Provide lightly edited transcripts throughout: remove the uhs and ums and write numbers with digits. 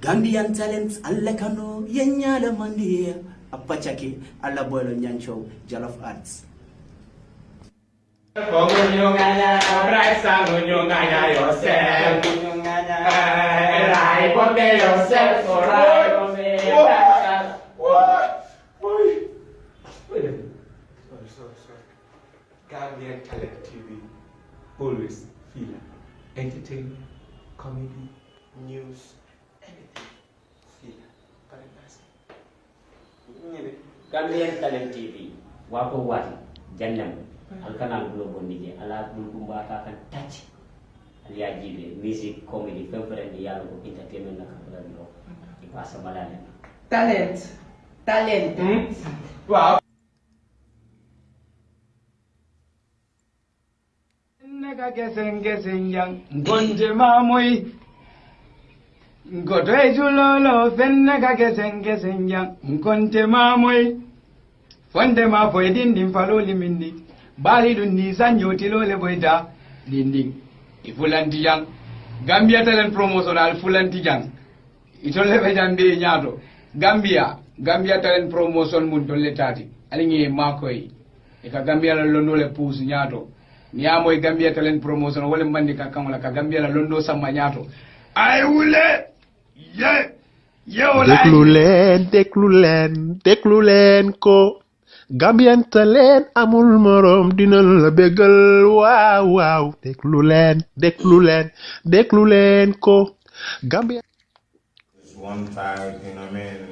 Gambian talents alekano yenyala mandia apachaki alla boylo nyancho jollof arts. Pengunyunganya bright sangunyunganya yourself. Right for yourself, right for me. Sorry. Gambian Talent TV always feel entertainment, comedy, news, anything. Feel very nice. Gambian Talent TV wako wati jannam alkanal bulo bondije ala bulkumba ka kan touch aliya jibe music comedy favorite yalla ko entertainment na kala do ipasa balale talent Wow. Nega gesen yang ngonje mamoy ngodoy julolo fennega gesen yang ngonje mamoy fonde ma foy dindin faloli minni bali dun ni sanyoti lole boyda dindin ifulanti yang Gambia Talent Promotional fulanti yang itolle be jambe nyaato Gambia Talent Promotion mun tolle tati alingi makoy e ka Gambia la londo le pousse nyaato ni amoy Gambia Talent Promotion wala mandi ka kamala ka Gambia la londo sama nyaato ay wule ye wala déglu leen ko Gambian Talent amul morom dina la bégal waaw déglu leen ko Gambia. One time, you know what I mean,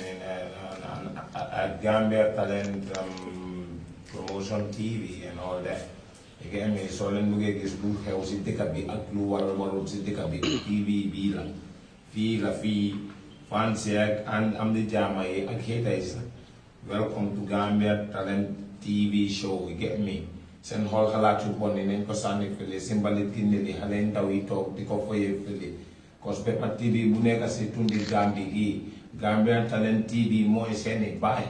at Gambia Talent Promotion TV and all that. You get me? So then we get this book house in Dekabi, a clue water in Dekabi, TV, fee, fancy, and I'm the Jamai, and haters. Welcome to Gambia Talent TV show, you get me? Send whole halatu bonin and Kosani Philly, symbolic in the Halenta we talk, the coffee Philly. Cause Pepper TV buneka se tundi Gambian Talent TV mo isene bay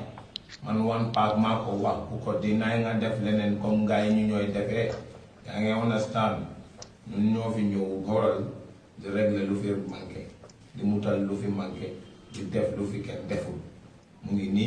man one pack mako wa ko deny nga def lenen comme gaay ñu ñoy defé ya nga understand ñun ñoo fi ñew horal di régler lu fi manqué di mutal lu fi manqué di def lu fi ken deful mu ngi ni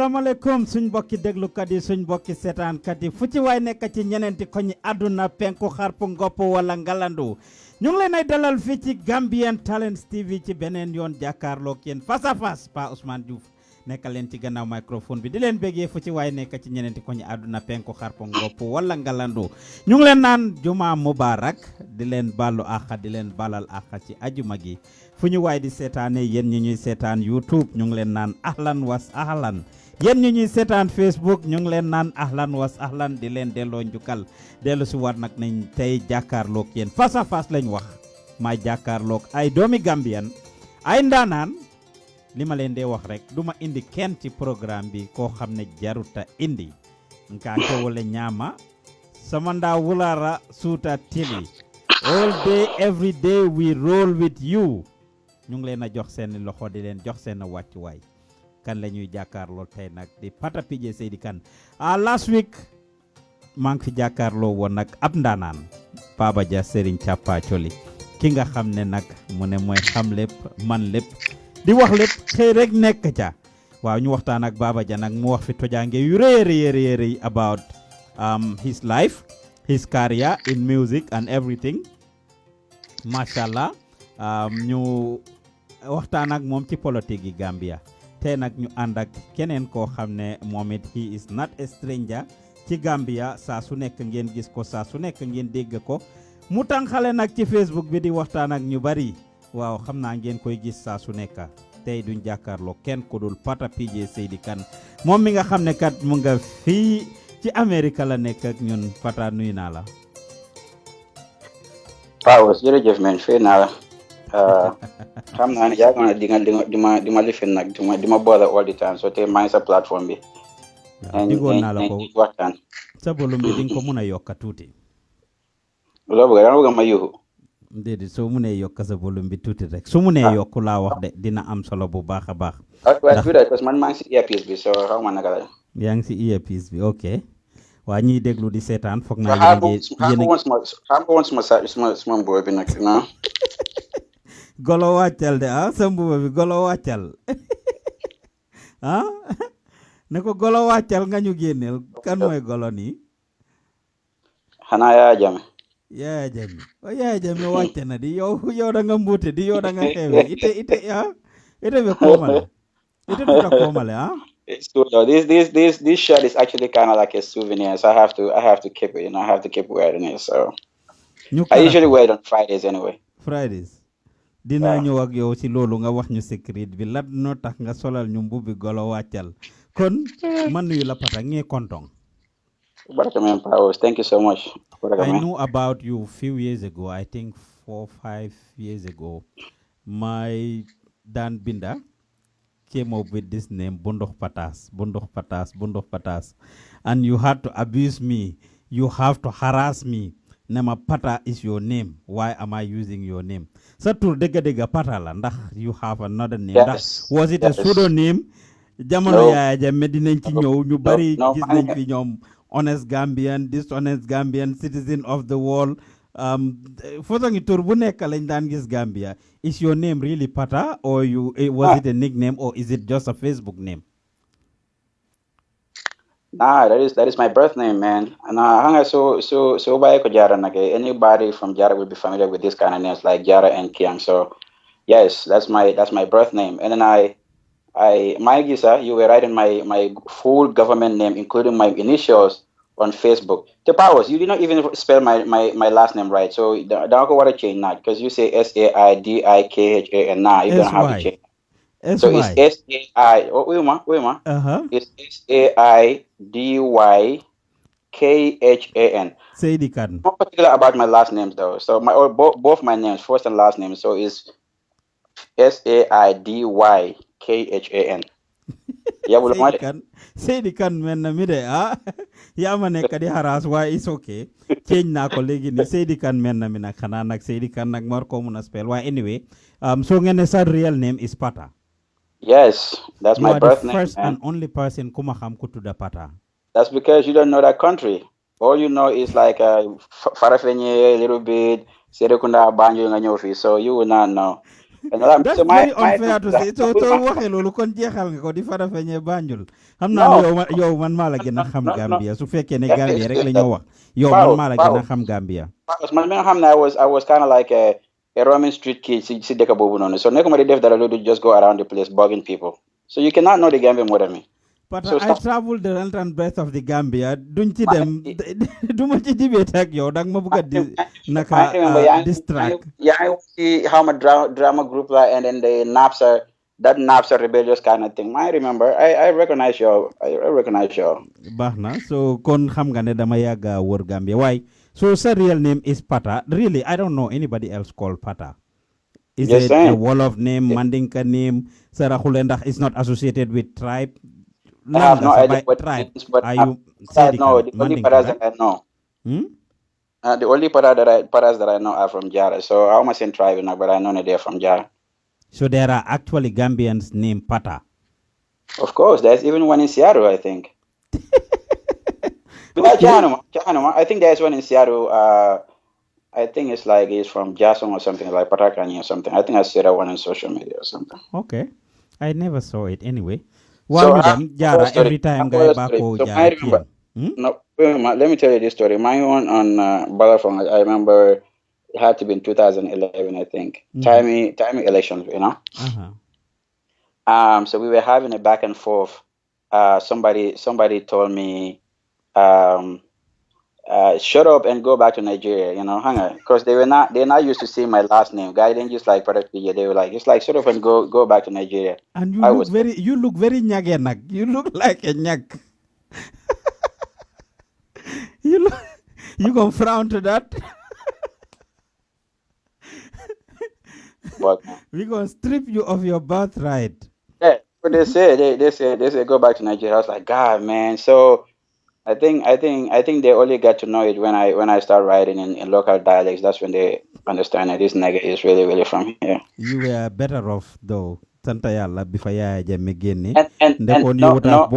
Assalamualaikum suñ bokki déglu kat yi suñ bokki seetaan kat yi fu ci waay nekk ci ñeneenti koñi àdduna penku xarpu ngopp wala ngalandu ñu ngi leen ay dalal fii ci Gambian Talents TV ci beneen yoon jàkkaarloog yéen face à face Pa Ousmane Diouf nekkal leen ci gannaaw microphone bi di leen béggee fu ci waay nekk ci ñeneenti koñi àdduna penku xarpu ngopp wala ngalandu ñu ngi leen naan juma mubarak di leen baalu àq di leen balal àq ci ajuma gi fu ñu waay di seetaane yéen ñi ñuy seetaan YouTube ñu ngi leen naan ahlan was ahlan yéen ñi ñuy seetaan Facebook ñu ngi leen naan ahlan was ahlan di leen delloo njukkal dellu si war nag nañ tey jàkkaarloog yéen face à face lañ wax maay jàkkaarloog ay doomi Gambian ay ndaanaan li ma leen dee wax rek du ma indi kenn ci programme bi koo xam ne jaruta indi nka kewole ñaama sama ndaa wulara suuta tili all day every day we roll with you ñu ngi leen a jox seen loxo di leen jox seen wàccuwaay kan la ñuy jàkkaarloo tey nag di Pata PJ Seydi Kane last week maa ngi fi jàkkaarloo woon nag ab ndaanaan Baba Jah Serigne Càppa Coli ki nga xam ne nag mu ne mooy xam lépp man lépp di wax lépp xëy rek nekk ca waaw ñu waxtaan ak Baba Jah nag mu wax fi tojaange yu rëy about his life his career in music and everything macha allah ñu waxtaan ak moom ci politique yi Gambia tey nag ñu ànd ak keneen koo xam ne moom it he is not a stranger ci Gambia saa su nekk ngeen gis ko saa su nekk ngeen dégg ko mu tànxale nag ci Facebook bi di waxtaan ak ñu bari waaw xam naa ngeen koy gis saa su nekk tey duñ jàkkaarloo kenn ku dul Pata PJ Seydi Kane moom mi nga xam ne kat mu nga fii ci Amérique la nekk ak ñun Pata nuyu naa la. waaw jërëjëf men fii naa la xam naa ne yaakaar naa di ma lifin nag di ma boole all the time so tey maa ngi sa plateforme bi. digoon naa la ko waxtaan. sa volume bi di nga ko mun a yokk tuuti. loo bëgg dama bëgg ma yuuxu. déedéet soo munee yokk sa volume bi tuuti rek su munee yokk laa wax de dina am solo bu baax a baax. waaw parce que man maa ngi si earpiece bi so xaw ma naka la. yaa ngi si earpiece bi ok waa ñiy déglu di seetaan foog naa xam nga woon suma mbuba bi nag non. golo wàccal de sa mbuba bi golo wàccal ne ko golo wàccal nga ñu génneel kan mooy golo nii. xanaa Yaya Jammeh. Yaya Jammeh Yaya Jammeh wàcce na di yow da nga mbuute di yow da nga xewe ite be koomale ite tuta koomale It's cool though. This shirt is actually kind of like a souvenir, so I have to keep it. I have to keep wearing it. So I usually wear it on Fridays anyway. Fridays. Dinaa ñëw ak yow ci loolu nga wax ñu secret bi lan noo tax nga solal ñu mbubbi golo wàccal kon man nuyu la Pata ngee kontong. Welcome, Powers. Thank you so much. I knew about you a few years ago. I think 4 or 5 years ago. My Dan Binda came up with this name, Bundoh Patas. And you had to abuse me. You have to harass me. Nema Pata is your name. Why am I using your name? So to dega Pata la, you have another name. Yes. Was it a pseudonym? Jamono Yaya Jammeh dinañ ci ñëw ñu bari gis nañ fi ñoom honest Gambian, dishonest Gambian, citizen of the world. Fosangi tur bu nekk lañ daan gis Gambia. Is your name really Pata or was it a nickname or is it just a Facebook name? Nah, that is my birth name, man. And so by Jara nage. Anybody from Jara will be familiar with this kind of names like Jara and Kiang. So yes, that's my birth name. And then my Gisa, you were writing my full government name, including my initials on Facebook. The Powers, you did not even spell my last name right. So don't go want to change that because you say SAIDIKHAN. Nah, you don't have to change. So it's SAI. Oh, wait, ma. It's SAIDYKHAN. Seydi Kane. Not particular about my last names though. So both my names, first and last name. So it's SAIDYKHAN. Seydi Kane men na mi de yaa ma nekk di harass waaye it's okay change naa ko léegi ni Seydi Kane men na mi nag xanaa nag Seydi Kane nag mar ko mun a spell waaye anyway so ngeen ne sa real name is Pata. Yes, that's my birth name. You are the first and only person ku ma xam ku tudda Pata. That's because you don't know that country. All you know is like Farafenye a little bit, Serekunda, Banjo, and Yofi. So you will not know. That's very unfair to say. So waxe loolu kon jeexal nga ko di Farafenye Banjul. Xam naa yow man maa la gën a xam Gambia su fekkee ne Gambia rek la ñu wax. Yow man maa la gën a xam Gambia. Man mi nga xam ne I was kind of like a roaming street kid si dëkk boobu noonu. So nekkuma di def dara lu just go around the place bugging people. So you cannot know the Gambia more than me. But I traveled the length and breadth of the Gambia. Duñ ci dem duma ci debate ak yow dag ma bëgg a distract. Yeah, I see how my drama group and then the Napsa rebellious kind of thing. I remember. I recognize you. Baax na so kon xam nga ne dama yàgga wër Gambia. Why? So sa real name is Pata. Really, I don't know anybody else called Pata. Is it a Wolof name, Mandinka name, Saraxule ndax is not associated with tribe? I have no idea what tribe. But the only paras that I know. The only paras that I know are from Jara. So I almost in tribe, but I know that they're from Jara. So there are actually Gambians named Pata. Of course, there's even one in Seattle, I think. Okay. I think there's one in Seattle. I think it's from Jason or something, like Patakani or something. I think I saw that one on social media or something. Okay. I never saw it anyway. So Well, them Jara every time guy bako So I Jara remember. Kiang. Hmm? No, wait a minute, let me tell you this story. My one on Balafon, I remember it had to be in 2011, I think. Mm-hmm. Timing elections, you know. Uh-huh. So we were having a back and forth. Somebody told me, um, shut up and go back to Nigeria, you know, hang on, because they're not used to seeing my last name. Guy didn't just like product media. They were like, just like shut up and go back to Nigeria. And I was you look very nyagenak. You look like a nyak. You look, you gonna frown to that? but We gonna strip you of your birthright. yeah, but they say go back to Nigeria. I was like, God, man. So I think they only got to know it when I start writing in local dialects. That's when they understand that this nigga is really from here. You were better off though. Santa Yalla before Yaya Jammeh génne. And You no, would have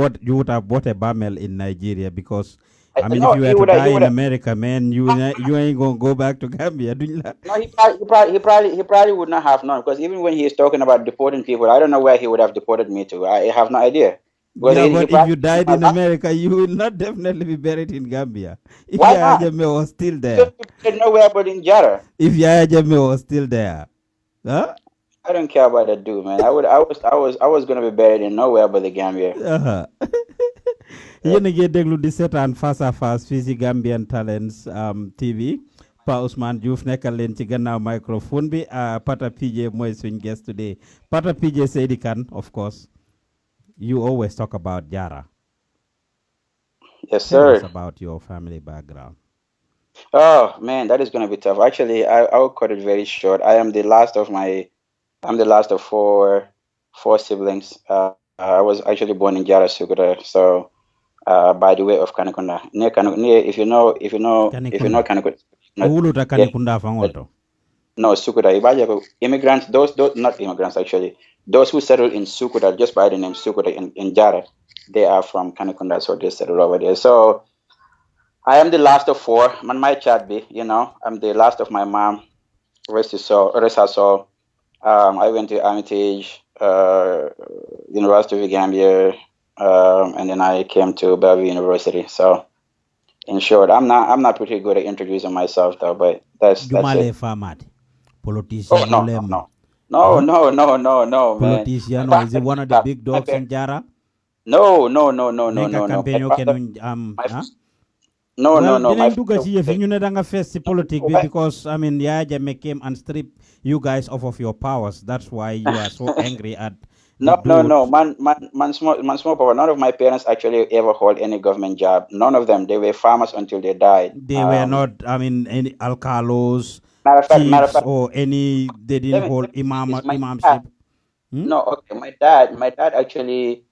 bought a Bamel in Nigeria because I mean if no, you were to die in America, man, you ain't gonna go back to Gambia, do you? no, he probably would not have known, because even when he is talking about deporting people, I don't know where he would have deported me to. I have no idea. Because Yeah, he but if you probably died in America, you will not definitely be buried in Gambia. If why Yaya not? Jammeh was still He there. could be buried nowhere but in Jara. If Yaya Jammeh was still there. Huh? I don't care about that dude, man. I was gonna be buried in nowhere but the Gambia. Uh-huh. Yeah. Yéen a ngi déglu di seetaan face à face fii si Gambian Talents TV Pa Ousmane Diouf nekkal leen ci gannaaw microphone bi Pata PJ mooy suñ guest today. Pata PJ Seydi Kane, of course. You always talk about Jara. Yes, Tell us sir. about your family background. Oh man, that is gonna be tough. Actually, I will cut it very short. I'm the last of four siblings. I was actually born in Jara Sukuta, so by the way of Kanakunda. If you know Kanikunda. Kanakunda, Wuluta yeah, Kanikunda Fangoto. no, Sukuta. Immigrants, those not immigrants actually, those who settled in Sukuta just by the name Sukuta in Jara, they are from Kanakunda, so they settled over there. So I am the last of four. Man, my chat be, I'm the last of my mom. Rest her soul. I went to Armitage, University of Gambia, and then I came to Bellevue University. So, in short, I'm not pretty good at introducing myself though, but that's Jumale it. Famad. Oh Politician no, Olem. no, Huh? no, no, no, no, man. My Politician, is it father one of the stuff. big dogs in Jara? No, no, no, no, no, Neka no, no. campaign kenun My, huh? no, no, Well, no. My dinañ dugga father. ci yëf yi ñu ne da nga fees ci politique bi because I mean Yaya Jammeh came and stripped you guys off of your powers. That's why you are so angry at the No, no, dude. no, man, small power. None of my parents actually ever hold any government job. None of them. They were farmers until they died. They were not, I mean, any alcalos, Matter of chiefs, fact, or any. They didn't let hold me say this. My dad, imamship. Hmm? no, okay, my dad actually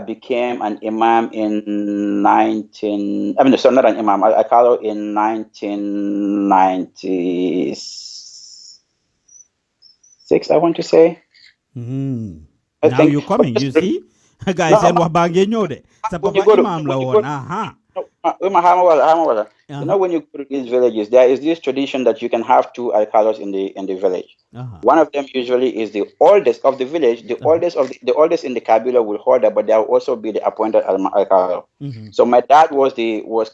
became an imam in 19. I mean, sorry, not an imam. I call it in 1996. I want to say. Hmm. I Now think. you're But coming. You just see, guys, no, and what bang you know de. Sa when you papa go to imam la when you won. go Aha. no, Hamawala, Uh-huh. when you go to these villages, there is this tradition that you can have two alcalos in the village. Uh-huh. One of them usually is the oldest of the village. The Uh-huh. oldest the oldest in the kabila will hold that, but there will also be the appointed alcalo. Mm-hmm. So my dad was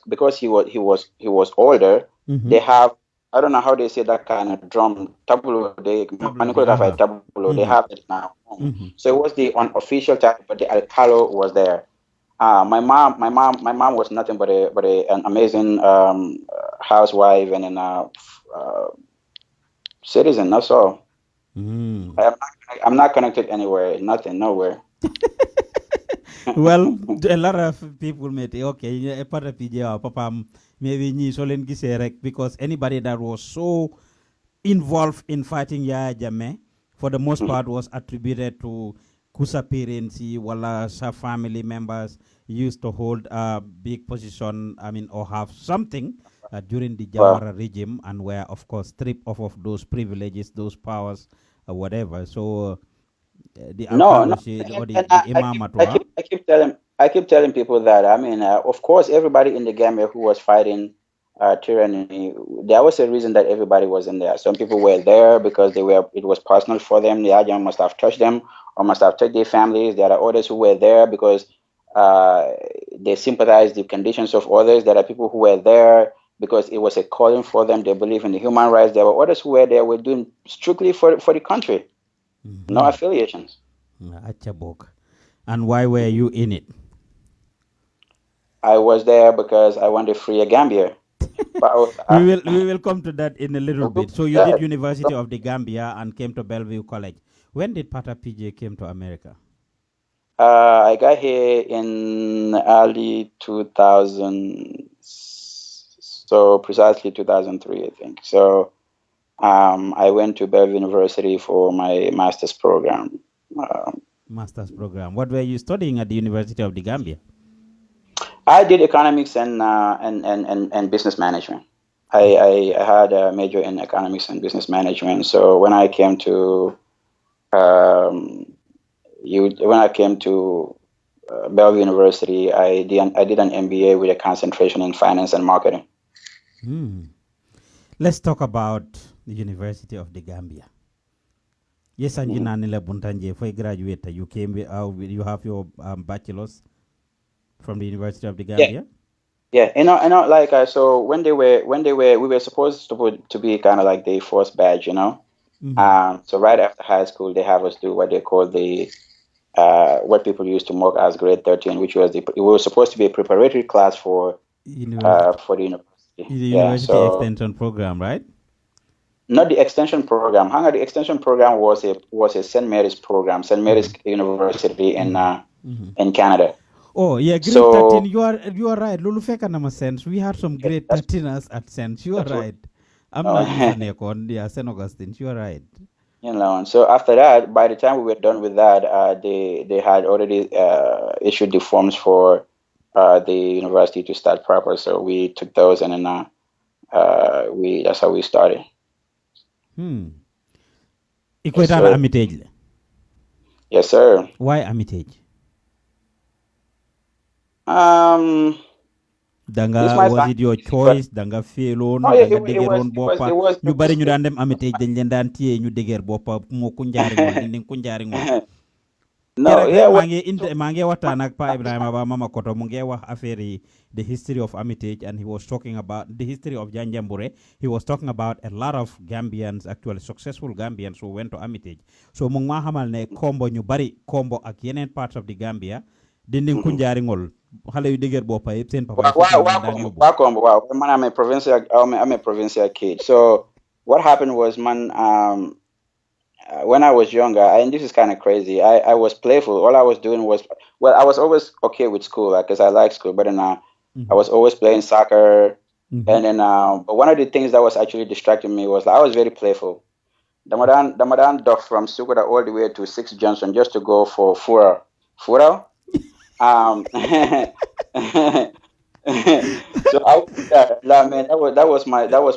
because he was older. Mm-hmm. They have, I don't know how they say that kind of drum tablo. They Tablo bi. Aha. tablo. They Mm-hmm. have it now. Mm-hmm. So it was the unofficial title, but the alcalo was there. My mom was nothing but an amazing housewife and an citizen. That's all. Mm. I'm not connected anywhere. Nothing. Nowhere. Well, a lot of people may think, okay, a part of PJ or papa, maybe ni so len gisee rek because anybody that was so involved in fighting Yaya Jammeh, for the most part, was attributed to Kusa parents, wala sa family members used to hold a big position, I mean, or have something during the Well, Jawara regime and were, of course, stripped off of those privileges, those powers, whatever. So the No, no. Alkaloshi or And the Imamatu, huh? I keep telling people that. I mean, of course, everybody in the Gambia who was fighting tyranny, there was a reason that everybody was in there. Some people were there because it was personal for them. The Ajam must have touched them or must have touched their families. There are others who were there because uh, they sympathized the conditions of others. There are people who were there because it was a calling for them. They believe in the human rights. There were others who were there were doing strictly for the country, no affiliations. Achabok. And why were you in it? I was there because I wanted to free a Gambia. But I was, We will come to that in a little bit. So you did University of the Gambia and came to Bellevue College. When did Pata PJ came to America? I got here in early 2000, so precisely 2003, I think. So I went to Bellevue University for my master's program. Master's program. What were you studying at the University of the Gambia? I did economics and business management. I had a major in economics and business management. So when I came to Bellevue University, I did an MBA with a concentration in finance and marketing. Let's talk about the University of the Gambia. Yes, and you Buntanje, for graduate, you came you have your bachelor's from the University of the Gambia. Yeah, like so when we were supposed to be kind of like the first batch, So right after high school, they have us do what they call the what people used to mark as grade 13, which was it was supposed to be a preparatory class for the university. The university extension program, right? Not the extension program. The extension program was a St. Mary's program, St. Mary's University in Canada. Oh yeah, grade 13. You are right. Lulu feka nama sense. We had some grade 13ers at sense. You are right. I'm not using St. Augustine. You are right. So after that, by the time we were done with that, they had already issued the forms for the university to start proper. So we took those, and then that's how we started. Equator Armitage. Yes, sir. Why Armitage? Danga, was it your choice? Danga feel on danga deger on bopa. You bari ñu daan dem Armitage dañ leen daan téye ñu deger bopa mo kunjaari ngol ding kunjaari ngol. No, yeah, mangi waxtaan ak Pa Ibrahima Ba Mama Koto mu ngi wax affaire the history of Armitage, and he was talking about the history of Janjambure. He was talking about a lot of Gambians, actually successful Gambians who went to Armitage. So mu ngi xamal ne combo ñu bari combo ak yeneen parts of the Gambia dinding kunjaari ngol xale yu deger bopa yep seen papa. Wow, man, I'm a provincial kid. So what happened was, man, when I was younger, and this is kind of crazy, I was playful. All I was doing was, I was always okay with school because I like school, but then I was always playing soccer. And then but one of the things that was actually distracting me was I was very playful. Damadan dock from Sukuda all the way to 6 Johnson just to go for Fura. So man, that was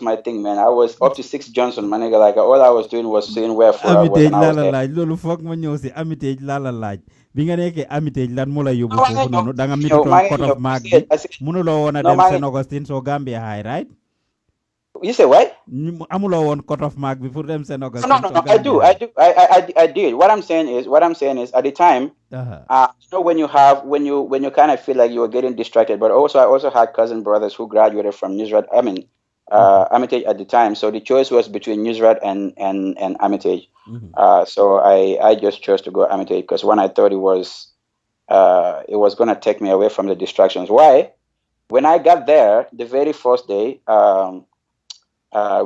my thing, man. I was up to 6 Johnson, man. Like all I was doing was seeing where for I was there. Lolu fokk ma ñew ci Armitage la laaj bi nga nekké Armitage lan mo la yobbu fofu nonu da nga mito cut off mark bi mënulo wona dem St. Augustine so Gambia High, right? You say what? Amulo won cut off mark bi pour dem St. Augustine. No, I did. What I'm saying is at the time, when you kind of feel like you were getting distracted, but also I also had cousin brothers who graduated from Newsrat. I mean, Armitage at the time. So the choice was between Newsrat and Armitage. So I just chose to go Armitage because when I thought it was going to take me away from the distractions. Why? When I got there, the very first day,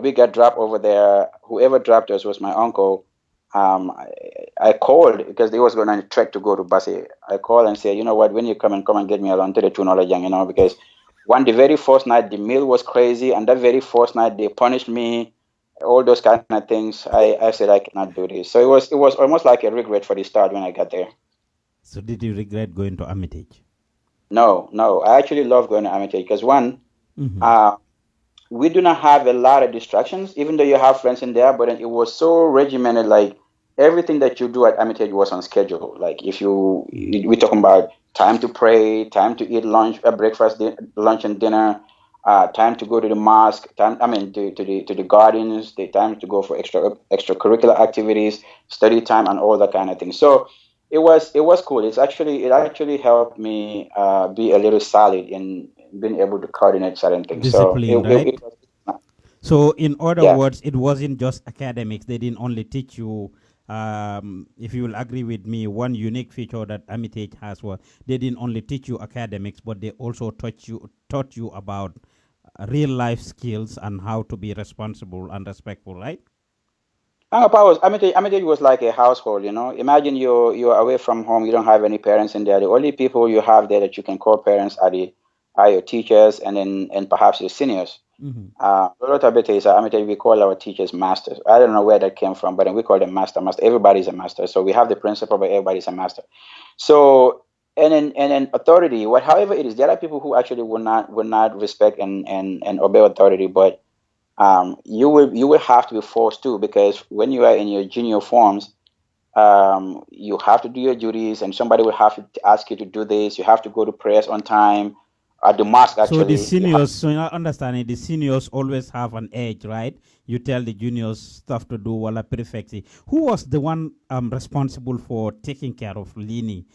we got dropped over there. Whoever dropped us was my uncle. I called because they was going on a trek to go to Basi. I called and said, you know what, when you come and get me along to the $2, because the very first night the meal was crazy, and that very first night they punished me, all those kind of things. I said I cannot do this. So it was almost like a regret for the start when I got there. So did you regret going to Armitage? No. I actually love going to Armitage because one, we do not have a lot of distractions, even though you have friends in there, but it was so regimented. Like everything that you do at Hermitage was on schedule. Like if we're talking about time to pray, time to eat lunch, breakfast, lunch and dinner, time to go to the mosque, to the gardens, the time to go for extracurricular activities, study time, and all that kind of thing. So it was cool. It actually helped me be a little solid in being able to coordinate certain things. Discipline, right? It was, So, in other yeah. words, it wasn't just academics. They didn't only teach you. If you will agree with me, one unique feature that Hermitage has was they didn't only teach you academics, but they also taught you about real life skills and how to be responsible and respectful, right? Hermitage was like a household, you know. Imagine you're away from home, you don't have any parents in there. The only people you have there that you can call parents are your teachers and perhaps your seniors. A lot of it is Hermitage, we call our teachers masters. I don't know where that came from, but we call them master. Everybody's a master. So we have the principal, but everybody's a master. So and then authority, however it is, there are people who actually will not respect and obey authority, but you will have to be forced to, because when you are in your junior forms, you have to do your duties, and somebody will have to ask you to do this. You have to go to prayers on time at the mosque. So the Actually, seniors, so you're understanding, the seniors always have an edge, right? You tell the juniors stuff to do while a prefect. Who was the one responsible for taking care of Lini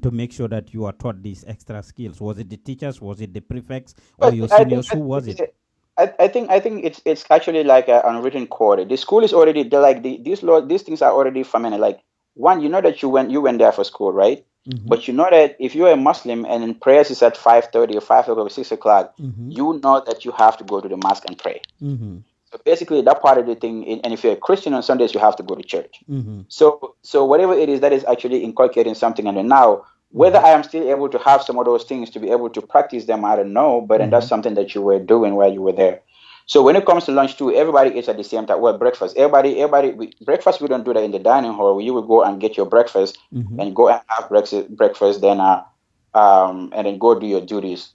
to make sure that you are taught these extra skills? Was it the teachers? Was it the prefects or but your I seniors? think Who was it? I think it's actually like an unwritten code. The school is already they're like these things are already familiar. Like, one, you know that you went there for school, right? But you know that if you're a Muslim and in prayers is at 5:30 or 5 o'clock or 6 o'clock, you know that you have to go to the mosque and pray. So basically, that part of the thing, and if you're a Christian on Sundays, you have to go to church. So whatever it is, that is actually inculcating something. And then now, whether I am still able to have some of those things to be able to practice them, I don't know. But then that's something that you were doing while you were there. So when it comes to lunch too, everybody eats at the same time. Well, breakfast, breakfast, we don't do that in the dining hall. You will go and get your breakfast and go and have breakfast, then and then go do your duties.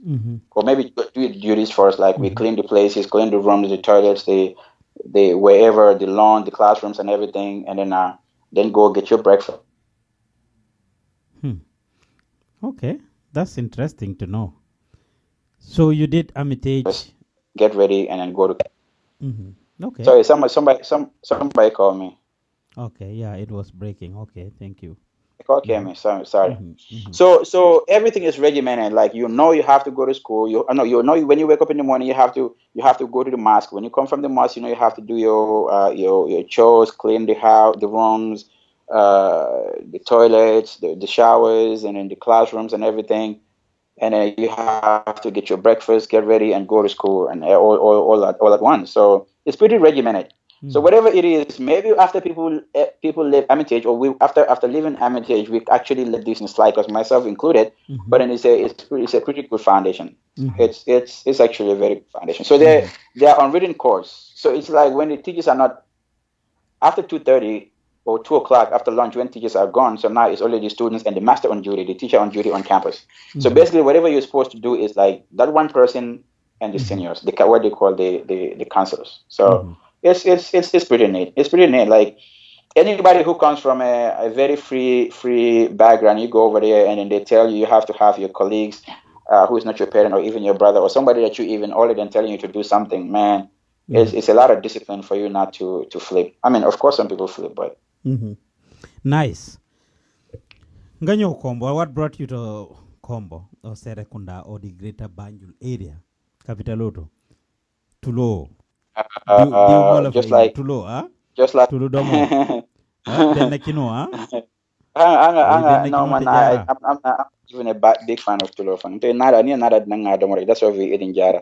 Or maybe do your duties first, like we clean the places, clean the rooms, the toilets, the wherever, the lawn, the classrooms and everything, and then go get your breakfast. Okay, that's interesting to know. So you did Hermitage. Get ready and then go to. Okay. Sorry, somebody called me. Okay, yeah, it was breaking. Okay, thank you. Okay, me. Sorry. So everything is regimented. Like, you have to go to school. When you wake up in the morning, you have to go to the mosque. When you come from the mosque, you have to do your chores, clean the house, the rooms, the toilets, the showers, and then the classrooms and everything. And then you have to get your breakfast, get ready, and go to school, and all at once. So it's pretty regimented. So whatever it is, maybe after people leave Hermitage, or after leaving Hermitage, we actually let this slide, because myself included. But then it's a pretty good foundation. It's actually a very good foundation. So they are unwritten codes. So it's like when the teachers are not after 2:30 or 2 o'clock after lunch, when teachers are gone. So now it's only the students and the master on duty, the teacher on duty on campus. So basically, whatever you're supposed to do is like that one person and the seniors, what they call the counselors. So it's pretty neat. It's pretty neat. Like, anybody who comes from a very free background, you go over there and then they tell you have to have your colleagues who is not your parent or even your brother or somebody that you even older than telling you to do something, man. It's a lot of discipline for you not to flip. I mean, of course, some people flip, but. Nice. Nganyo Kombo, what brought you to Kombo or Serekunda or the greater Banjul area? Capital Oto. Tulo. Just like Tulo, huh? Just like Tulo Domo. Benekino, huh? No, man, I'm not even a big fan of Tulo. That's why we eating Jara.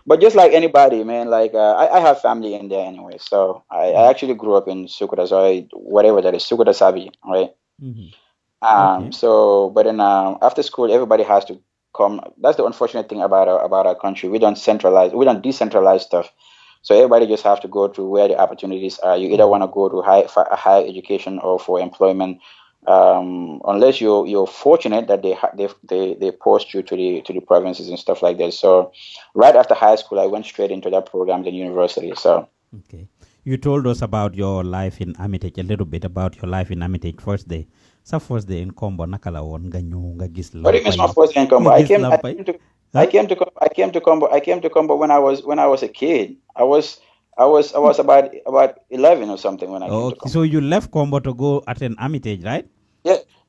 But just like anybody, man, like I have family in there anyway. So I actually grew up in Sukuta, so whatever that is, Sukuta Sabi, right? Okay. So, but then after school, everybody has to come. That's the unfortunate thing about our country. We don't decentralize stuff. So everybody just have to go to where the opportunities are. You either want to go to higher education or for employment, unless you're fortunate that they post you to the provinces and stuff like that. So right after high school, I went straight into that program at university. So okay, You told us about your life in Armitage, a little bit about your life in Armitage first day. Sa first day in Combo nakala won nga ñew nga gis What do you miss my lampay. first day in Combo? Nga gis lampay. Huh? I came to Combo. I came to Combo when I was a kid. I was about 11 or something when I came to Combo. So you left Combo to go attend Armitage, right?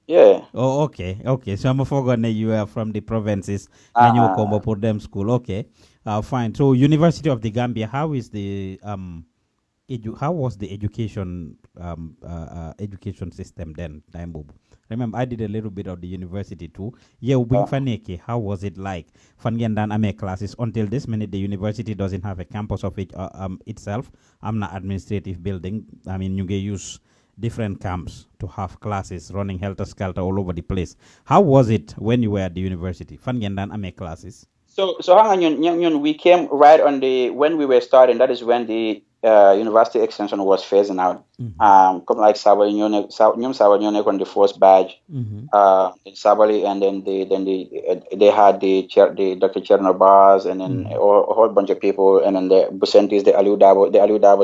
Yeah. Oh, okay. So I'm forgotten you were from the provinces and you Combo for them school. Okay. Fine. So University of the Gambia, how is the how was the education education system then? Remember, I did a little bit of the university too. Yeah, how was it like? Fangendan ame classes until this minute. The university doesn't have a campus of it itself. I'm not administrative building. I mean, you can use different camps to have classes running helter skelter all over the place. How was it when you were at the university? Fangendan ame classes. So hang on, we came right on when we were starting. That is when the university extension was phasing out. Come like Sabali Nyone on the first batch. In Sabali, and then they had the Dr. Cherno Bars, and then a whole bunch of people, and then the Bucentis, the Aliu Davos,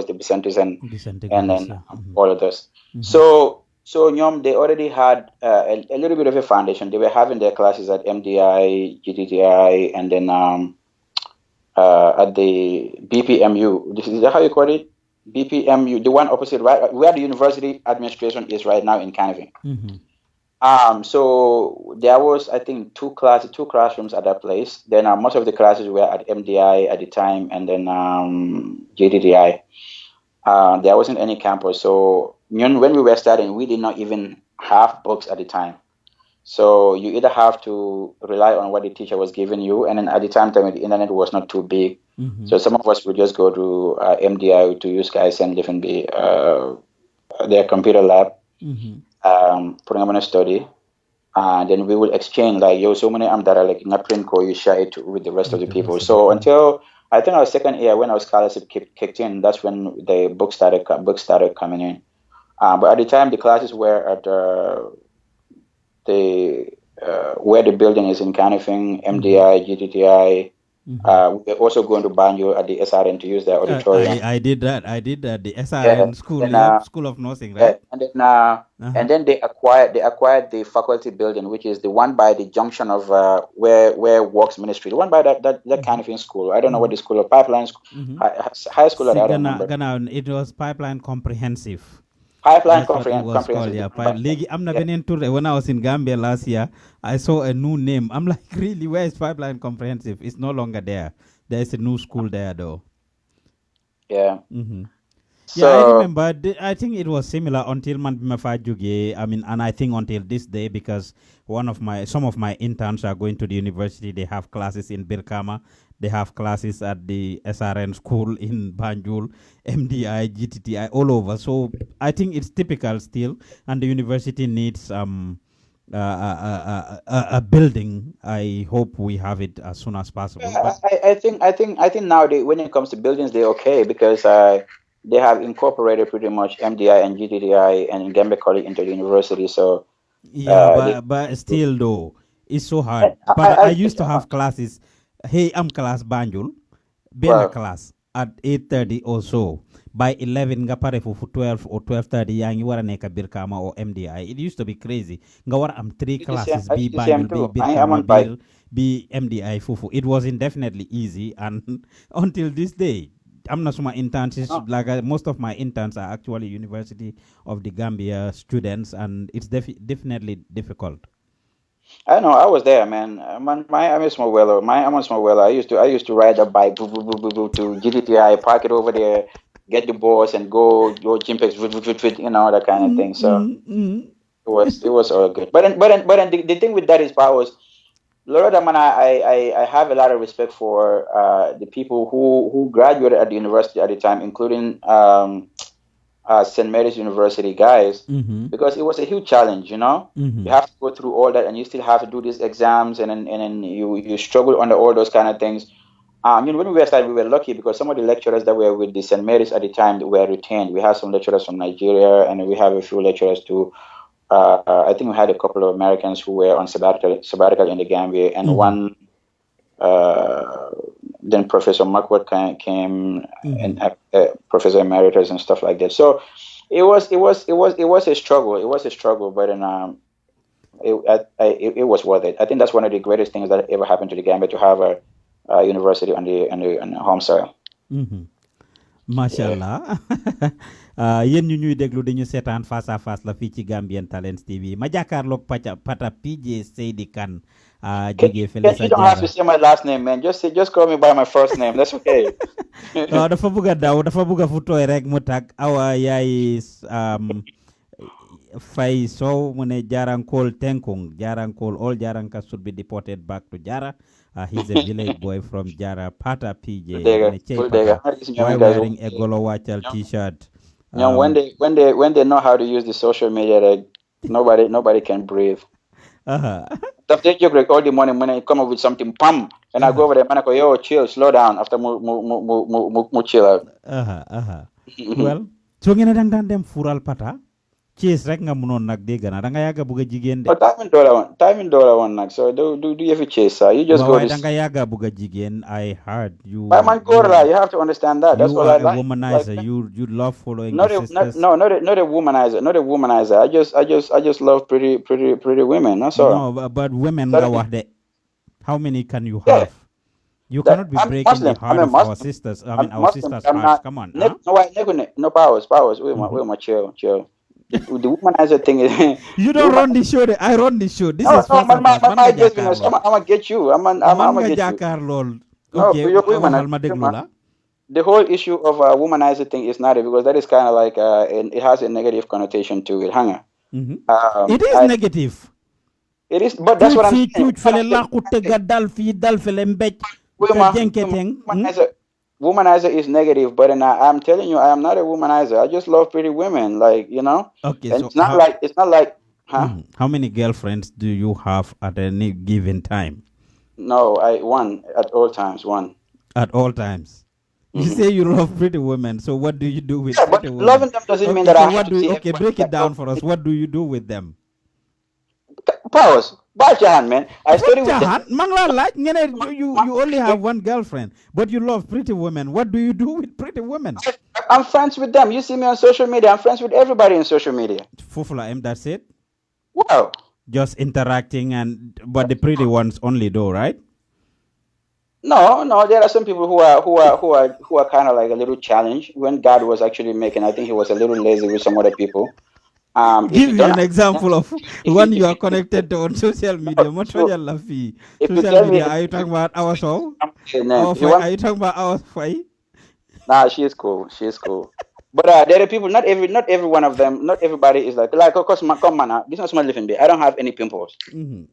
the Bucentis, and then all of this. So they already had a little bit of a foundation. They were having their classes at MDI, GTTI, and then at the BPMU. Is that how you call it? BPMU, the one opposite, right where the university administration is right now in Canaving. So there was, I think, two classrooms at that place. Then most of the classes were at MDI at the time, and then GTTI. There wasn't any campus. So when we were starting, we did not even have books at the time. So you either have to rely on what the teacher was giving you, and then at the time, the internet was not too big. So some of us would just go to MDI to use guys and different their computer lab, putting them on a study. And then we will exchange like, so many amdara like naprin ko, you share it with the rest of the people. So until I think our second year, when our scholarship kicked in, that's when the books started coming in. But at the time, the classes were at where the building is in Canifing, MDI, GTTI. We're also going to Banjo at the SRN to use their auditorium. I did that. The SRN school, School of Nursing, right? And then they acquired the faculty building, which is the one by the junction of where Works Ministry, the one by that Canifing school. I don't know what the school of Pipeline high school. I don't remember. It was Pipeline Comprehensive. Pipeline Comprehensive. Yeah, when I was in Gambia last year, I saw a new name. I'm like, really, where is Pipeline Comprehensive? It's no longer there. There's a new school there, though. Yeah. Yeah, I remember. I think it was similar until Manbimafajuge. I mean, and I think until this day, because some of my interns are going to the university. They have classes in Birkama. They have classes at the SRN school in Banjul, MDI, GTTI, all over. So I think it's typical still, and the university needs a building. I hope we have it as soon as possible. I think now when it comes to buildings, they're okay because they have incorporated pretty much MDI and GTTI and Gambia College into the university. So yeah, but still though, it's so hard. But I used to have classes. Hey, I'm class Banjul, Bena class at 8:30 or so. By 11, nga pare for 12 or 12:30, yang wara neka Birkama or MDI. It used to be crazy. Nga wara 3 classes, B Banjul, B Birkama, B MDI fufu. It wasn't definitely easy, and until this day, I'm not my interns. Like most of my interns are actually University of the Gambia students, and it's definitely difficult. I know. I was there, man. I'm a small weller. I used to ride a bike to GTTI, park it over there, get the boss, and go Chimpex, that kind of thing. So it was all good. But then the thing with that is, Powers, Lord, man, I have a lot of respect for the people who graduated at the university at the time, including St. Mary's University guys, because it was a huge challenge, You have to go through all that, and you still have to do these exams, and then you struggle under all those kind of things. When we were starting, we were lucky because some of the lecturers that were with the St. Mary's at the time were retained. We have some lecturers from Nigeria, and we have a few lecturers too. I think we had a couple of Americans who were on sabbatical in the Gambia, and one then Professor Marquardt came Mhm. and Professor Emeritus and stuff like that. So it was a struggle. It was a struggle, but then it was worth it. I think that's one of the greatest things that ever happened to the Gambia to have a university on the home soil. Mhm. Macha allah yéen ñu ñuy déglu di ñu seetaan face à face la fii ci Gambian Talents TV ma jàkkaarloog Pata PJ Seydi Kane jógee fële sa You don't have to jaara say my last name, man. Just call me by my first name. That's okay. waaw dafa bëgg a daw dafa bëgg a fu tooy rek mu tag awa yaay Fay Sow mu ne Jarankool Tenkung Jarankool all Jaranka should be deported back to Jara. He's a village boy from Jara. Pata PJ ne Chey Pata why wearing a Golo Wachal t-shirt. When they know how to use the social media, like nobody can breathe. After they joke like all the morning when I come up with something, pam, and I go over there, man, I go, yo, chill, slow down. After mu chill out. Well, so ngeen dang dem fural Pata. Cheese rek nga mënon nak dégg na da nga yaga bëgg jigen de. Time in dollar one nak. So do you have a chase, sir? You just go da nga yaga bëgg jigen. I heard you. But man, you have to understand that. That's what I like. You are a womanizer. Like, you love following not the sisters. Not a womanizer. Not a womanizer. I just love pretty women. That's all. No, but women nga wax de. How many can you have? You cannot be breaking Muslim. the heart of our sisters. I mean, our sisters' hearts. Come on. No powers. We're my chill. The womanizer thing is. You don't run the show. I run the show. This is I'm gonna get you. I'm gonna get you. Okay. The whole issue of womanizer thing is not it because that is kind of like it has a negative connotation to it. Hanger. It is negative. It is, but that's what I'm saying. Womanizer is negative, but I'm telling you, I am not a womanizer. I just love pretty women, like Okay, and so it's not like, huh? How many girlfriends do you have at any given time? No, one at all times. One at all times. You say you love pretty women, so what do you do with pretty women? Loving them doesn't mean that I have to. Okay, break it down for us. What do you do with them? Powers. Bajahan, man. I study with them. You only have one girlfriend, but you love pretty women. What do you do with pretty women? I'm friends with them. You see me on social media. I'm friends with everybody on social media. Fufula M, that's it? Wow. Just interacting but the pretty ones only though, right? No. There are some people who are kind of like a little challenged. When God was actually making, I think he was a little lazy with some other people. Give me an example of when you are connected to on social media. Social media, are you talking about our show? Are you talking about our fight? Nah, she is cool. But there are people. Not every one of them. Not everybody is like. Of course, come on. This is not small living day. I don't have any pimples.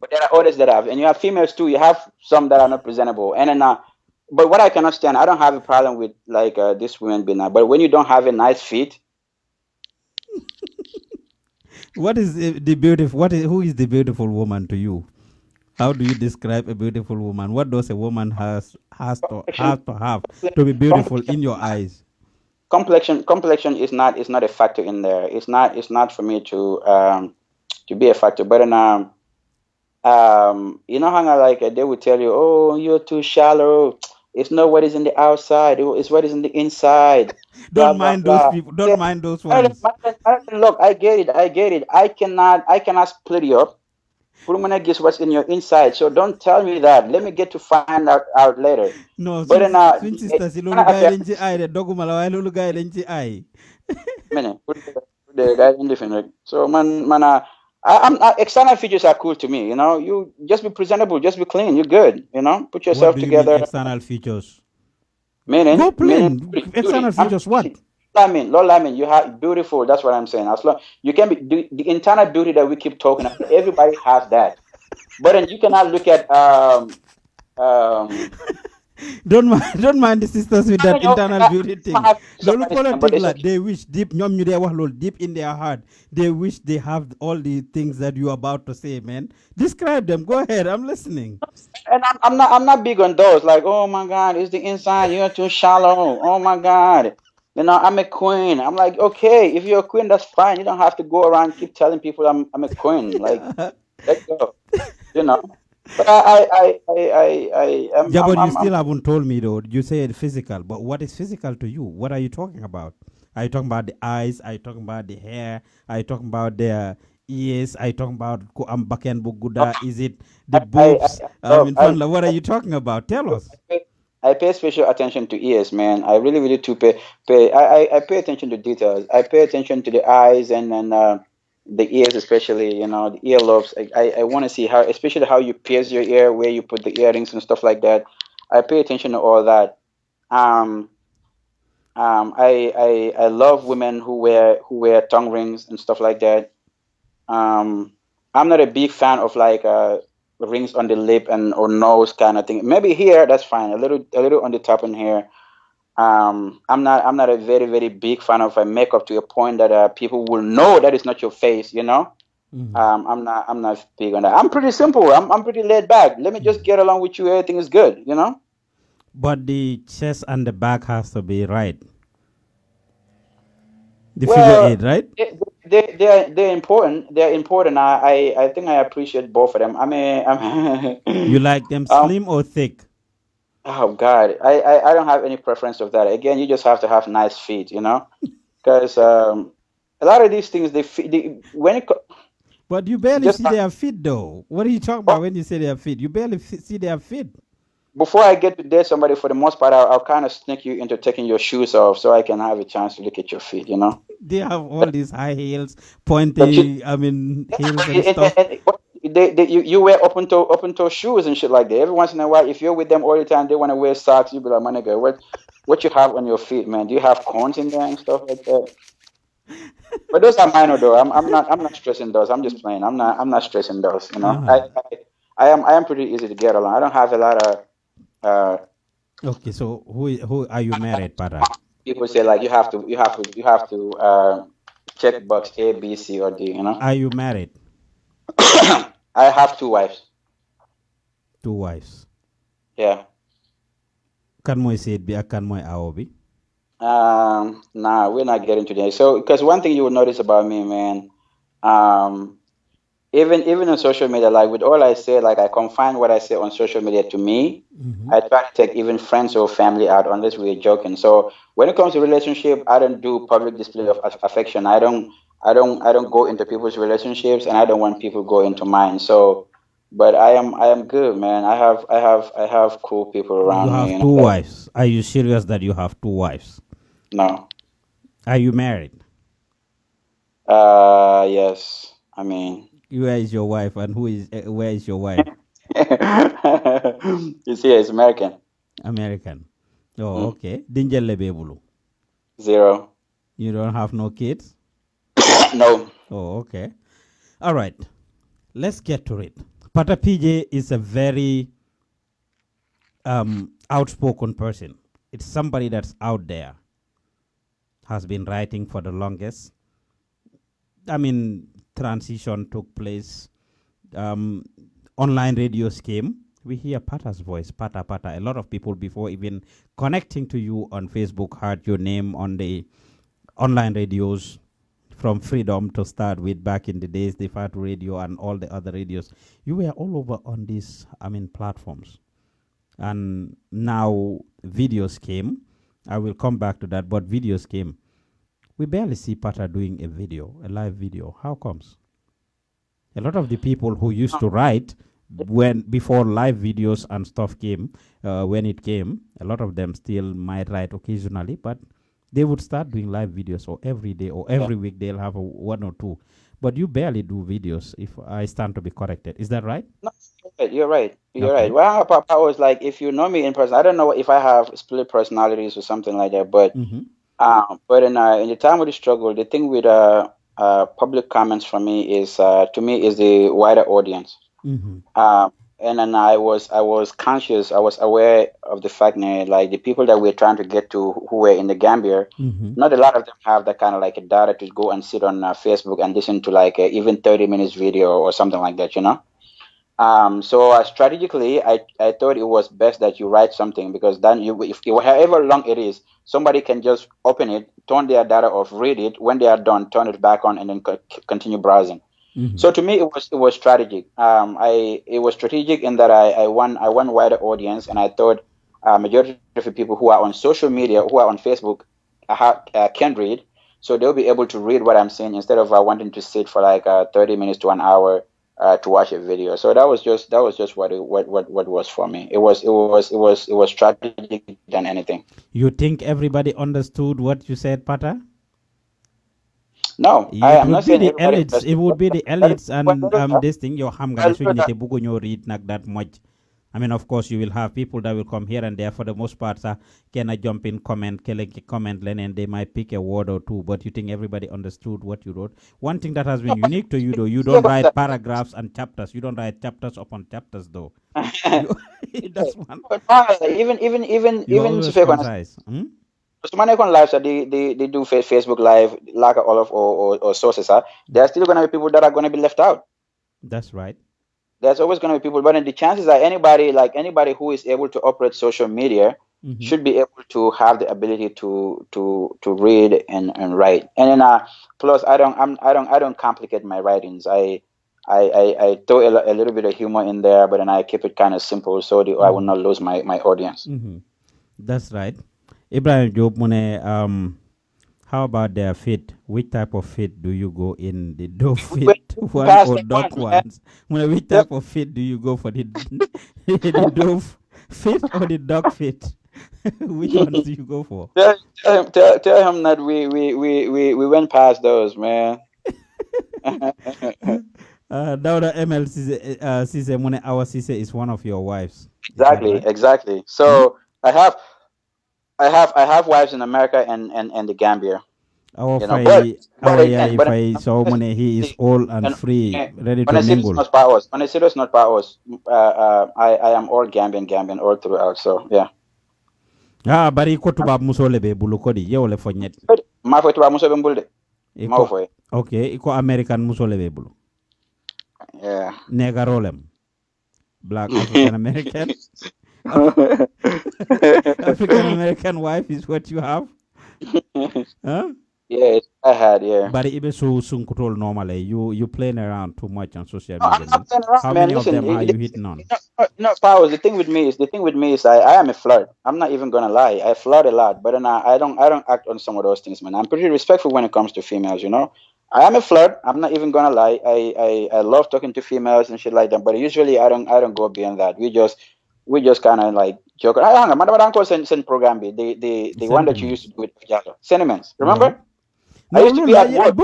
But there are others that have, and you have females too. You have some that are not presentable, and then. But what I cannot stand, I don't have a problem with like this women being. But when you don't have a nice fit. What is the beautiful? Who is the beautiful woman to you? How do you describe a beautiful woman? What does a woman has to have to be beautiful in your eyes? Complexion is not a factor in there. It's not for me to be a factor. But how like they would tell you, oh, you're too shallow. It's not what is in the outside. It's what is in the inside. Don't mind those people. Don't mind those ones. Look, I get it. I cannot split you up. Guess what's in your inside. So don't tell me that. Let me get to find out later. No, but swing sisters, so external features are cool to me. You just be presentable, just be clean. You're good. Put yourself together. What do you mean external features? Meaning, go plain. External features, what? I mean, you have beautiful. That's what I'm saying. As long you can be the internal beauty that we keep talking about. Everybody has that, but then you cannot look at Don't mind the sisters with that internal beauty thing. They wish deep in their heart. They wish they have all the things that you're about to say, man. Describe them. Go ahead. I'm listening. And I'm not big on those. Like, oh my God, it's the inside. You're too shallow. Oh my God. I'm a queen. I'm like, okay, if you're a queen, that's fine. You don't have to go around keep telling people I'm a queen. Like, let's go. But Yeah, but you still haven't told me though. You said physical, but what is physical to you? What are you talking about? Are you talking about the eyes? Are you talking about the hair? Are you talking about the ears? Are you talking about Ambaken Buguda? Is it the boobs? In front of what are you talking about? Tell us. I pay special attention to ears, man. I really, really do I pay attention to details. I pay attention to the eyes and then the ears, especially, the earlobes. I want to see how, especially how you pierce your ear, where you put the earrings and stuff like that. I pay attention to all that. Um, I love women who wear tongue rings and stuff like that. Um, I'm not a big fan of like rings on the lip and or nose kind of thing. Maybe here that's fine. A little on the top in here. I'm not a very very big fan of makeup to a point that people will know that it's not your face. Mhm. I'm not big on that. I'm pretty simple. I'm pretty laid back. Let me just get along with you. Everything is good. But the chest and the back has to be right. The figure Well, eight, right? they're important. They're important. I think I appreciate both of them. You like them um, slim or thick? oh God, I don't have any preference of that. Again, you just have to have nice feet. Because a lot of these things when But you barely just see their feet, though. What are you talking about oh, when you say their feet? You barely see their feet. before I get to date somebody, for the most part, I'll kind of sneak you into taking your shoes off so I can have a chance to look at your feet. They have all these high heels, But pointy, heels and stuff. you wear open toe shoes and shit like that. Every once in a while, if you're with them all the time, they want to wear socks. You be like, my nigga, what you have on your feet, man? Do you have corns in there and stuff like that? But those are minor though. I'm not stressing those. I'm just playing. I'm not stressing those. Uh-huh. I am pretty easy to get along. I don't have a lot of uh Okay, so who are you married, Pata? people say like you have to check box A, B, C, or D. Are you married? I have two wives. Two wives. Yeah. Kan moy seed bi ak kan moy awo bi? Nah, we're not getting to that. So, because one thing you will notice about me, man, um, even on social media, like with all I say, like I confine what I say on social media to me. Mhm. I try to take even friends or family out unless we're joking. So when it comes to relationship, I don't do public display of affection. I don't go into people's relationships, and I don't want people go into mine. So, but I am good, man. I have cool people You around me. have two wives. Are you serious that you have two wives? No. Are you married? Yes. I mean, Where is your wife and where is your wife? you see, it's American. American. Oh, Mm. okay. Dinjelle bebulu. Zero. You don't have no kids? No. Oh, okay. All right. Let's get to it. Pata PJ is a very outspoken person. It's somebody that's out there, has been writing for the longest. Transition took place. Um, Online radios came. We hear Pata's voice, Pata Pata. A lot of people before even connecting to you on Facebook heard your name on the online radios, from Freedom to start with back in the days, the Fat Radio and all the other radios. You were all over on these, platforms. And now videos came. I will come back to that, but videos came. We barely see Pata doing a live video. How comes? A lot of the people who used to write when before live videos and stuff came, when it came, a lot of them still might write occasionally, but they would start doing live videos, or every day or every week they'll have one or two. But you barely do videos, if I stand to be corrected. Is that right? No, you're right. You're right. Okay. Well, Papa was like, if you know me in person, I don't know if I have split personalities or something like that, but Mm-hmm. in the time of the struggle, the thing with public comments for me is to me is the wider audience. Mm-hmm. And then I was conscious, I was aware of the fact that like the people that we're trying to get to who were in the Gambia, Mm-hmm. not a lot of them have that kind of like a data to go and sit on Facebook and listen to like even 30 minutes video or something like that. So strategically, I thought it was best that you write something, because then if however long it is, somebody can just open it, turn their data off, read it. When they are done, turn it back on, and then continue browsing. So to me, it was strategic. It was strategic in that I won wider audience, and I thought majority of the people who are on social media, who are on Facebook, can read, so they'll be able to read what I'm saying instead of wanting to sit for like 30 minutes to an hour to watch a video. So that was just what was for me. It was strategic than anything. You think everybody understood what you said, Pata? No, I'm not saying everybody. It would be the elites and this thing. Your ham gani so you read not that much. I mean, of course, you will have people that will come here and there. For the most part, can I jump in, comment, and they might pick a word or two. But you think everybody understood what you wrote? One thing that has been unique to you, though, you don't write paragraphs and chapters. You don't write chapters upon chapters, though. That's one. Even concise. So many lives they do Facebook Live, like all of or sources. There are still going to be people that are going to be left out. That's right. There's always going to be people, but the chances are anybody who is able to operate social media should be able to have the ability to read and write. And then plus I don't complicate my writings. I throw a little bit of humor in there, but then I keep it kind of simple so I will not lose my audience. That's right. Ibrahim Job Mune, how about their fit? Which type of fit do you go in? The dove fit one or dog ones? Which type of fit do you go for? The dove fit or the dog fit? Which ones do you go for? Tell him that we went past those, man. Dauda ML Cisse Mune, our Cisse is one of your wives. Exactly. So I have wives in America and the Gambia. He is all and free, ready to mingle. On a serious note, I am all Gambian all throughout. So yeah. Bari ko tubab musole be bulu kodi yewle fonyet. Ma fo tubab musole mbulde. Ma fo. Okay, iko American musole be bulu. Yeah. Negarolem. Black African American. African American wife is what you have? Huh? Yes, I had, yeah. But even so soon control normally. You playing around too much on social media. I'm not playing around, How man. many Listen, of them are you hitting on? No, Powers, the thing with me is I am a flirt. I'm not even gonna lie. I flirt a lot, but then I don't act on some of those things, man. I'm pretty respectful when it comes to females, you know. I am a flirt. I'm not even gonna lie. I love talking to females and shit like that, but usually I don't go beyond that. We just kind of like joke. Hang on, madam uncle send program the one that you used to do with Jalo. Sentiments. Remember? I used to be at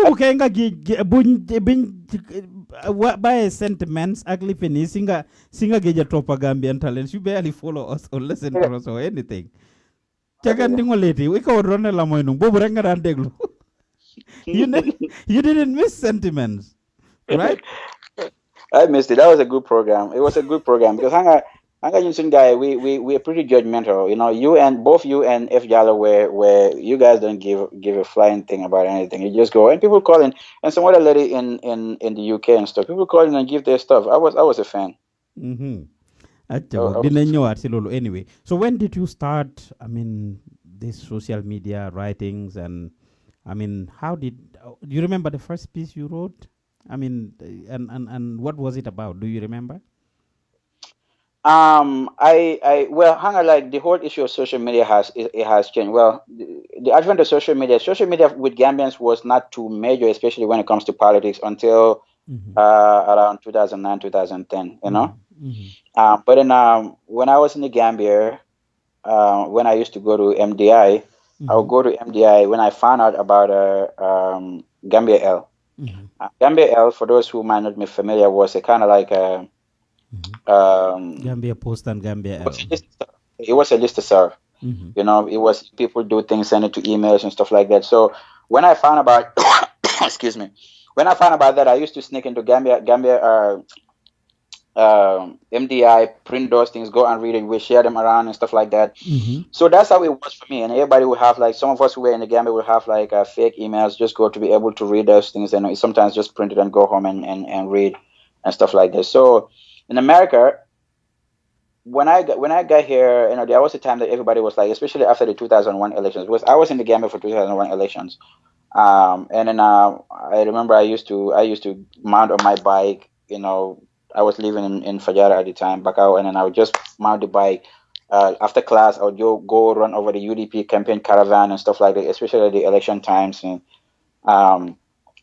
work. By sentiments, ugly penny, singer geja tropa Gambian talents. You barely follow us or listen to us or anything. Chakandingo lady, we call Ronald Lamoinum, Bobranga and Deglu. You didn't miss sentiments, right? I missed it. That was a good program. It was a good program because Hanga Yunsun guy, we are pretty judgmental. You know, both you and F Jalo where you guys don't give a flying thing about anything. You just go and people call in, and some other lady in the UK and stuff. People call in and give their stuff. I was a fan. Anyway, so when did you start? I mean, this social media writings and I mean, do you remember the first piece you wrote? I mean, and what was it about? Do you remember? Well, Hanga, like the whole issue of social media has changed. Well, the advent of social media with Gambians was not too major, especially when it comes to politics until around 2009, 2010. You know, but then when I was in the Gambia, when I used to go to MDI. I would go to MDI when I found out about Gambia L. Gambia L, for those who might not be familiar, was a kind of like a Gambia Post and Gambia L. It was a listserv. You know, it was people do things, send it to emails and stuff like that. So when I found about, excuse me, when I found about that, I used to sneak into Gambia MDI, print those things, go and read it, we share them around and stuff like that. So that's how it was for me. And everybody would have, like, some of us who were in the Gambia would have like fake emails, just go to be able to read those things, and sometimes just print it and go home and read and stuff like that. So in America, when I got here, you know, there was a time that everybody was like, especially after the 2001 elections, because I was in the Gambia for 2001 elections. And then I remember I used to mount on my bike. I was living in Fajara at the time, Bakau, and then I would just mount the bike. After class, I would go run over the UDP campaign caravan and stuff like that, especially at the election times. And um,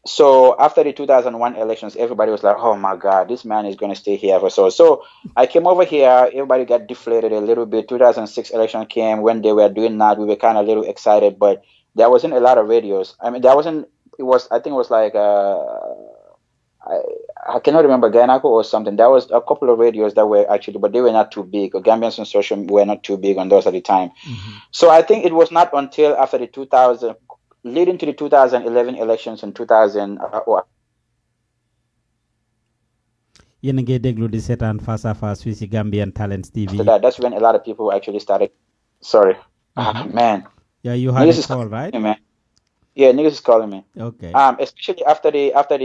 so after the 2001 elections, everybody was like, "Oh my God, this man is going to stay here for so." So I came over here. Everybody got deflated a little bit. 2006 election came. When they were doing that, we were kind of a little excited, but there wasn't a lot of radios. I mean, there wasn't. It was. I think it was like. I, I cannot remember Guyanaco or something. There was a couple of radios that were actually, but they were not too big. Or Gambians and social were not too big on those at the time. So I think it was not until after the 2000, leading to the 2011 elections in 2000, yéen a ngi déglu di seetaan face à face fii si Gambian Talents TV. after that, that's when a lot of people actually started. Sorry, man. Yeah, you had Niggas a is call, calling right? me, man. Yeah, niggas is calling me. Okay. Especially after Dr.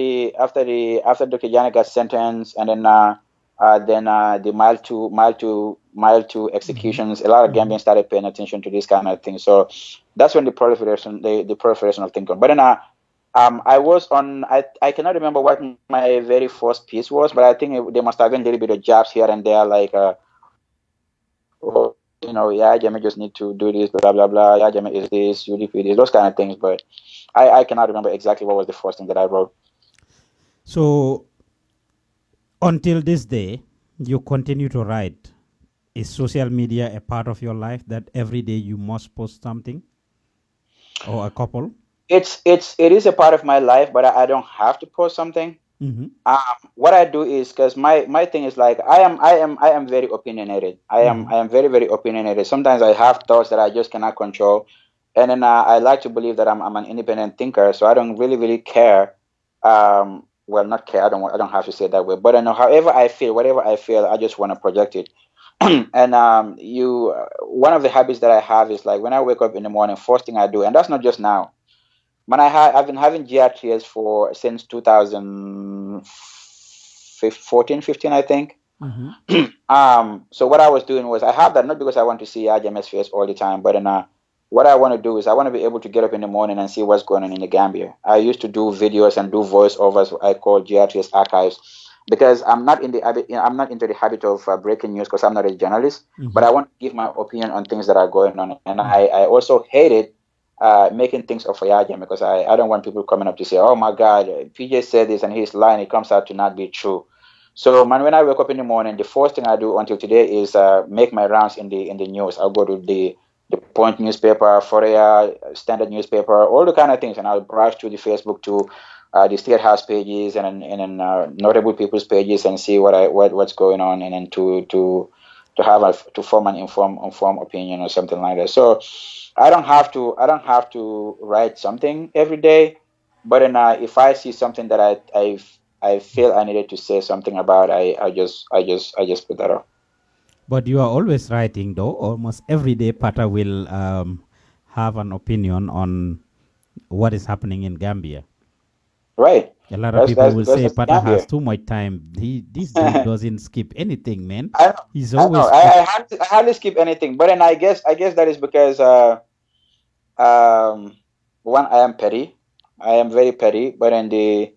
Yana got sentenced, and then the mile two executions. A lot of Gambians started paying attention to this kind of thing. So that's when the proliferation of thinking. But then I was on. I cannot remember what my very first piece was, but I think there must have been a little bit of jabs here and there, like yeah, Jimmy just need to do this, blah blah blah. Yeah, Jimmy is this, UDP this, those kind of things. But I cannot remember exactly what was the first thing that I wrote. So until this day, you continue to write. Is social media a part of your life that every day you must post something, or a couple? It is a part of my life, but I don't have to post something. What I do is, because my thing is like I am very opinionated. I am very very opinionated. Sometimes I have thoughts that I just cannot control, and then I like to believe that I'm an independent thinker. So I don't really care. Well, not care. I don't have to say it that way. But I know, however I feel, whatever I feel, I just want to project it. And one of the habits that I have is like when I wake up in the morning, first thing I do, and that's not just now. When I've been having GRTS since 2014, 15, I think. So what I was doing was, I have that not because I want to see IJM's face all the time, but what I want to do is I want to be able to get up in the morning and see what's going on in the Gambia. I used to do videos and do voiceovers. I call GRTS archives, because I'm not into the habit of breaking news, because I'm not a journalist. But I want to give my opinion on things that are going on, and I also hate it. Making things of Yajam, because I don't want people coming up to say, "Oh my God, PJ said this and he's lying." It comes out to not be true. So, man, when I wake up in the morning, the first thing I do until today is make my rounds in the news. I'll go to the Point newspaper, Foria, Standard newspaper, all the kind of things, and I'll browse through the Facebook to the State House pages and then notable people's pages and see what's going on, and then to form an informed opinion or something like that. So I don't have to write something every day, but then if I see something that I feel I needed to say something about, I just put that up. But you are always writing, though. Almost every day, Pata will have an opinion on what is happening in Gambia. Right. A lot of people will say Pata has too much time. This dude doesn't skip anything, man. He's always. I hardly skip anything, but then I guess that is because one, I am petty. I am very petty. But then the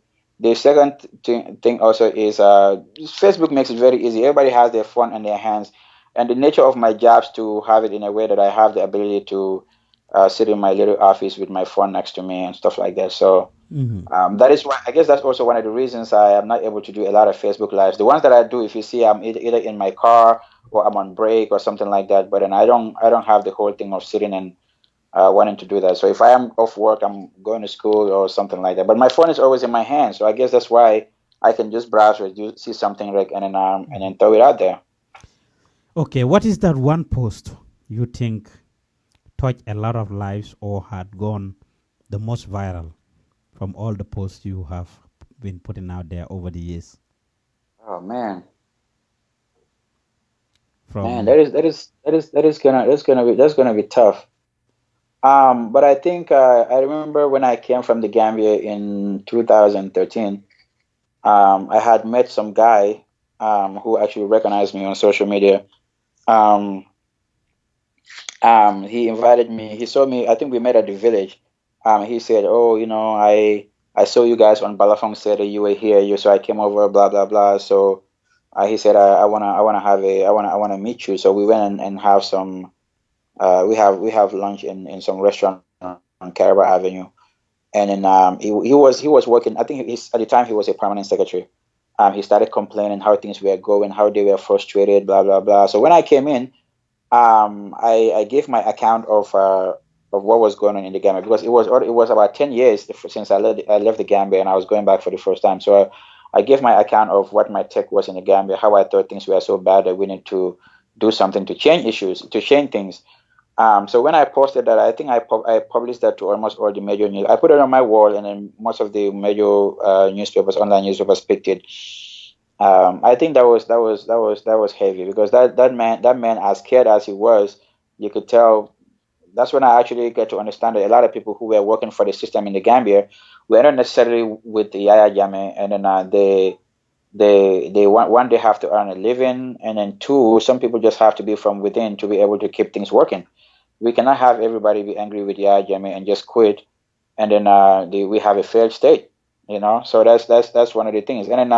second thing also is Facebook makes it very easy. Everybody has their phone in their hands, and the nature of my jobs to have it in a way that I have the ability to sit in my little office with my phone next to me and stuff like that. So that is why I guess that's also one of the reasons I am not able to do a lot of Facebook lives. The ones that I do, if you see, I'm either in my car or I'm on break or something like that. But then I don't have the whole thing of sitting and wanting to do that. So if I am off work, I'm going to school or something like that. But my phone is always in my hand, so I guess that's why I can just browse or see something like and then throw it out there. Okay, what is that one post you think touched a lot of lives or had gone the most viral from all the posts you have been putting out there over the years? Oh man. That's gonna be tough. But I think I remember when I came from the Gambia in 2013. I had met some guy who actually recognized me on social media. He invited me. He saw me. I think we met at the village. he said, "Oh, I saw you guys on Balafong said that you were here, so I came over, blah blah blah." So he said, I wanna meet you." So we went and have some. We have lunch in some restaurant on Caraba Avenue, and then he was working. I think at the time he was a permanent secretary. He started complaining how things were going, how they were frustrated, blah blah blah. So when I came in, I gave my account of what was going on in the Gambia, because it was about 10 years since I left the Gambia, and I was going back for the first time. So I gave my account of what my take was in the Gambia, how I thought things were so bad that we need to do something to change things. So when I posted that, I think I published that to almost all the major news. I put it on my wall, and then most of the major online newspapers picked it. I think that was heavy, because that man, as scared as he was, you could tell. That's when I actually get to understand that a lot of people who were working for the system in the Gambia were not necessarily with the Yaya Jame, and then they want, one, they have to earn a living, and then two, some people just have to be from within to be able to keep things working. We cannot have everybody be angry with Yaya Jame and just quit, and then we have a failed state, So that's one of the things. And then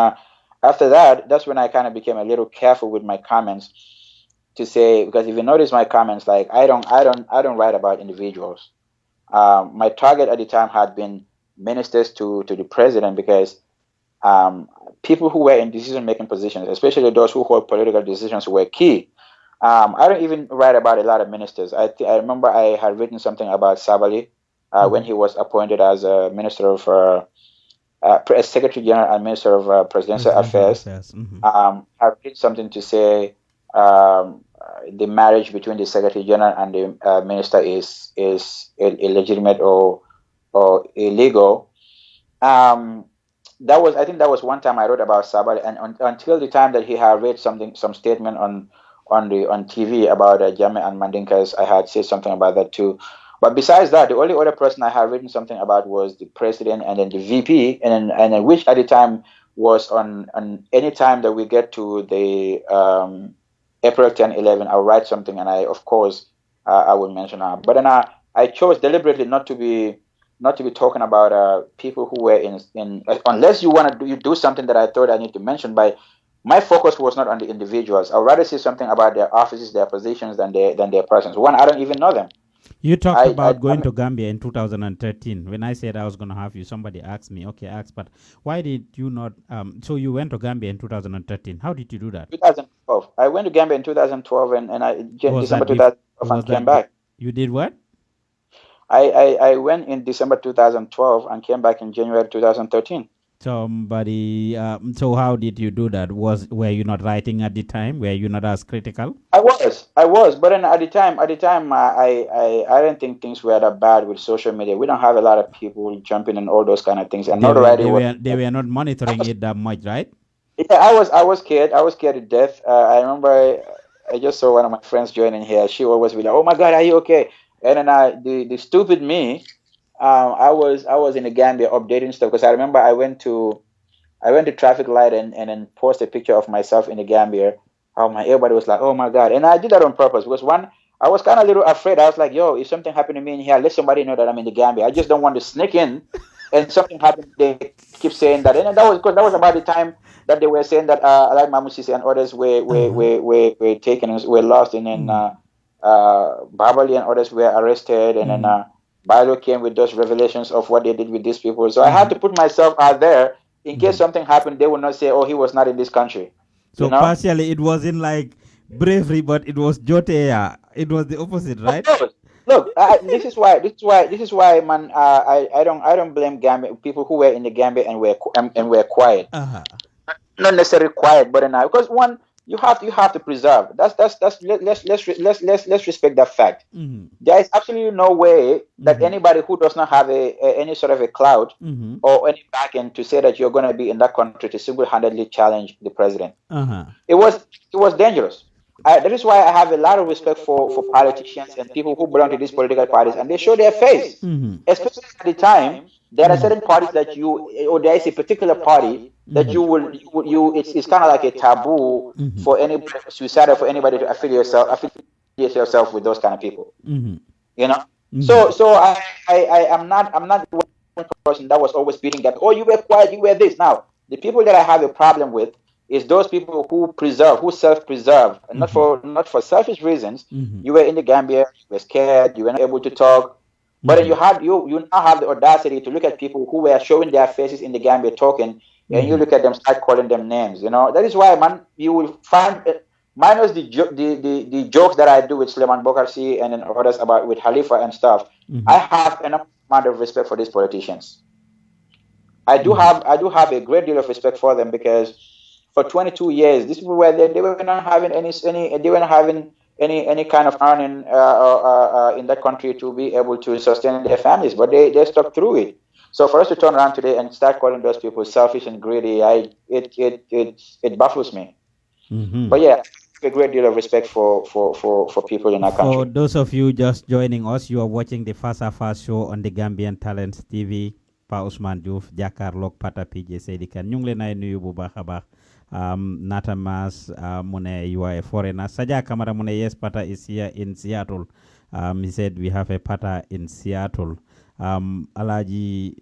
after that, that's when I kind of became a little careful with my comments, to say, because if you notice my comments, like I don't write about individuals. My target at the time had been ministers to the president, because people who were in decision making positions, especially those who hold political decisions, were key. I don't even write about a lot of ministers. I remember I had written something about Sabali when he was appointed as a minister of Secretary General and Minister of Presidential Affairs. I written something to say the marriage between the Secretary General and the minister is illegitimate or illegal. I think that was one time I wrote about Sabali, and until the time that he had read some statement on TV about Jame and Mandinkas, I had said something about that too. But besides that, the only other person I had written something about was the president, and then the VP, and then which at the time was on any time that we get to the April 10, 11, I'll write something, and of course I will mention her. But then I chose deliberately not to be talking about people who were in unless you want to do something that I thought I need to mention. But my focus was not on the individuals. I'd rather say something about their offices, their positions, than their persons. One, I don't even know them. You talked about going to Gambia in 2013. When I said I was going to have you, somebody asked me, but why did you not? So you went to Gambia in 2013. How did you do that? 2012. I went to Gambia in 2012, and December 2012, and came back. You did what? I went in December 2012 and came back in January 2013. Somebody. So how did you do that? Were you not writing at the time? Were you not as critical? I was, but then at the time, I don't think things were that bad with social media. We don't have a lot of people jumping and all those kind of things, and they were not monitoring it that much, right? Yeah, I was scared. I was scared to death. I remember I just saw one of my friends joining here. She always be like, "Oh my God, are you okay?" And then the stupid me. I was in the Gambia updating stuff, because I remember I went to traffic light and then post a picture of myself in the Gambia. Everybody was like, "Oh my God!" And I did that on purpose, because one, I was kind of a little afraid. I was like, "Yo, if something happened to me in here, let somebody know that I'm in the Gambia. I just don't want to sneak in, and something happened." They keep saying that, and that was about the time that they were saying that like Mamusisi and others were taken, were lost, and then Babali and others were arrested, and then. Barrow came with those revelations of what they did with these people. So I had to put myself out there in case something happened. They would not say, "Oh, he was not in this country." So partially it wasn't like bravery, but it was jotea. It was the opposite, right? Look, this is why, man. I don't blame Gambia people who were in the Gambia and were quiet. Not necessarily quiet, but because one. You have to preserve. Let's respect that fact. There is absolutely no way that anybody who does not have any sort of a clout or any backend to say that you're going to be in that country to single-handedly challenge the president. It was dangerous. That is why I have a lot of respect for politicians and people who belong to these political parties, and they show their face, especially at the time. There are certain parties that or there is a particular party that it's kind of like a taboo for anybody, suicidal for anybody to affiliate yourself with those kind of people. So I'm not one person that was always beating them. Oh, you were quiet, you were this. Now, the people that I have a problem with is those people who preserve, who self-preserve, and not for selfish reasons. You were in the Gambia, you were scared, you were not able to talk. But then you now have the audacity to look at people who were showing their faces in the Gambia talking, and you look at them, start calling them names. That is why, man, you will find minus the jokes that I do with Suleiman Bokarsi and then others about with Khalifa and stuff. I have enough amount of respect for these politicians. I do have a great deal of respect for them because for 22 years these people were they were not having they were not having any kind of earning in that country to be able to sustain their families, but they stuck through it. So for us to turn around today and start calling those people selfish and greedy, it baffles me. But yeah, a great deal of respect for people in our For country. those of you just joining us, you are watching the Fasa Fast show on the Gambian Talents TV. Pa Ousmane Diouf jàkkaarloog Pata PJ Seydi Kane ñu ngi leen ay nuyu bu baax a baax. Nata Mas mu ne you are a foreigner. Saja Kamara mu ne yes, Pata is here in Seattle. He said we have a Pata in Seattle. Alaji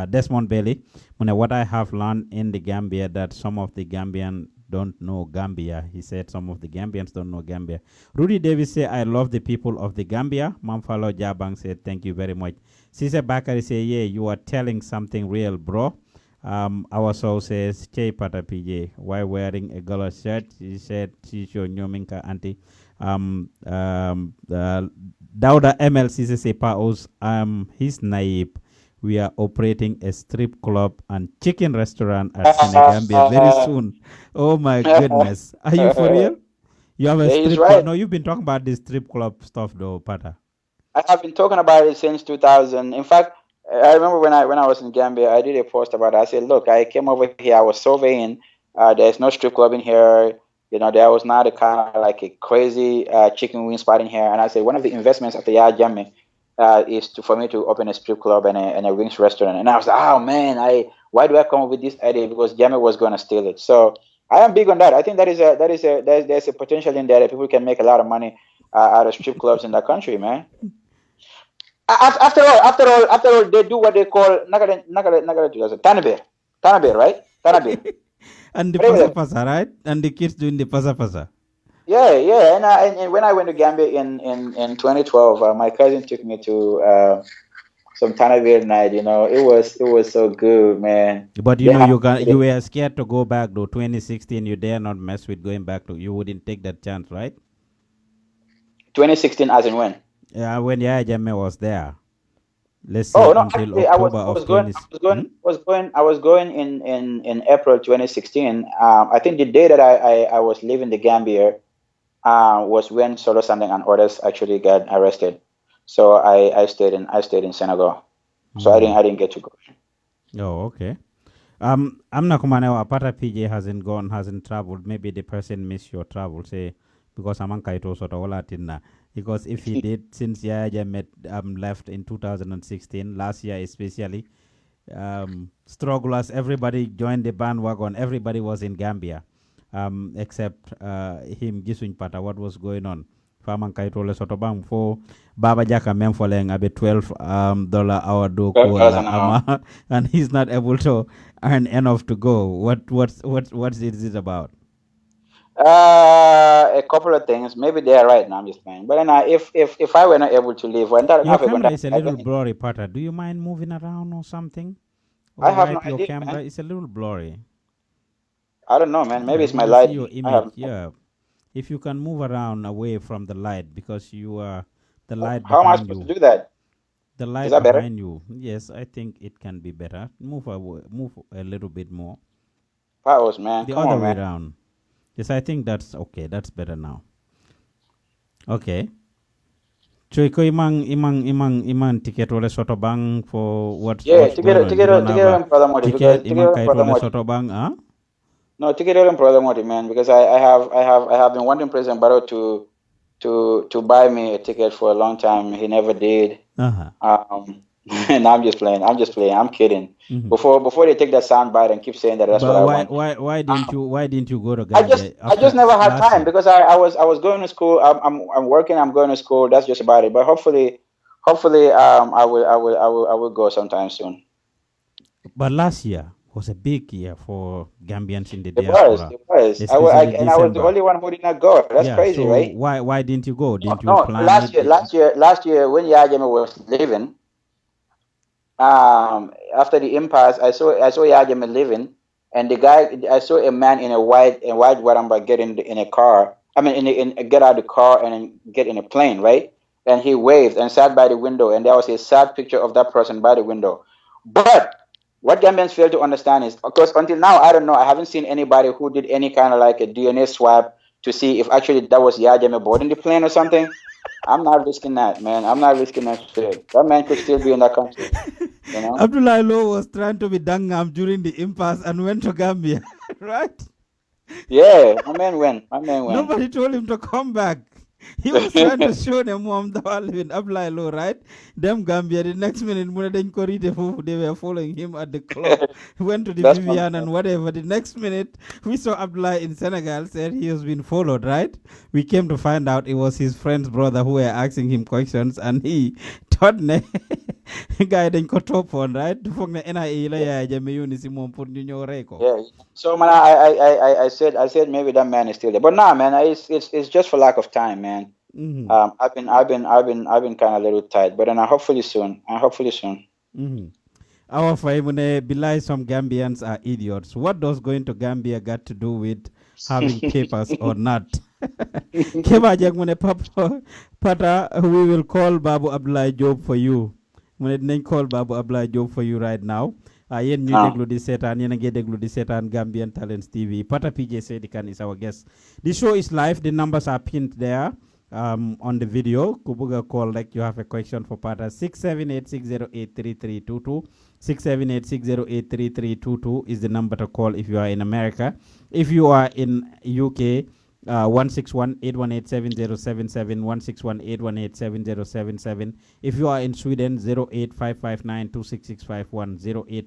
Desmond Bailey mu ne what I have learned in the Gambia that some of the Gambian don't know Gambia. He said some of the Gambians don't know Gambia. Rudy Davis said, I love the people of the Gambia. Mamfalo Jabang said, thank you very much. Sise Bakari said, yeah, you are telling something real, bro. Our soul says, Che Pata PJ, why wearing a gala shirt? She said, she's your Nyominka auntie. Dauda MLC say, Paos, he's naive. We are operating a strip club and chicken restaurant at Senegambia very soon. Oh my goodness. Are you for real? You have a strip club? No, you've been talking about this strip club stuff though, Pata. I have been talking about it since 2000. In fact, I remember when I was in Gambia, I did a post about it. I said, look, I came over here, I was surveying. There's no strip club in here. There was not a kind of like a crazy chicken wing spot in here. And I said, one of the investments of the Yajame is for me to open a strip club and a wings restaurant. And I was like, oh man, why do I come up with this idea? Because Jame was going to steal it. So I am big on that. I think there's a potential in there that people can make a lot of money out of strip clubs in that country, man. After all, they do what they call Tanabe, right? Tanabe. And the pasa, right? And the kids doing the pasa. Yeah. And when I went to Gambia in 2012, my cousin took me to some Tanabe night. It was so good, man. But you were scared to go back though. 2016, you dare not mess with going back to. You wouldn't take that chance, right? 2016, as in when? Yeah, when Yaya Jammeh was there. Let's say until actually, October of 2016. I was going in April 2016. I think the day that I was leaving the Gambia was when Solo Sandeng and others actually got arrested. So I stayed in Senegal. So I didn't get to go. Oh, okay. I'm not Kumanewa Pata PJ hasn't traveled. Maybe the person missed your travel, say because I'm Kaito sort of Latina. Because if he did, since Yaya Jammeh left in 2016, last year especially, strugglers, everybody joined the bandwagon. Everybody was in Gambia, except him, Gisuin Pata. What was going on? Faman Kaitole Sotobang for Baba Jaka Memfoleng abe $12 hour do and he's not able to earn enough to go. What's it about? A couple of things. Maybe they are right now. I'm just playing. But if I were not able to leave, your camera is a little blurry, Pata. Do you mind moving around or something? Or I have no your idea, camera man. is a little blurry. I don't know, man. Maybe it's my light. Your image, yeah. If you can move around away from the light, because you are the light. How am I supposed to do that? The light is that behind better? you. Yes, I think it can be better. Move a little bit more. Powers, man. The Come other on, way man. around. Yes, I think that's okay. That's better now. Okay. Choiko imang ticket wala soto bang for what? Yeah, ticket on Pradamoti ticket imang kait wala soto bang ah? No, ticket on Pradamoti, man, because I have been wanting President Barrow to buy me a ticket for a long time. He never did. And I'm just playing. I'm kidding. Mm-hmm. Before they take that sound bite and keep saying that that's what I want. Why didn't you go to Gambia? I just never had time because I was going to school. I'm working. I'm going to school. That's just about it. But hopefully hopefully, I will go sometime soon. But last year was a big year for Gambians in the It was, diaspora, it was. especially And I was the December. only one who did not go. That's Yeah. crazy, So right? why didn't you go? Didn't you No, plan it? last year when Yajame was leaving, after the impasse, I saw Yajame leaving, and the guy, I saw a man in a white waramba get in a car. I mean, get out of the car and then get in a plane, right? And he waved and sat by the window, and there was a sad picture of that person by the window. But what Gambians fail to understand is, of course, until now, I don't know, I haven't seen anybody who did any kind of like a DNA swab to see if actually that was Yajame boarding the plane or something. I'm not risking that, man. I'm not risking that shit. That man could still be in that country, you know? Abdullah Low was trying to be Dangam during the impasse and went to Gambia, right? Yeah, my man went. My man went. Nobody told him to come back. He was trying to show them mom the in Abdullah Low, right? Them Gambia, the next minute, they were following him at the club. He went to the That's Vivian and whatever. The next minute, we saw Abdullah in Senegal, said he has been followed, right? We came to find out it was his friend's brother who were asking him questions, and he thought, guy then got top on, right? Fog na NIA la ya jame yun si mom put ñu reko. Yeah. So man, I said maybe that man is still there, but nah, man, it's just for lack of time, man. Mm-hmm. I've been kind of a little tight, but then hopefully soon. Hopefully soon. Mm-hmm. Our Faimune, belay some Gambians are idiots. What does going to Gambia got to do with having papers or not? Keba Jagmune Papa Pata, we will call Babu Abdullah Job for you. When call Babu Abdullah Job for you right now. Yen ñu déglu di seetaan yéen a ngi déglu di seetaan Gambian Talents TV. Pata PJ Sedikan is our guest. The show is live. The numbers are pinned there on the video. Kubuga call like you have a question for Pata. 678-608-3322. 678-608-3322 is the number to call if you are in America. If you are in UK, 161-818-7077, 161-818-7077. If you are in Sweden, 08559-26651,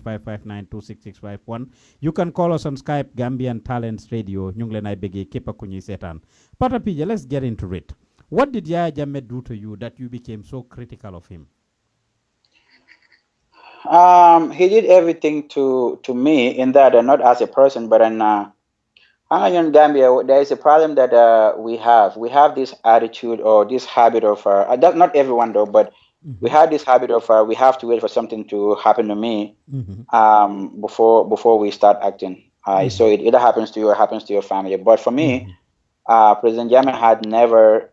08559-26651. You can call us on Skype, Gambian Talents Radio. Nyungle bege kepa kunyi setan. Pata Pija, let's get into it. What did Yaya Jammeh do to you that you became so critical of him? He did everything to me in that, not as a person, but in in Gambia, there is a problem that we have. We have this attitude or this habit of, not everyone though, but we have this habit of we have to wait for something to happen to me before we start acting. So it either happens to you or happens to your family. But for me, President Jammeh had never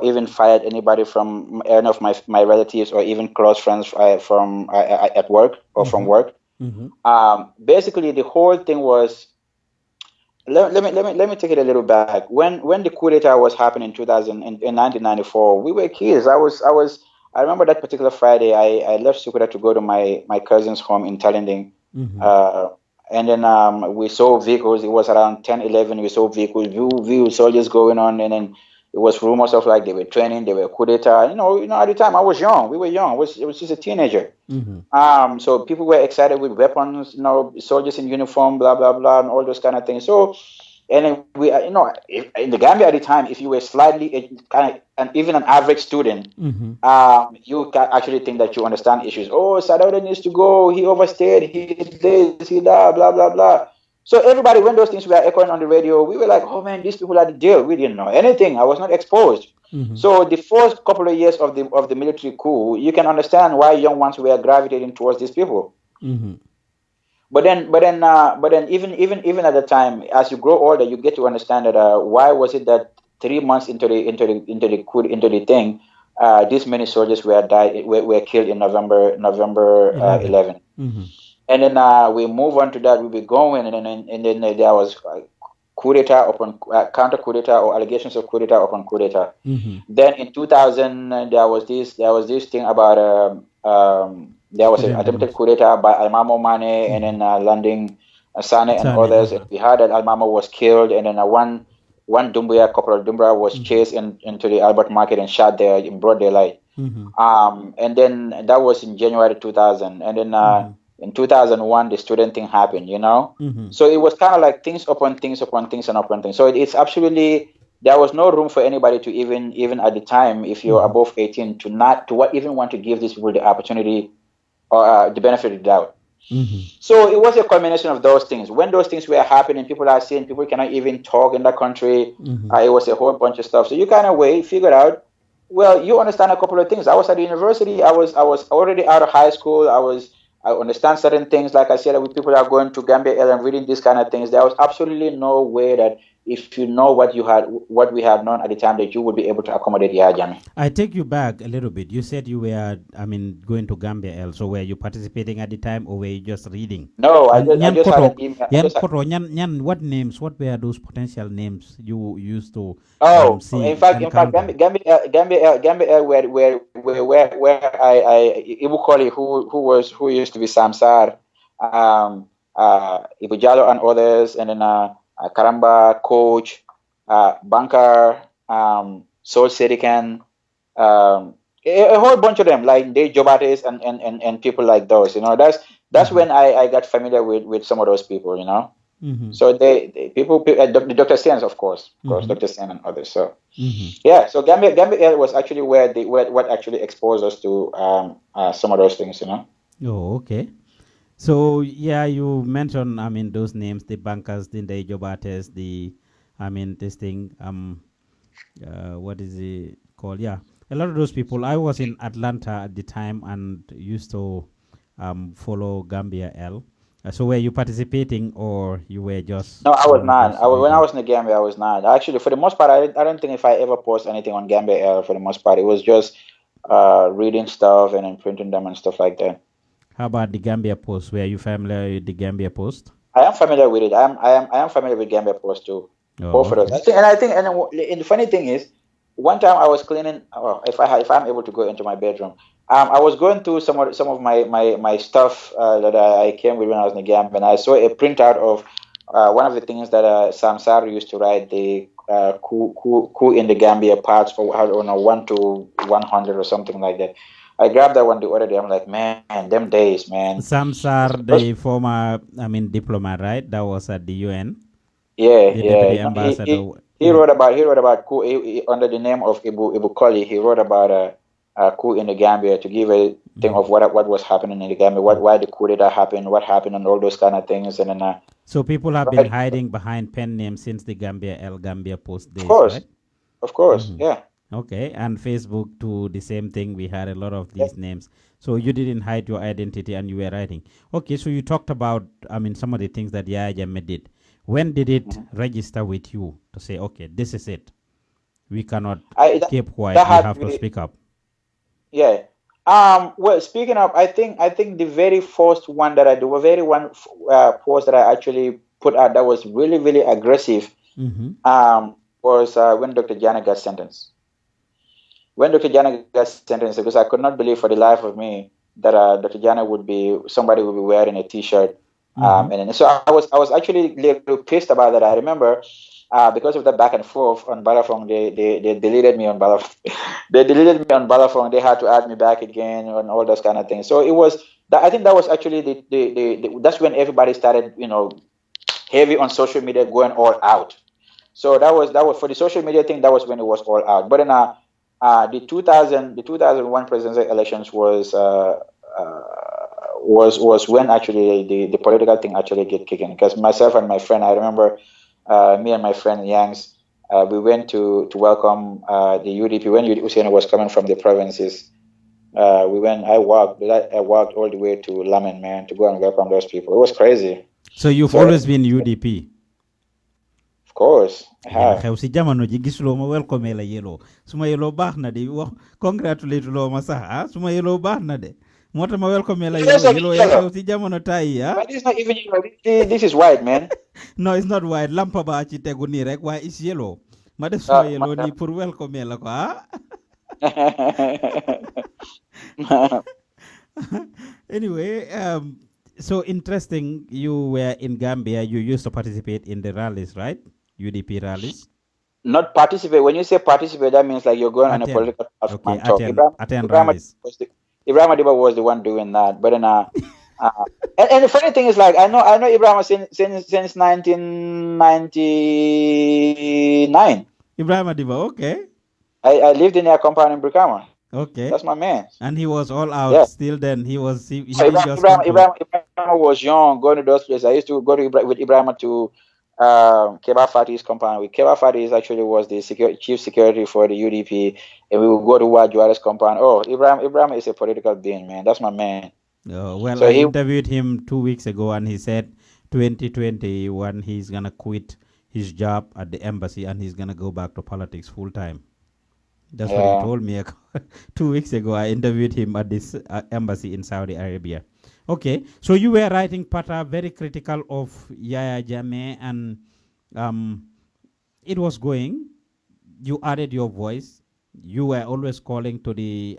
even fired anybody from any of my relatives or even close friends from at work or from work. Basically, the whole thing was. Let me take it a little back. When the coup d'etat was happening in 1994, we were kids. I remember that particular Friday. I left Supporte to go to my cousin's home in Talending. And then we saw vehicles. It was around 10-11. We saw vehicles, view soldiers going on, and then it was rumors of like they were training, they were coup d'etat. You know, at the time I was young. We were young. It was just a teenager. So people were excited with weapons, soldiers in uniform, blah blah blah, and all those kind of things. So, and then we, in the Gambia at the time, if you were slightly even an average student, you can actually think that you understand issues. Oh, Sadauda needs to go. He overstayed. He this. He that. Blah blah blah. So everybody, when those things were echoing on the radio, we were like, oh man, these people are the deal. We didn't know anything. I was not exposed. So the first couple of years of the military coup, you can understand why young ones were gravitating towards these people. But then even at the time, as you grow older, you get to understand that why was it that 3 months into the coup, into the thing, this many soldiers were killed in November 11. And then we move on to that. We be going, and then there was coup d'etat upon counter coup d'etat or allegations of coup d'etat upon coup d'etat. Then in 2000 there was this thing about there was an attempted coup d'etat by Almamo Mane and then landing Sane and others. And we heard that Almamo was killed, and then one Corporal Dumbuya was chased into the Albert Market and shot there in broad daylight. And then that was in January 2000, and then. In 2001, the student thing happened, So it was kind of like things upon things upon things and upon things. So it's absolutely there was no room for anybody to even at the time, if you're above 18, to not to what even want to give these people the opportunity or the benefit of the doubt. So it was a combination of those things. When those things were happening, people are saying people cannot even talk in that country. It was a whole bunch of stuff. So you kind of figured out. Well, you understand a couple of things. I was at the university. I was already out of high school. I understand certain things. Like I said, with people are going to Gambia and reading these kind of things. There was absolutely no way that if you know what we have known at the time, that you would be able to accommodate Yajami. I take you back a little bit. You said you were, going to Gambia L. So were you participating at the time, or were you just reading? No, I just had an email. What names? What were those potential names you used to see? In fact, Gambia L, where Ibu Koli, who used to be Samsar, Ibu Jalo and others, and then Karamba, Coach, Banker, Sol Sedikan, a whole bunch of them, like Dave Jobates and people like those. That's when I got familiar with some of those people. So they people Dr. Sen, of course, Dr. Sen and others. So yeah, so Gambia was actually where what actually exposed us to some of those things. Oh, okay. So yeah, you mentioned those names, the bankers, the Jobates, this thing, what is it called? Yeah, a lot of those people. I was in Atlanta at the time and used to follow Gambia L. So were you participating, or you were just? No, I was not. When I was in the Gambia, I was not. Actually, for the most part, I don't think if I ever post anything on Gambia L. For the most part, it was just reading stuff and then printing them and stuff like that. How about the Gambia Post? Were you familiar with the Gambia Post? I am familiar with it. I am familiar with Gambia Post too. Both of those. And the funny thing is, one time I was cleaning. If I'm able to go into my bedroom, I was going through some of my stuff that I came with when I was in the Gambia, and I saw a printout of one of the things that Samsar used to write, the coup in the Gambia parts, for I don't know, 1 to 100 or something like that. I grabbed that one the other day. I'm like, man, them days, man. Samsar, the former, diplomat, right? That was at the UN. Yeah, Deputy ambassador. He wrote about coup under the name of Ibu Koli. He wrote about a coup in the Gambia to give a thing of what was happening in the Gambia, why the coup did happen, what happened, and all those kind of things. And then so people have been hiding behind pen names since the Gambia Post days, of course, yeah. Okay, and Facebook too, the same thing. We had a lot of these names. So you didn't hide your identity and you were writing. Okay, so you talked about, some of the things that Yaya Jammeh did. When did it register with you to say, okay, this is it? We cannot keep quiet. We have to speak up. Yeah. Well, speaking of, I think the very first one that I do, post that I actually put out that was really, really aggressive, was when Dr. Jana got sentenced. When Dr. Jana got sentenced, because I could not believe for the life of me that Dr. Jana somebody would be wearing a T-shirt. And so I was actually a little pissed about that. I remember because of the back and forth on Balafong, they deleted me on Balafong. They deleted me on Balafong. They had to add me back again and all those kind of things. So it was I think that was actually that's when everybody started, heavy on social media, going all out. So that was for the social media thing. That was when it was all out. But in the 2001 presidential elections was when actually the political thing actually get kicking. Because myself and my friend, I remember me and my friend Yangs, we went to welcome the UDP when Hussein was coming from the provinces. I walked all the way to Lamin, man, to go and welcome those people. It was crazy. So you've always been UDP? Of course. Xew si jamono ji gisuloo ma welcome la yeloo suma yeloo baax na de wax congratulate loo ma sax suma yeloo baax na de moo tax ma welcome la yeloo ya xew si jamono tay But it's not even yellow. This is white, man. No, it's not white. Lampa ba ci tegu nii rek waaye it's yellow. Ma def suma yeloo nii pour welcome la ko Anyway, so interesting. You were in Gambia. You used to participate in the rallies, right? UDP rallies? Not participate. When you say participate, that means like you're going on a political platform. Okay, attend rallies. Ibrahim Adiba was the one doing that. But then, and the funny thing is, like, I know Ibrahim since 1999. Ibrahim Adiba, okay. I lived in their compound in Brikama. Okay. That's my man. And he was all out Yeah. still then. He Ibrahim, didn't just come to... Ibrahim was young, going to those places. I used to go with Ibrahim to Keba Fati's compound. Keba Fati actually was the chief security for the UDP, and we would go to Wajuara's compound. Oh, Ibrahim is a political being, man. That's my man. Well, So I interviewed him 2 weeks ago, and he said 2021 he's gonna quit his job at the embassy and he's gonna go back to politics full time. That's what he told me 2 weeks ago. I interviewed him at this embassy in Saudi Arabia. Okay, so you were writing, Pata, very critical of Yaya Jammeh, and it was going. You added your voice. You were always calling to the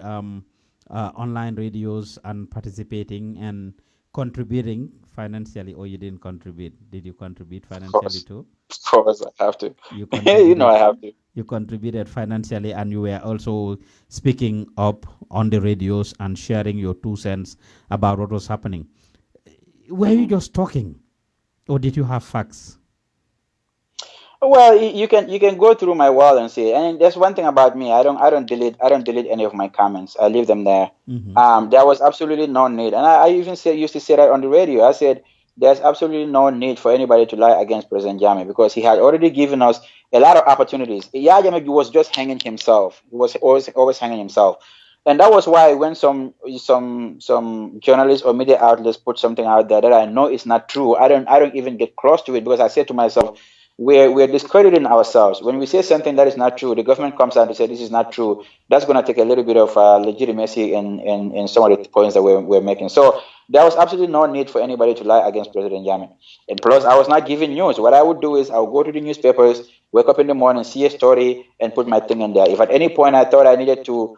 online radios and participating and contributing financially, or you didn't contribute? Did you contribute financially too? Of course, I have to. You I have to. You contributed financially, and you were also speaking up on the radios and sharing your 2 cents about what was happening. Were you just talking, or did you have facts? Well, you can go through my wall and see. And there's one thing about me. I don't delete any of my comments. I leave them there. There was absolutely no need, and I even used to say that on the radio. I said there's absolutely no need for anybody to lie against President Jammeh, because he had already given us a lot of opportunities. Yaya Jammeh was just hanging himself. He was always hanging himself. And that was why when some journalists or media outlets put something out there that I know is not true, I don't even get close to it, because I said to myself, we're discrediting ourselves. When we say something that is not true, the government comes out and says this is not true. That's going to take a little bit of legitimacy in some of the points that we're making. So there was absolutely no need for anybody to lie against President Jammeh. And plus, I was not giving news. What I would do is I would go to the newspapers, wake up in the morning, see a story, and put my thing in there. If at any point I thought I needed to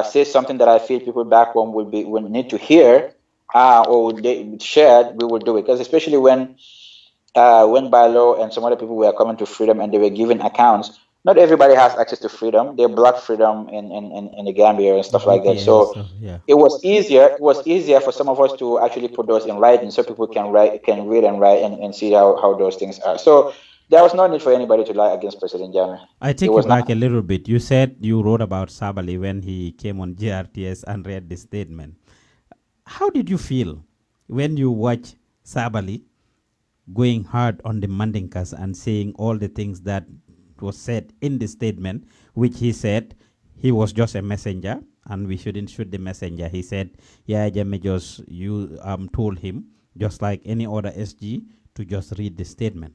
say something that I feel people back home would need to hear or they shared, we would do it. Because especially when Barrow and some other people were coming to freedom and they were giving accounts, not everybody has access to freedom. They block freedom in the Gambia and stuff like that. So it was easier. It was easier for some of us to actually put those in writing, so people can read and write and see how those things are. So there was no need for anybody to lie against President Jammeh. I take you back a little bit. You said you wrote about Sabali when he came on GRTS and read the statement. How did you feel when you watch Sabali going hard on the Mandinkas and saying all the things that was said in the statement, which he said he was just a messenger and we shouldn't shoot the messenger? He said Yaya Jammeh just told him, just like any other SG, to just read the statement.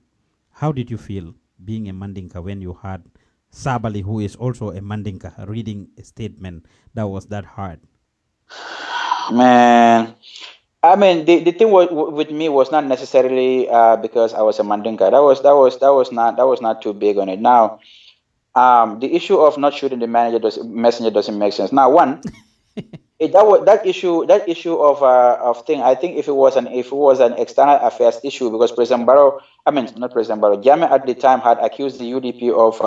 How did you feel being a Mandinka when you heard Sabali, who is also a Mandinka, reading a statement that was that hard? Man, I mean, the thing with me was not necessarily because I was a Mandinka. That was not too big on it. Now, the issue of not shooting the messenger doesn't make sense. Now, one, that issue of thing. I think if it was an external affairs issue, because not President Barrow, Jammeh at the time had accused the UDP of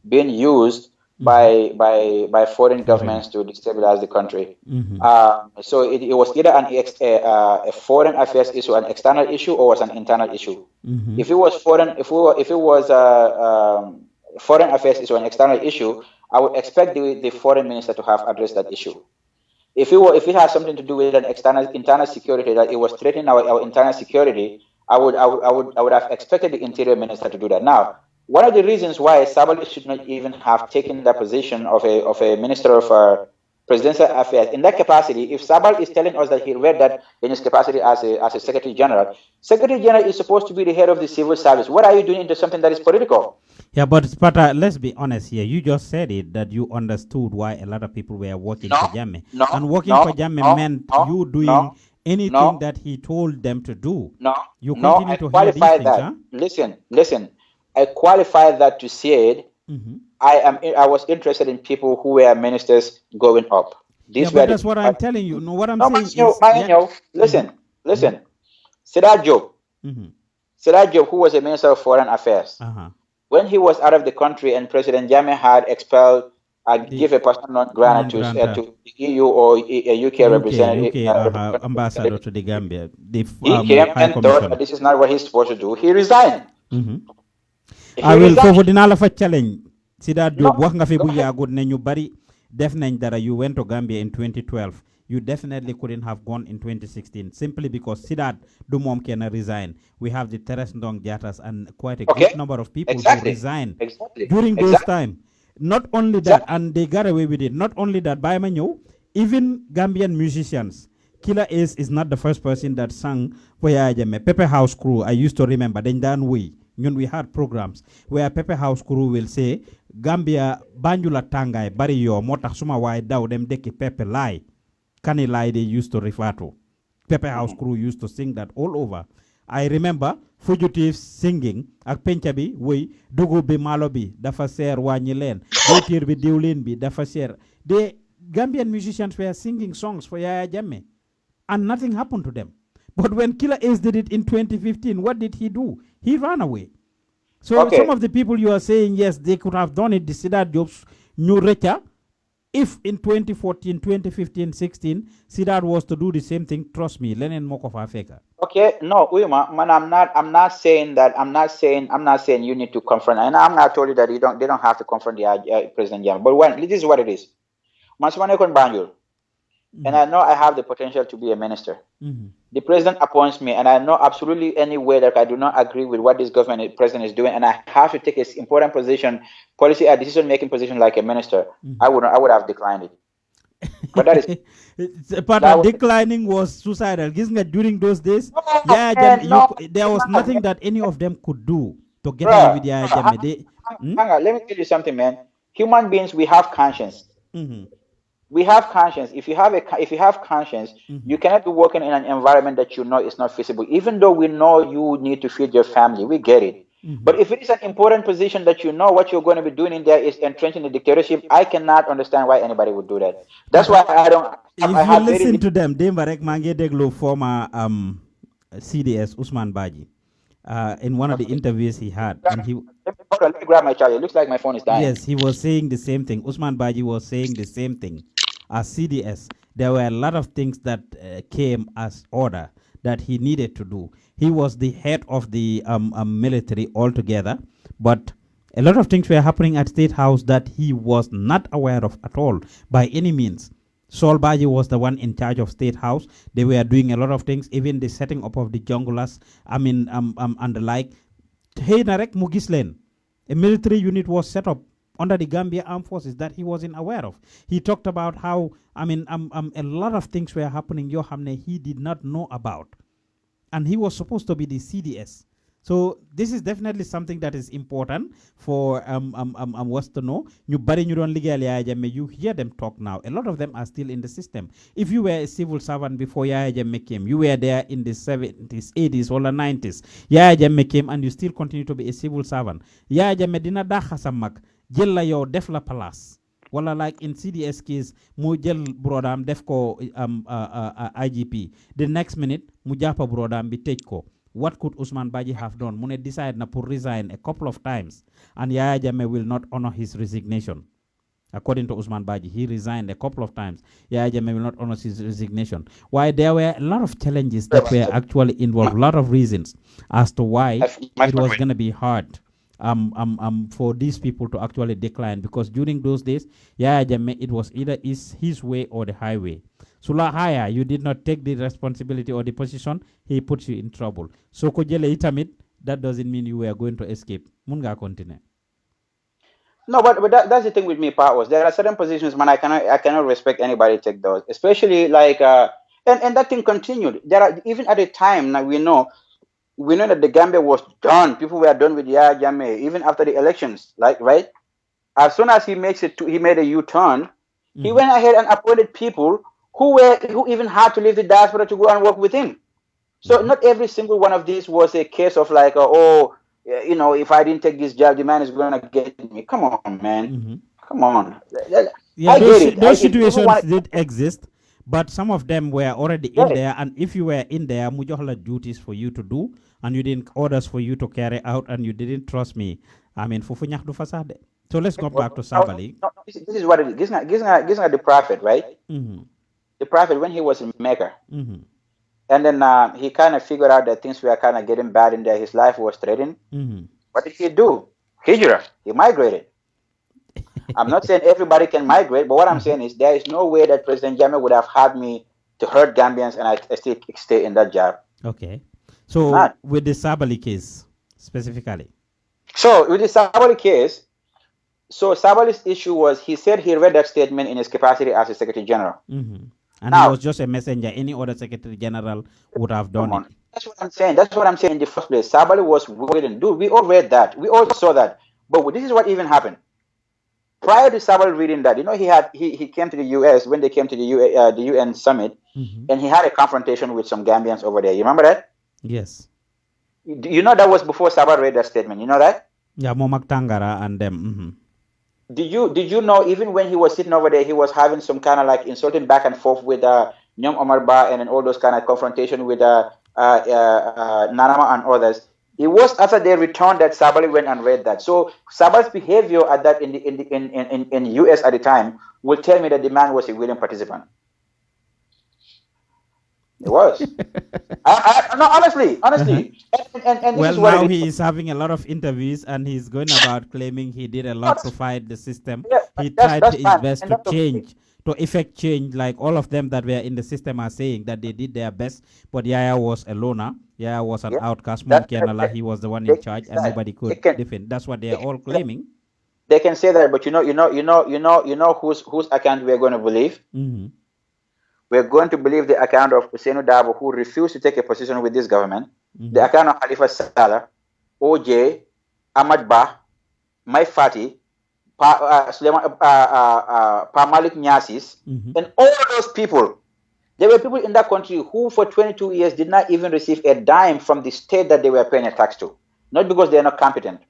being used by foreign governments to destabilize the country. So it was either a foreign affairs issue, an external issue, or was an internal issue. If it was foreign affairs issue, an external issue, I would expect the foreign minister to have addressed that issue. If it has something to do with an internal security, that it was threatening our internal security, I would have expected the interior minister to do that. Now, one of the reasons why Sabali should not even have taken the position of a minister of presidential affairs in that capacity, if Sabali is telling us that he read that in his capacity as a secretary general is supposed to be the head of the civil service. What are you doing into something that is political? Yeah, but let's be honest here. You just said it that you understood why a lot of people were working for Jammeh. And working for Jammeh meant you doing anything that he told them to do. You continue to hear these things, huh? Listen. I qualified that to say it. I was interested in people who were ministers going up. But that's what I'm telling you. No, what I'm saying is... Listen. Sidat Job, who was a minister of foreign affairs, when he was out of the country and President Jammeh had expelled, give a personal non grata to the EU or a UK representative, ambassador to the Gambia. He came and thought that this is not what he's supposed to do. He resigned. I will forward in all of a challenge. Sidat Job wax nga fi bu yaagut ne ñu bari def nañ dara. You went to Gambia in 2012. You definitely couldn't have gone in 2016 simply because Sidat du mom can resign. We have the Teres Ndong Jatas and quite a good number of people who resigned during those time. Not only that, and they got away with it. Not only that, by Manyo, even Gambian musicians. Killer Ace is not the first person that sang for Yaya Jammeh. Pepe House Crew, I used to remember. Then we had programs where Pepe House Crew will say, Gambia Banjula Tangay, bari yo, motax suma way daw dem deki Pepe Lai. Kani Lai they used to refer to. Pepe House Crew used to sing that all over. I remember fugitives singing ak penchabi woy dugu bi malo bi dafa ser wañi len dotir bi diwlin bi dafa ser. The Gambian musicians were singing songs for Yaya Jammeh and nothing happened to them. But when Killer Ace did it in 2015, what did he do? He ran away. So some of the people you are saying, yes, they could have done it, the Sidat Jobs, New Recha, if in 2014, 2015, 16, Sidat was to do the same thing, trust me, Lenin Mokofa Feka. Okay, no, Uyuma, man, I'm not saying you need to confront, and I'm not told you that they don't have to confront the President Jam. But this is what it is. Maswanekon Banjul, and I know I have the potential to be a minister. The president appoints me, and I know absolutely any way that I do not agree with what this president is doing, and I have to take an important position, policy or decision-making position like a minister. I would have declined it. But that is declining was suicidal. During those days, there was nothing that any of them could do to get away with Yaya Jammeh. Hang on, let me tell you something, man. Human beings, we have conscience. We have conscience. If you have conscience, you cannot be working in an environment that you know is not feasible. Even though we know you need to feed your family, we get it. But if it is an important position that you know what you're going to be doing in there is entrenching the dictatorship, I cannot understand why anybody would do that. That's why I don't. If you listen to them, Dembarek Mangedeglo, former CDS Usman Baji, in one of the interviews he had, and he. Hold on, let me grab my charger. It looks like my phone is dying. Yes, he was saying the same thing. Usman Baji was saying the same thing. As CDS, there were a lot of things that came as order that he needed to do. He was the head of the military altogether, but a lot of things were happening at State House that he was not aware of at all by any means. Sol Baji was the one in charge of State House. They were doing a lot of things, even the setting up of the junglers, and the like. Hey, Narek Mugislen, a military unit was set up under the Gambia Armed Forces that he wasn't aware of. He talked about how, a lot of things were happening, he did not know about. And he was supposed to be the CDS. So this is definitely something that is important for us to know. You hear them talk now. A lot of them are still in the system. If you were a civil servant before Yaya Jammeh came, you were there in the 70s, 80s, or the 90s. Yaya Jammeh came and you still continue to be a civil servant. Yaya Jammeh dina dakha sa mag, jël la yow def la place. Wala like in CDS case, mu jël brodam def ko IGP. The next minute, mu japa brodam bi tej ko. What could Usman Baji have done? Mune decided to resign a couple of times, and Yaya Jammeh will not honor his resignation. According to Usman Baji, he resigned a couple of times. Yaya Jammeh will not honor his resignation. Why there were a lot of challenges that were actually involved, a lot of reasons as to why it was going to be hard for these people to actually decline, because during those days, Yaya Jammeh, it was either his way or the highway. Sula haya, you did not take the responsibility or the position, he puts you in trouble. So kujele itamit, that doesn't mean you were going to escape. Munga continue. No, but that's the thing with me, Powers. There are certain positions, man, I cannot respect anybody take those. Especially like and that thing continued. There are even at the time now we know that the Gambia was done. People were done with Yaya Jammeh, even after the elections, like right? As soon as he made a U-turn, he went ahead and appointed people who even had to leave the diaspora to go and work with him. So not every single one of these was a case of like, if I didn't take this job, the man is going to get me. Come on, man. Come on. Yeah, those situations did exist, but some of them were already in there. And if you were in there, mujohla duties for you to do, and you didn't orders for you to carry out, and you didn't trust me. Fufunyak du fasade. So let's go back to Sabali. No, this is what it is. This is the prophet, right? The prophet, when he was in Mecca, and then he kind of figured out that things were kind of getting bad in there. His life was threatened. What did he do? Hijrah. He migrated. I'm not saying everybody can migrate, but what I'm saying is there is no way that President Jammeh would have had me to hurt Gambians and I still stay in that job. Okay. So with the Sabali case specifically. So with the Sabali case, so Sabali's issue was he said he read that statement in his capacity as a Secretary General. And now, he was just a messenger. Any other Secretary General would have done it. That's what I'm saying. That's what I'm saying in the first place. Sabali was willing. Dude, we all read that. We all saw that. But this is what even happened. Prior to Sabali reading that, he came to the U.S. when they came to the UN summit, and he had a confrontation with some Gambians over there. You remember that? Yes. That was before Sabali read that statement. You know that? Yeah, Momak Tangara and them. Did you know even when he was sitting over there, he was having some kind of like insulting back and forth with Nyom Omar Ba and then all those kind of confrontation with Nanama and others. It was after they returned that Sabali went and read that. So Sabali's behavior at that in the US at the time will tell me that the man was a willing participant. It was. No, honestly. And well, now he is having a lot of interviews and he's going about claiming he did a lot to fight the system. Yeah, he tried his best to change, to effect change, like all of them that were in the system are saying that they did their best. But Yaya was a loner. Yaya was an outcast. Monkey and Allah, he was the one in charge and nobody could defend. That's what they are all claiming. They can say that, but you know whose account we are going to believe? We're going to believe the account of Ousseynou Dabo, who refused to take a position with this government, the account of Khalifa Sallah, OJ, Ahmad Bah, Mai Fati, Pa Malik Nyasis, and all those people. There were people in that country who for 22 years did not even receive a dime from the state that they were paying a tax to. Not because they are not competent,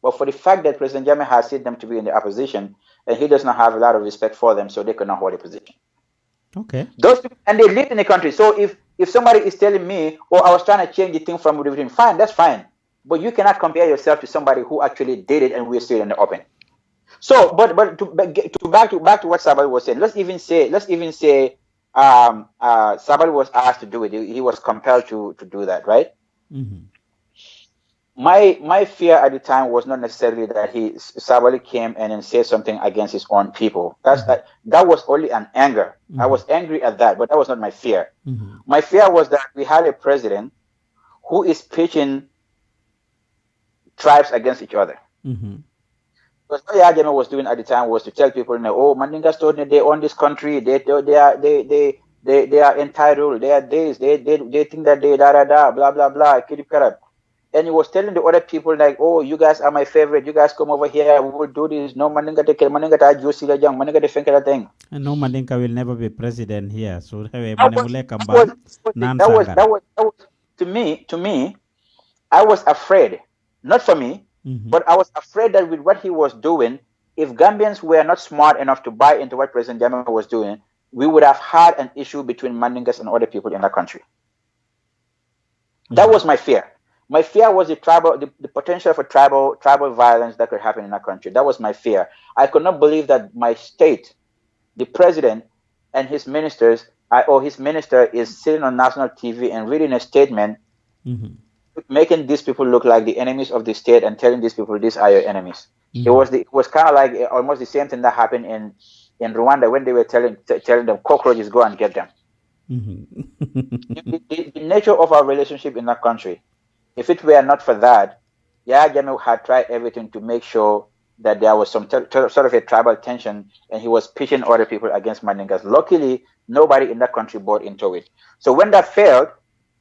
but for the fact that President Jammeh has seen them to be in the opposition, and he does not have a lot of respect for them, so they could not hold a position. Okay. Those people, and they live in the country. So if somebody is telling me, I was trying to change the thing from within, fine, that's fine. But you cannot compare yourself to somebody who actually did it and we're still in the open. So, but back to what Sabali was saying. Let's even say Sabali was asked to do it. He was compelled to do that, right? My fear at the time was not necessarily that Sabali came and then said something against his own people. That was only an anger. I was angry at that, but that was not my fear. My fear was that we had a president who is pitching tribes against each other. Because what Yajame was doing at the time was to tell people, Mandingas told me they own this country, they are entitled, they are this, they think that they blah blah blah, kirip. And he was telling the other people like, you guys are my favorite. You guys come over here. We will do this. No Mandinka ta juice la jang. Mandinka de fenka thing. And no Mandinka will never be president here. So that was to me. I was afraid, not for me, but I was afraid that with what he was doing, if Gambians were not smart enough to buy into what President Jammeh was doing, we would have had an issue between Mandinkas and other people in that country. That was my fear. My fear was the potential for tribal violence that could happen in our country. That was my fear. I could not believe that my state, the president and his ministers, or his minister is sitting on national TV and reading a statement, making these people look like the enemies of the state and telling these people these are your enemies. It was kind of like almost the same thing that happened in Rwanda when they were telling them cockroaches go and get them. The nature of our relationship in that country. If it were not for that, Yahya Jammeh had tried everything to make sure that there was some sort of a tribal tension, and he was pitching other people against Mandinkas. Luckily, nobody in that country bought into it. So when that failed,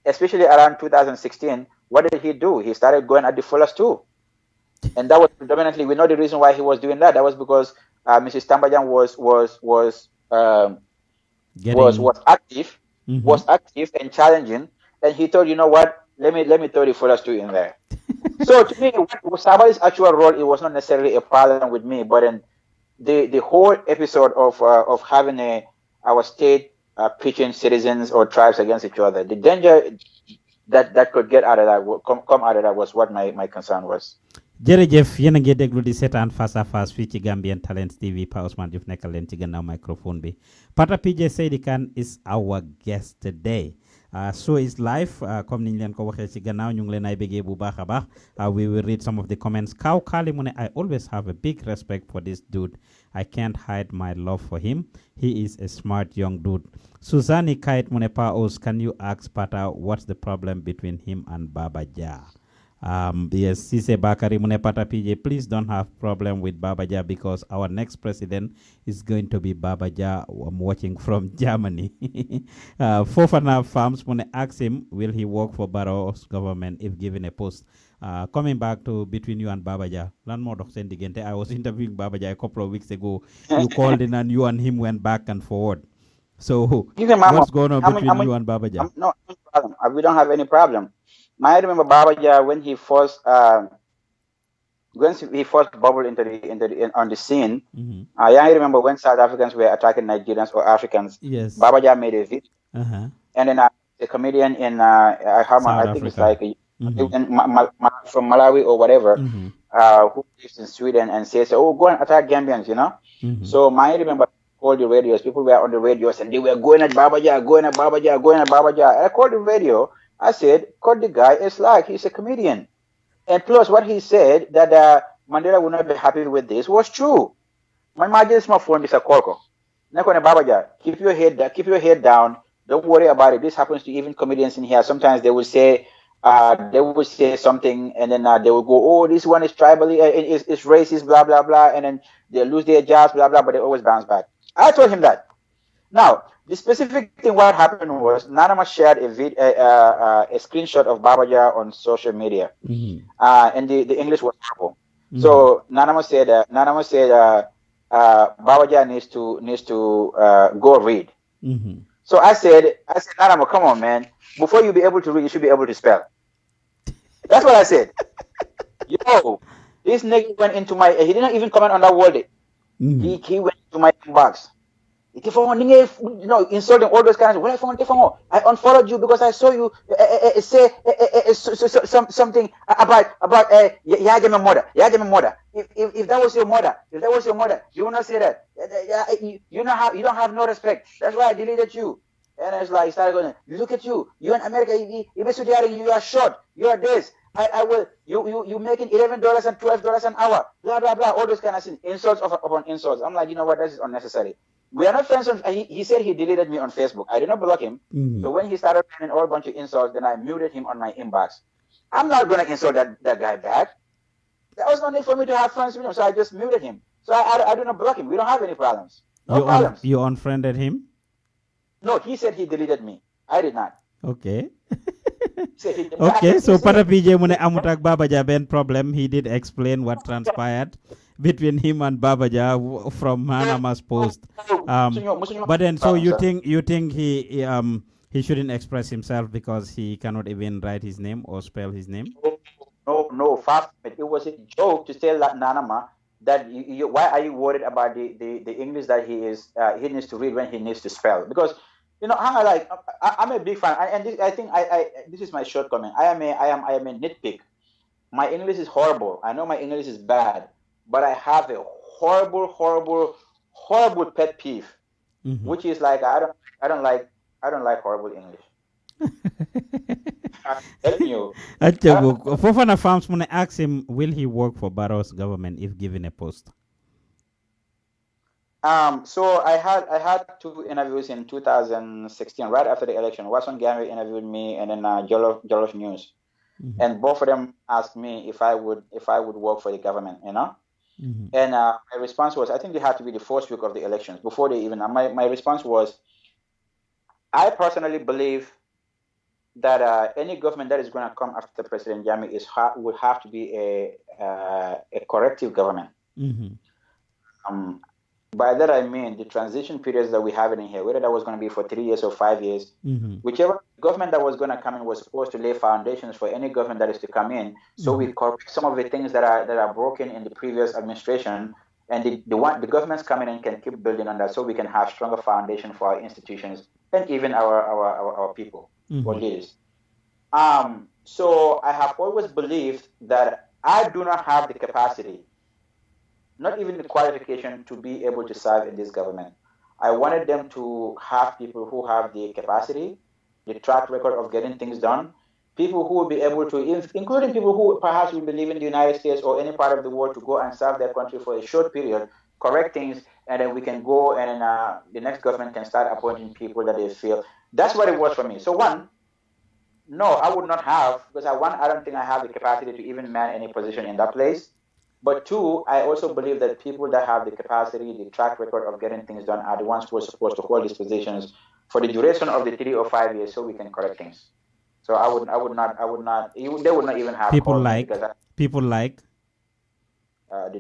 especially around 2016, what did he do? He started going at the fullest too. And that was predominantly, we know the reason why he was doing that. That was because Mrs. Tambajan was active and challenging, and he thought, you know what? Let me throw the fullest two in there. So to me, Sabali's actual role, it was not necessarily a problem with me, but in the whole episode of having our state pitching citizens or tribes against each other, the danger that could get out of that, come out of that, was what my concern was. jërëjëf yéen a ngi déglu di seetaan face à face fii ci Gambian Talents TV Pa Ousmane Diouf nekkal leen ci gannaaw microphone bi Pata PJ Seydi Kane is our guest today. So is life comme niñ leen ko waxee ci gannaaw ñu ngi leen ay bëggee bu baax a baax. We will read some of the comments. Kaw Kali mu ne I always have a big respect for this dude. I can't hide my love for him. He is a smart young dude. Suzanne Kite mu ne Paos, can you ask Pata what's the problem between him and Baba Jah? Yes, Sise Bakari mu ne Pata PJ, please don't have problem with Baba Jah because our next president is going to be Baba Jah. I'm watching from Germany. Fofana Farms mu ne ask him, will he work for Barrow's government if given a post? Coming back to between you and Baba Jah, lan moo dox seen diggante. I was interviewing Baba Jah a couple of weeks ago. You called in and you and him went back and forward. So what's going on between you and Baba Jah? No problem. We don't have any problem. I remember Baba Jah when he first bubbled on the scene. I remember when South Africans were attacking Nigerians or Africans. Yes. Baba Jah made a video, and then a comedian in I think it's like from Malawi or whatever, who lives in Sweden and says, "Oh, go and attack Gambians," So I remember all the radios. People were on the radios and they were going at Baba Jah, going at Baba Jah, going at Baba Jah. And I called the radio. I said, cut the guy a slack. He's a comedian. And plus, what he said that Mandela would not be happy with this was true. My magic smartphone is a corko. Baba Jah, keep your head down. Don't worry about it. This happens to even comedians in here. Sometimes they will say something, and then they will go, "Oh, this one is tribally, is racist, blah blah blah," and then they lose their jobs, blah blah. But they always bounce back. I told him that. Now, the specific thing what happened was Nanama shared a screenshot of Baba Jah on social media, and the English was horrible. So Nanama said Baba Jah needs to go read. So I said, Nanama, come on, man. Before you be able to read, you should be able to spell. That's what I said. Yo, this nigga went into my. He didn't even comment on that word. He went into my inbox. Insulting all those kinds of. I unfollowed you because I saw you say something about Yagame mother. If that was your mother, you will not say that. You don't have no respect. That's why I deleted you. And it's like, started going, look at you. You in America, you are short. You are this. I will. You making $11 and $12 an hour. Blah blah blah. All those kind of things. Insults upon insults. I'm like, you know what? This is unnecessary. We are not friends. He said he deleted me on Facebook. I did not block him. So when he started planning all a bunch of insults, then I muted him on my inbox. I'm not gonna insult that guy back. There was no need for me to have friends with him, so I just muted him. So I do not block him. We don't have any problems. No problems. You unfriended him? No, he said he deleted me. I did not. Okay. Okay, so para PJ mune amutak Baba Jah ben problem. He did explain what transpired between him and Baba Jah from Hanama's post. But then, so you think he shouldn't express himself because he cannot even write his name or spell his name? No, fast. It was a joke to tell Nanama that why are you worried about the English that he needs to read when he needs to spell? Because I'm a big fan, and this is my shortcoming. I am a nitpick. My English is horrible. I know my English is bad, but I have a horrible pet peeve, which is like I don't like horrible English. I'm telling you. Fofana Farms mune ask him, will he work for Barrow's government if given a post? So I had 2 interviews in 2016, right after the election. Watson Gambian interviewed me, and then Jollof News, and both of them asked me if I would work for the government, And my response was, I think it had to be the first week of the elections before they even. My response was, I personally believe that any government that is going to come after President Jammeh would have to be a corrective government. By that I mean the transition periods that we have in here, whether that was going to be for 3 years or 5 years, whichever government that was going to come in was supposed to lay foundations for any government that is to come in. So we correct some of the things that are broken in the previous administration, and the governments coming in can keep building on that, so we can have stronger foundation for our institutions and even our people or leaders. So I have always believed that I do not have the capacity, not even the qualification, to be able to serve in this government. I wanted them to have people who have the capacity the track record of getting things done, people who will be able to, including people who perhaps will be leaving the United States or any part of the world to go and serve their country for a short period, correct things, and then we can go and the next government can start appointing people that they feel. That's what it was for me. So one, no, I would not have, because I don't think I have the capacity to even man any position in that place. But two, I also believe that people that have the capacity, the track record of getting things done are the ones who are supposed to hold these positions for the duration of the 3 or 5 years so we can correct things. So they would not even have people like the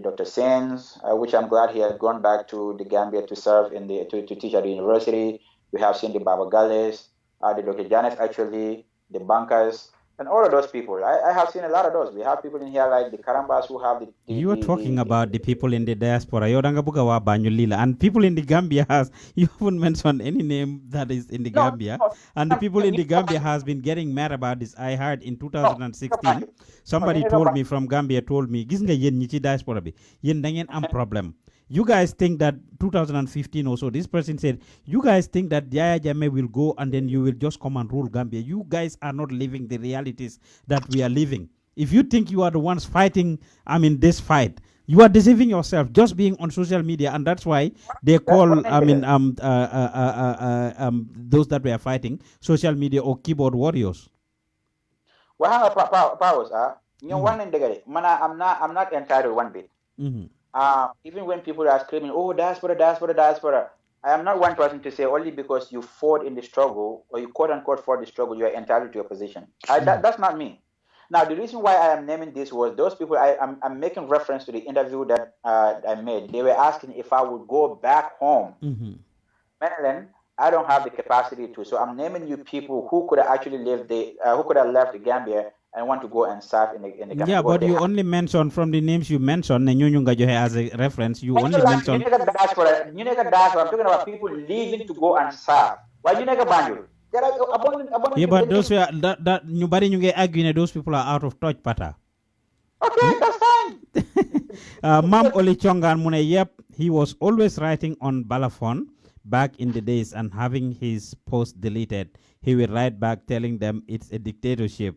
Dr. Sins, which I'm glad he has gone back to the Gambia to serve to teach at the university. We have seen the Baba Gales, the Dr. Janet actually, the bankers, and all of those people. I have seen a lot of those. We have people in here like the Karambas who have you are talking about the people in the diaspora. And people in the Gambia you haven't mentioned any name that is in the Gambia. And the people in the Gambia has been getting mad about this. I heard in 2016, somebody told me from Gambia, gis nga yen ñi ci diaspora bi, yen da ngeen am problem. You guys think that 2015 also, this person said, you guys think that Yaya Jammeh will go and then you will just come and rule Gambia. You guys are not living the realities that we are living. If you think you are the ones fighting, this fight, you are deceiving yourself just being on social media, and that's why they call, those that we are fighting, social media or keyboard warriors. Well, powers, I'm not entitled one bit. Even when people are screaming, oh, diaspora, I am not one person to say only because you fought in the struggle or you quote unquote fought the struggle, you are entitled to your position. That's not me. Now, the reason why I am naming this was those people, I'm making reference to the interview that I made. They were asking if I would go back home. Maryland, I don't have the capacity to. So I'm naming you people who could have actually who could have left the Gambia and want to go and serve in the Gambia. Yeah, but you only mentioned from the names you mentioned, as a reference, you only mentioned. I'm talking about people leaving to go and serve. Why you never Banjul? Yeah, but those were that nobody you get arguing those people are out of touch, Pata. Okay, that's fine. Mam Oli Chongan Mune, yep, he was always writing on Balafon back in the days and having his post deleted. He will write back telling them it's a dictatorship.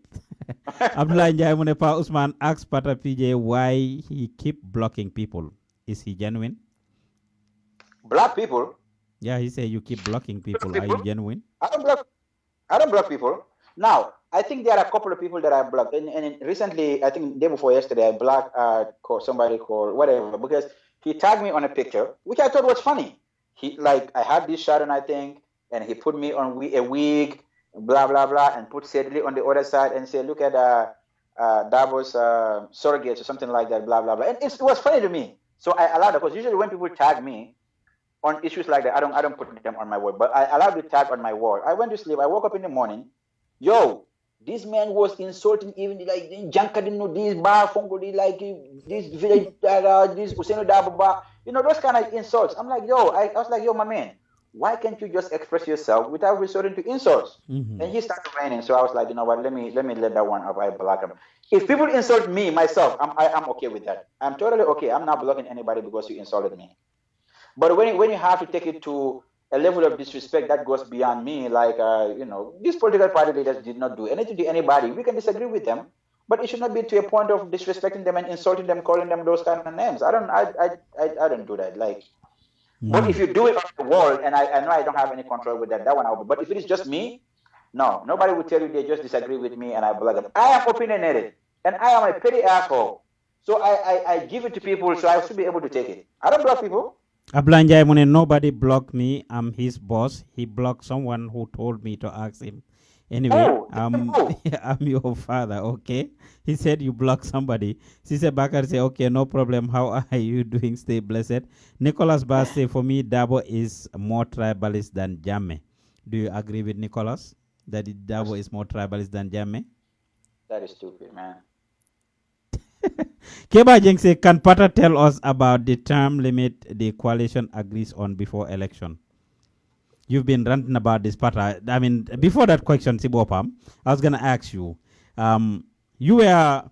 Abdullah Njai Munepa Usman asks Pata PJ why he keep blocking people. Is he genuine? Block people? Yeah, he said you keep blocking people. Are you genuine? I don't block people. Now, I think there are a couple of people that I blocked. And recently, I think the day before yesterday, I blocked somebody called whatever because he tagged me on a picture, which I thought was funny. I had this shirt on, I think, and he put me on a wig, blah, blah, blah, and put Sedley on the other side and said, look at Davos surrogates or something like that, blah, blah, blah. And it was funny to me. So I allowed it because usually when people tag me on issues like that, I don't put them on my wall, but I allowed the tag on my wall. I went to sleep. I woke up in the morning. Yo, this man was insulting even like Jankadino, this bar fungo, like this village, this Useno Dababa, those kind of insults. I'm like, I was like, my man, why can't you just express yourself without resorting to insults? And he started raining. So I was like, you know what, let me let that one up. I block him. If people insult me, myself, I'm okay with that. I'm totally okay. I'm not blocking anybody because you insulted me. But when you have to take it to a level of disrespect that goes beyond me, like, these political party leaders did not do anything to anybody. We can disagree with them, but it should not be to a point of disrespecting them and insulting them, calling them those kind of names. I don't do that. But if you do it on the wall, and I know I don't have any control with that one I'll. But if it is just me, no, nobody will tell you they just disagree with me and I block them. I am opinionated, and I am a petty asshole. So I give it to people, so I should be able to take it. I don't block people. Ablanjai Mune, nobody blocked me. I'm his boss. He blocked someone who told me to ask him. Anyway, I'm your father, okay? He said you blocked somebody. Sise Bakar say, okay, no problem. How are you doing? Stay blessed. Nicholas Bass say, for me, Dabo is more tribalist than Jammeh. Do you agree with Nicholas that Dabo is more tribalist than Jammeh? That is stupid, man. Keba Jeng say, can Pata tell us about the term limit the coalition agrees on before election? You've been ranting about this, Pata. Before that question, Sibopam, I was going to ask you, you were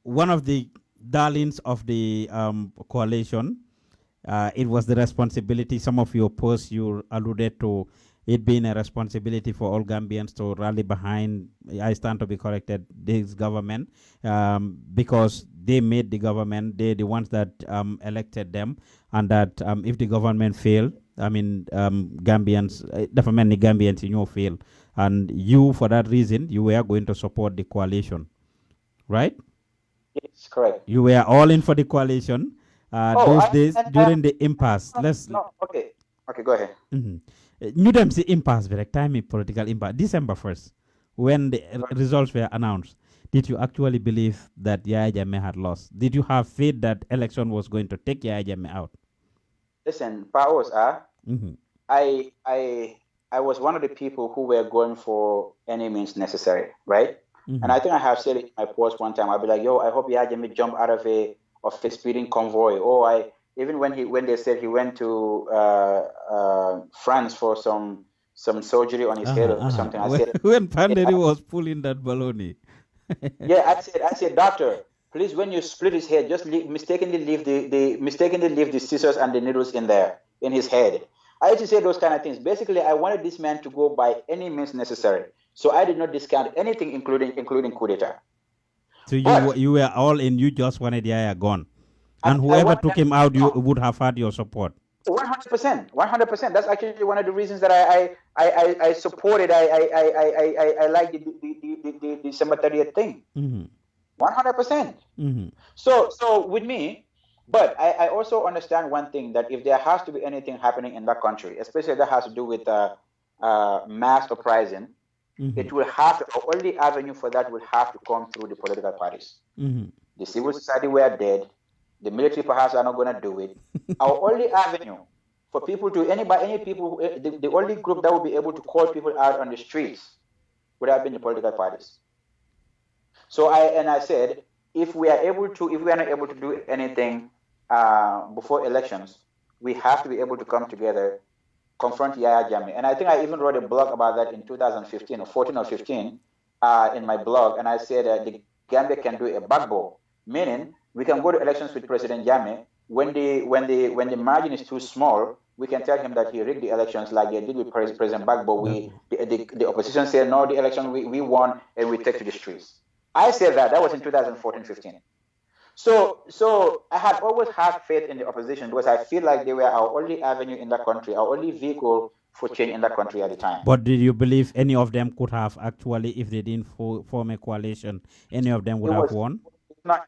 one of the darlings of the coalition. It was the responsibility, some of your posts you alluded to, it being a responsibility for all Gambians to rally behind, I stand to be corrected, this government, because they made the government, they're the ones that elected them, and that if the government failed, I mean, Gambians, definitely Gambians in your field, and you, for that reason, you were going to support the coalition, right? Yes, correct. You were all in for the coalition those days during the impasse. Okay, go ahead. New them see impasse, very time political impasse. December 1st, when the results were announced, did you actually believe that Yahya Jammeh had lost? Did you have faith that election was going to take Yahya Jammeh out? Listen, Paos, I was one of the people who were going for any means necessary, right? And I think I have said it in my post one time. I'll be like, yo, I hope Yahya Jammeh jump out of a speeding convoy. Even when they said he went to France for some surgery on his head or something, I said when Panderi was pulling that baloney. Yeah, I said, doctor, please, when you split his head, just mistakenly leave the scissors and the needles in his head. I used to say those kind of things. Basically, I wanted this man to go by any means necessary. So I did not discount anything, including coup d'etat. So you were all in. You just wanted Yahya gone, and whoever took him out, you would have had your support. 100%, 100%. That's actually one of the reasons that I supported. I like the December 30th thing. 100%. So with me, but I also understand one thing, that if there has to be anything happening in that country, especially that has to do with mass uprising, it will have to, our only avenue for that will have to come through the political parties. The civil society were dead. The military perhaps are not going to do it. Our only avenue for people to, the only group that will be able to call people out on the streets would have been the political parties. So I said, if we are not able to do anything before elections, we have to be able to come together, confront Yahya Jammeh. And I think I even wrote a blog about that in 2015 or 14 or 15 in my blog. And I said the Gambia can do a backbone, meaning we can go to elections with President Jammeh. When the margin is too small, we can tell him that he rigged the elections like they did with President Gbagbo. The opposition said, no, the election we won, and we take to the streets. I said that was in 2014-15. So I had always had faith in the opposition because I feel like they were our only avenue in that country, our only vehicle for change in that country at the time. But did you believe any of them could have actually, if they didn't form a coalition, any of them would have won?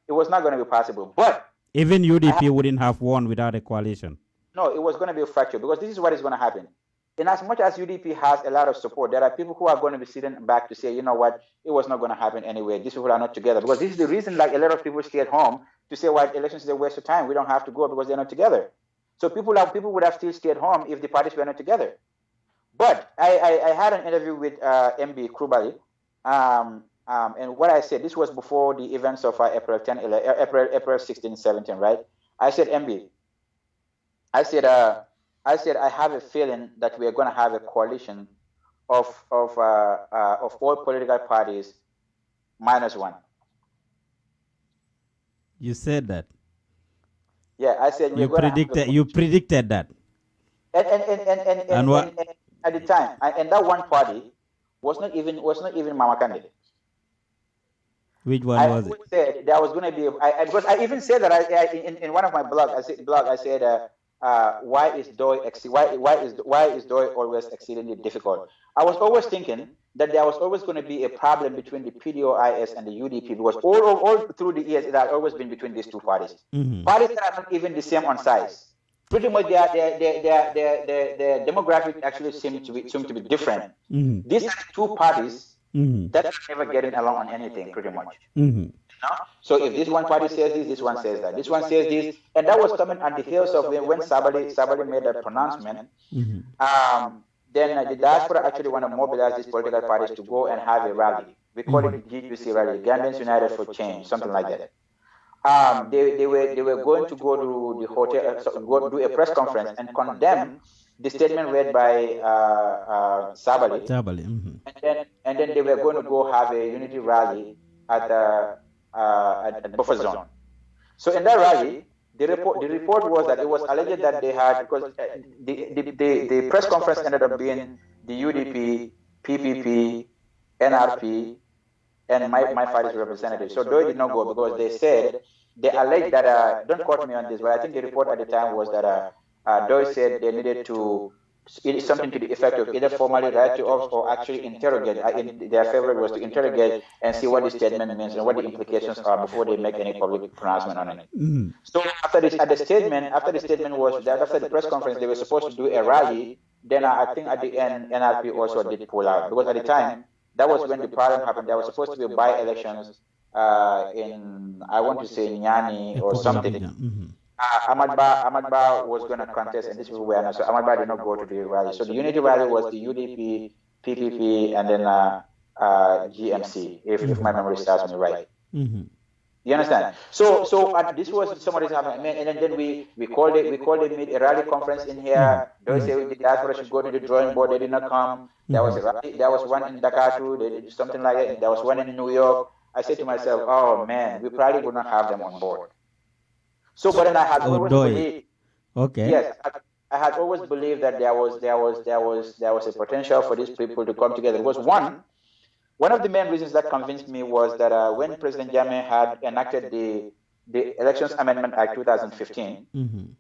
It was not going to be possible. But even UDP wouldn't have won without a coalition. No, it was going to be a fracture because this is what is going to happen. In as much as UDP has a lot of support, there are people who are going to be sitting back to say, you know what, it was not going to happen anyway. These people are not together. Because this is the reason, like, a lot of people stay at home to say, why elections is a waste of time. We don't have to go because they're not together. So people would have still stayed home if the parties were not together. But I had an interview with MB Krubali, and what I said, this was before the events of April 16, 17, right? I said, MB, I said I have a feeling that we are going to have a coalition of all political parties minus one. You said that. Yeah, I said you predicted that. And at the time, and that one party was not even Mama Kande. Which one was it? Said there was going to be because I even said that in one of my blogs. I said why is DOI always exceedingly difficult? I was always thinking that there was always going to be a problem between the PDOIS and the UDP because all through the years it had always been between these two parties. Parties that are not even the same on size. Pretty much their demographic actually seem to be different. These are two parties that are never getting along on anything, pretty much. So if this one party says this one says that. This one says this. And that was coming on the heels of when Sabali made that pronouncement. Then the diaspora actually want to mobilize these political parties to go and have a rally. We call it the GUC rally, Gambians United for Change, something like that. They were going to go to the hotel, go do a press conference and condemn the statement read by Sabali. And then they were going to go have a unity rally at buffer zone. So in that rally, the report was that it was alleged that they had, because the press conference ended up being the UDP, PPP, NRP, and my party's representative. So Doi did not go because they said, they alleged that, don't quote me on this, but I think the report at the time was that Doi said they needed to, it is something to the effect of either formally write to us or actually interrogate. Their favorite was to interrogate and see what the statement means and what the implications are before they make any public pronouncement on it. So after the statement was that after the press conference, they were supposed to do a rally. Then I think at the end, NRP also did pull out because at the time, that was when the problem happened. There was supposed to be by-elections in, I want to say, Nyani or something. Ahmad Ba was going to contest, and this is where so Ahmad Ba did not go to the rally. So the unity rally was the UDP, PPP, and then GMC, if my memory serves me right. You understand? So this was some of this happening, and then we called it a rally conference in here. Those say the diaspora should go to the drawing board. They did not come. There was a rally. There was one in Dakar too. They did something like it. There was one in New York. I said to myself, oh man, we probably would not have them on board. So, but then I had always believed. Okay. Yes, I had always believed that there was a potential for these people to come together. Because one of the main reasons that convinced me was that when President Jammeh had enacted the Elections Amendment Act 2015,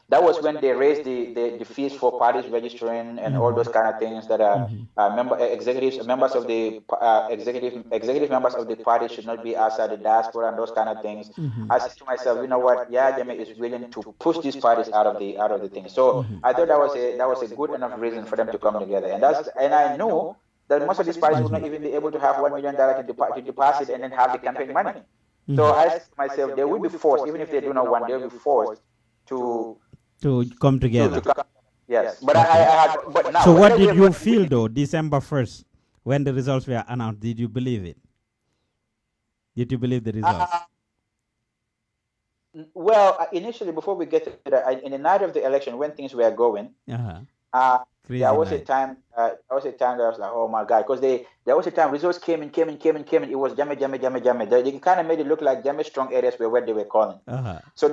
that was when they raised the fees for parties registering and all those kind of things that executive members of the party should not be outside the diaspora and those kind of things. I said to myself, you know what, Jammeh is willing to push these parties out of the thing. So I thought that was a good enough reason for them to come together. And I knew that most of these parties would not even be able to have $1 million to deposit and then have the campaign money. So I said to myself, they will be forced, even if they do not want, they will be forced to come together. Yes, but I had. But now, so what did you feel though, December 1st, when the results were announced? Did you believe it? Did you believe the results? Well, initially, before we get to that, in the night of the election, when things were going, there was a time that I was like, oh my God, because there was a time results came in. It was Jammeh. They kind of made it look like Jammeh strong areas were what they were calling. So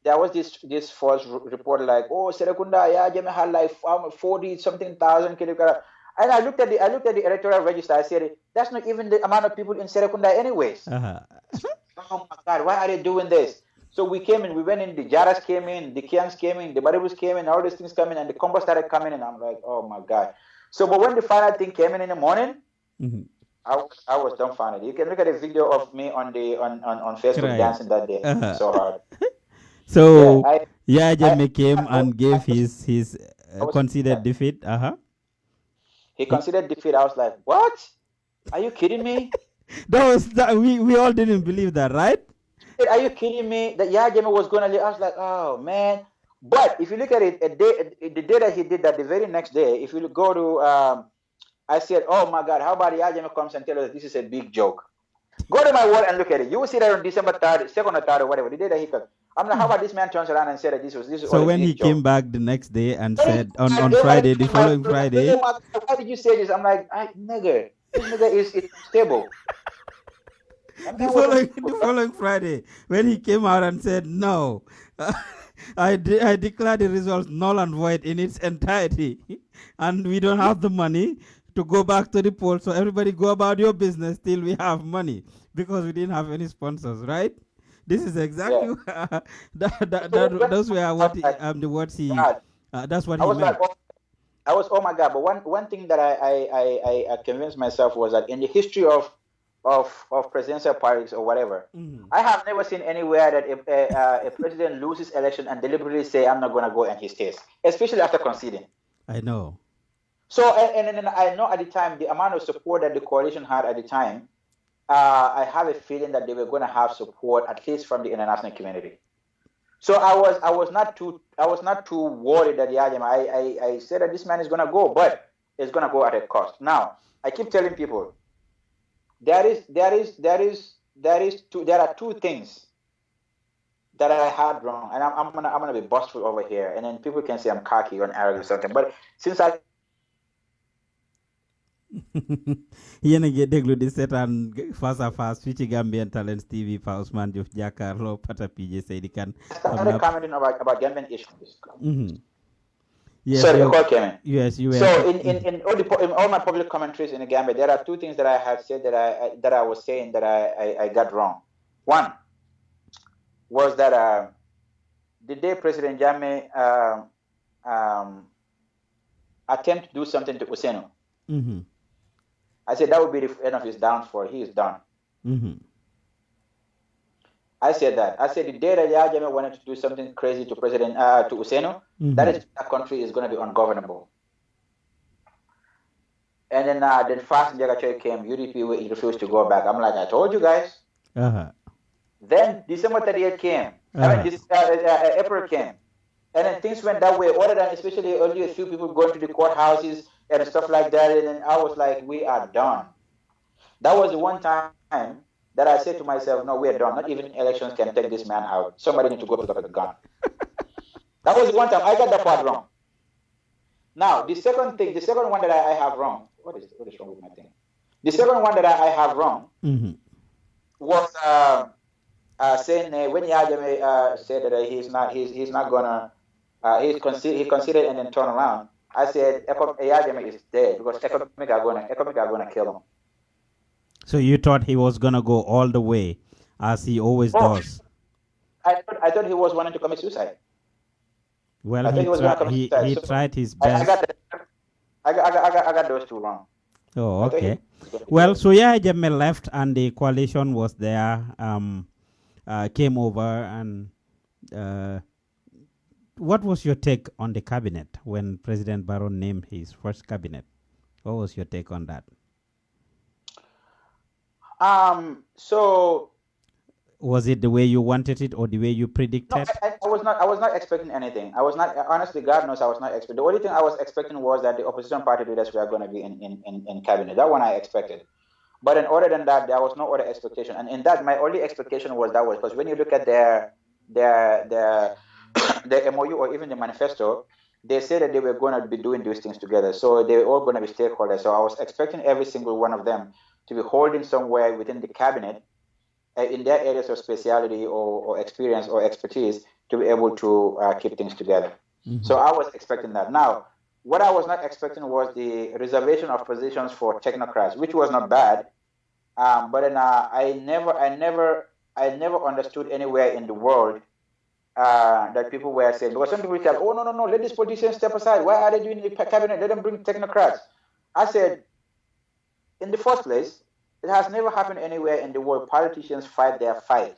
there was this false report like, oh, Serekunda, Jammeh had like 40-something thousand kilometers. And I looked at the electoral register. I said, that's not even the amount of people in Serekunda anyways. Oh my God, why are they doing this? So we went in, the Jaras came in, the Kiangs came in, the Baribus came in, all these things came in, and the combo started coming in. I'm like, oh my God. So, but when the final thing came in the morning, I was dumbfounded. You can look at a video of me on Facebook dancing that day. So hard. So Jammeh came and gave his conceded defeat. He conceded defeat. I was like, what? Are you kidding me? We all didn't believe that, right? Are you kidding me? That Jammeh was going to leave. I was like, oh man. But if you look at it, the day that he did that, the very next day, if you go to, I said, oh my God, how about Jammeh comes and tells us this is a big joke? Go to my wall and look at it. You will see that on December 3rd, 2nd or 3rd or whatever, the day that he comes. I'm like, how about this man turns around and said that this was so when he came back the next day and said on Friday, the following Friday. Why did you say this? I'm like, nigga, this nigga is stable. The following Friday, when he came out and said, no, I declare the results null and void in its entirety, and we don't have the money to go back to the polls, so everybody go about your business till we have money, because we didn't have any sponsors, right? This is exactly those were what the words he. That's what he meant. I was, oh my God! But one thing that I convinced myself was that in the history of presidential parties or whatever, I have never seen anywhere that if a president loses election and deliberately say, I'm not going to go, and he stays, especially after conceding. I know. So and I know at the time the amount of support that the coalition had at the time. I have a feeling that they were going to have support at least from the international community. So I was not too worried that I said that this man is going to go, but it's going to go at a cost. Now I keep telling people there are two things that I had wrong, and I'm gonna be boastful over here, and then people can say I'm cocky or arrogant or something. But since I yéen a ngi déglu di seetaan face à face fii ci Gambian Talents TV Pa Ousmane Diouf jàkkaarloo Pata PJ Seydi Kane. I started commenting about Gambian issues. Yes, Sorry, a call came in. Yes, you were. So in all my public commentaries in the Gambia, there are two things that I have said that I was saying that I got wrong. One was that the day President Jammeh attempt to do something to Useno, I said that would be the end of his downfall. He is done. I said that. I said the day that Yahya Jammeh wanted to do something crazy to President to Useno, that country is going to be ungovernable. And then fast Jagachoy came, UDP refused to go back. I'm like, I told you guys. Then December 38 came. April came. And then things went that way, other than especially only a few people going to the courthouses and stuff like that. And then I was like, we are done. That was the one time that I said to myself, no, we are done. Not even elections can take this man out. Somebody needs to go pick up a gun. That was the one time I got that part wrong. Now, the second one that I have wrong, what is wrong with my thing? The second one that I have wrong was saying when Yahya said that he considered and then turn around. I said Yahya is dead because economic are gonna kill him. So you thought he was gonna go all the way, as he always does? I thought he was wanting to commit suicide. Well, he tried his best. I got those two wrong. Oh, okay. Well, so Yahya Jammeh left, and the coalition was there. Came over, and what was your take on the cabinet when President Barrow named his first cabinet? What was your take on that? So was it the way you wanted it or the way you predicted? No, I was not expecting anything. I was not, honestly, God knows I was not expecting. The only thing I was expecting was that the opposition party leaders were going to be in cabinet. That one I expected. But in other than that, there was no other expectation. And in that, my only expectation was because when you look at their MOU or even the manifesto, they said that they were going to be doing these things together. So they were all going to be stakeholders. So I was expecting every single one of them to be holding somewhere within the cabinet in their areas of speciality or experience or expertise to be able to keep things together. So I was expecting that. Now, what I was not expecting was the reservation of positions for technocrats, which was not bad. But then I never understood anywhere in the world that people were saying, because some people said, oh, no, let these politicians step aside. Why are they doing the cabinet? Let them bring technocrats. I said, in the first place, it has never happened anywhere in the world. Politicians fight their fight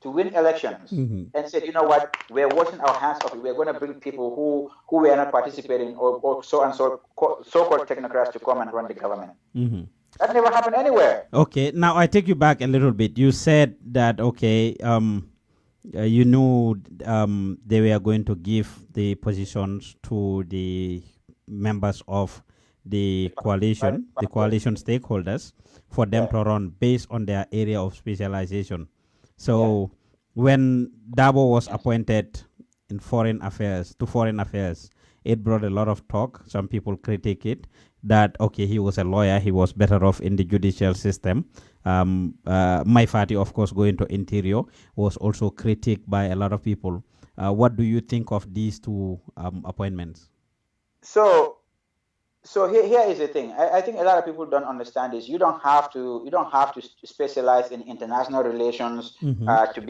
to win elections and said, you know what, we're washing our hands of it. We're going to bring people who were not participating or so-called technocrats to come and run the government. That never happened anywhere. Okay, now I take you back a little bit. You said that, okay, you knew they were going to give the positions to the members of the coalition stakeholders for them to run based on their area of specialization. So when Dabo was appointed in foreign affairs, it brought a lot of talk. Some people critique it that, okay, he was a lawyer, he was better off in the judicial system. My party, of course, going to Interior was also critiqued by a lot of people. What do you think of these two appointments? So here is the thing. I think a lot of people don't understand this. You don't have to specialize in international relations to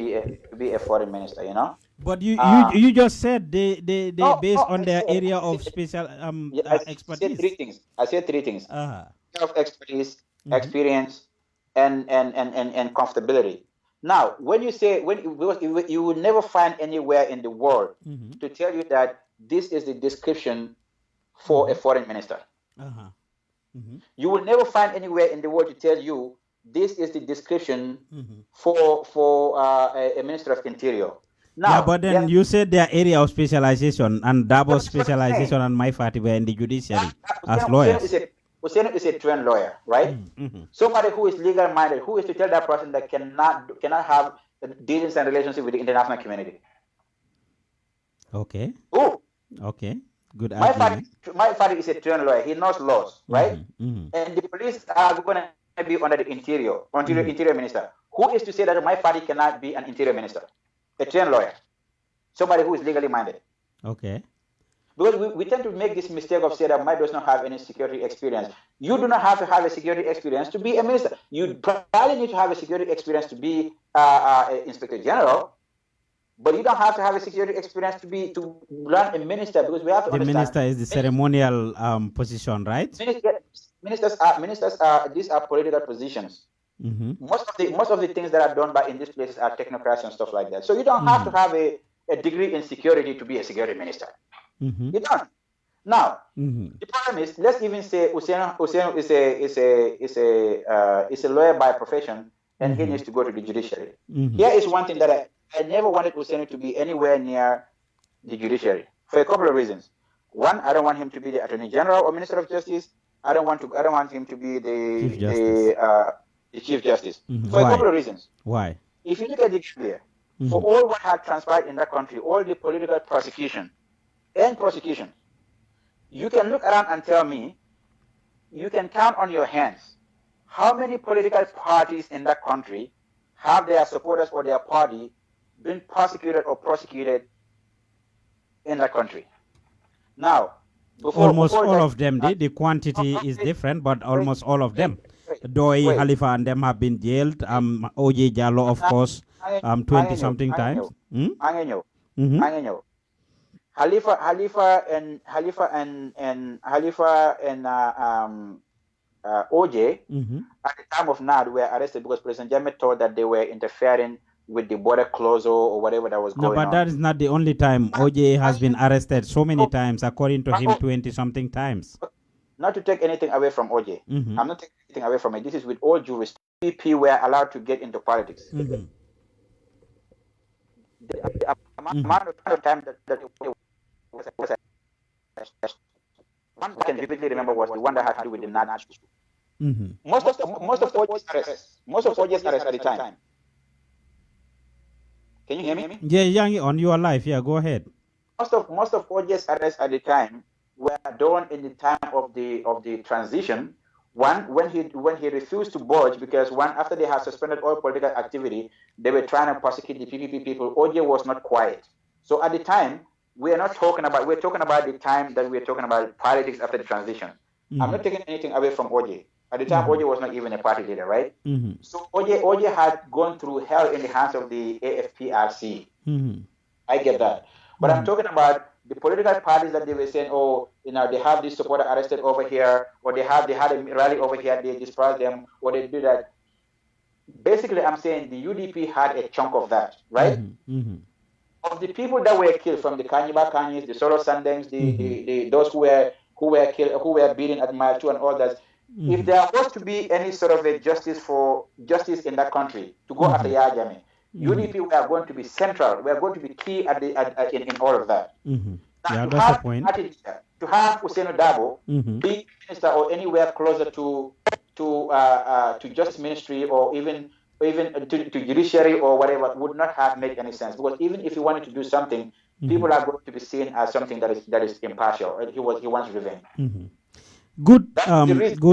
be a foreign minister. You know. But you just said they based on their area of special expertise. I said three things. Of expertise, experience, and comfortability. Now, when you say you will never find anywhere in the world to tell you that this is the description for a foreign minister. You will never find anywhere in the world to tell you this is the description for a minister of interior. Now, but then you said their area of specialization, and Dabo's specialization and my party were in the judiciary as lawyers. Hussein is a trained lawyer, right? Somebody who is legal minded, who is to tell that person that cannot have dealings and relationship with the international community. Okay. Oh. Okay. Good argument. My father is a trained lawyer. He knows laws, right? And the police are going to be under the interior minister. Who is to say that my father cannot be an interior minister? A trained lawyer. Somebody who is legally minded. Okay. Because we tend to make this mistake of saying that Mike does not have any security experience. You do not have to have a security experience to be a minister. You probably need to have a security experience to be an inspector general, but you don't have to have a security experience to run a minister, because we have to understand. The minister is the ceremonial position, right? Ministers are these are political positions. Most of the things that are done by in these places are technocrats and stuff like that. So you don't have to have a degree in security to be a security minister. You don't. Now, the problem is, let's even say Hussein is a lawyer by profession, and he needs to go to the judiciary. Here is one thing that I never wanted Hussein to be anywhere near the judiciary for a couple of reasons. One, I don't want him to be the Attorney General or Minister of Justice. I don't want him to be the Chief Justice. For a couple of reasons. Why? If you look at the Gambia, for all what had transpired in that country, all the political prosecution, you can look around and tell me, you can count on your hands how many political parties in that country have their supporters or their party been prosecuted in that country. Now, almost all of them, the quantity is different, but almost all of them. Doi, Khalifa and them have been jailed. OJ Jallo, of course, 20-something times. Khalifa and OJ at the time of NAD were arrested because President Jammeh thought that they were interfering with the border closure or whatever that was going on. No, but that is not the only time. OJ has been arrested so many times, according to him, 20-something times. Not to take anything away from OJ. I'm not taking anything away from it. This is with all due respect. PP were allowed to get into politics. The amount of time that was one I can vividly remember was the one that had to do with the NAD issue. Most of OJ's arrests at the time. Can you hear me? Yeah, Young, on your life. Yeah, go ahead. Most of OJ's arrests at the time were done in the time of the transition. One, when he refused to budge, because after they had suspended all political activity, they were trying to prosecute the PPP people. OJ was not quiet. So at the time, we're talking about the time that we're talking about politics after the transition. I'm not taking anything away from OJ. At the time, OJ was not even a party leader, right? So OJ had gone through hell in the hands of the AFPRC. I get that. But I'm talking about the political parties that they were saying, they have this supporter arrested over here, or they had a rally over here, they dispersed them, or they do that. Basically, I'm saying the UDP had a chunk of that, right? Of the people that were killed, from the Kanyiba Kanyis, the Solo Sandings, those who were killed, who were beaten at Mile 2 and all that, if there was to be any sort of a justice in that country to go after Yahya Jammeh, UDP were going to be central. We are going to be key in all of that. Yeah, that's the point. To have Hussein Dabo be minister or anywhere closer to justice ministry or even to judiciary or whatever would not have made any sense, because even if he wanted to do something, people are going to be seen as something that is impartial. He wants revenge. Good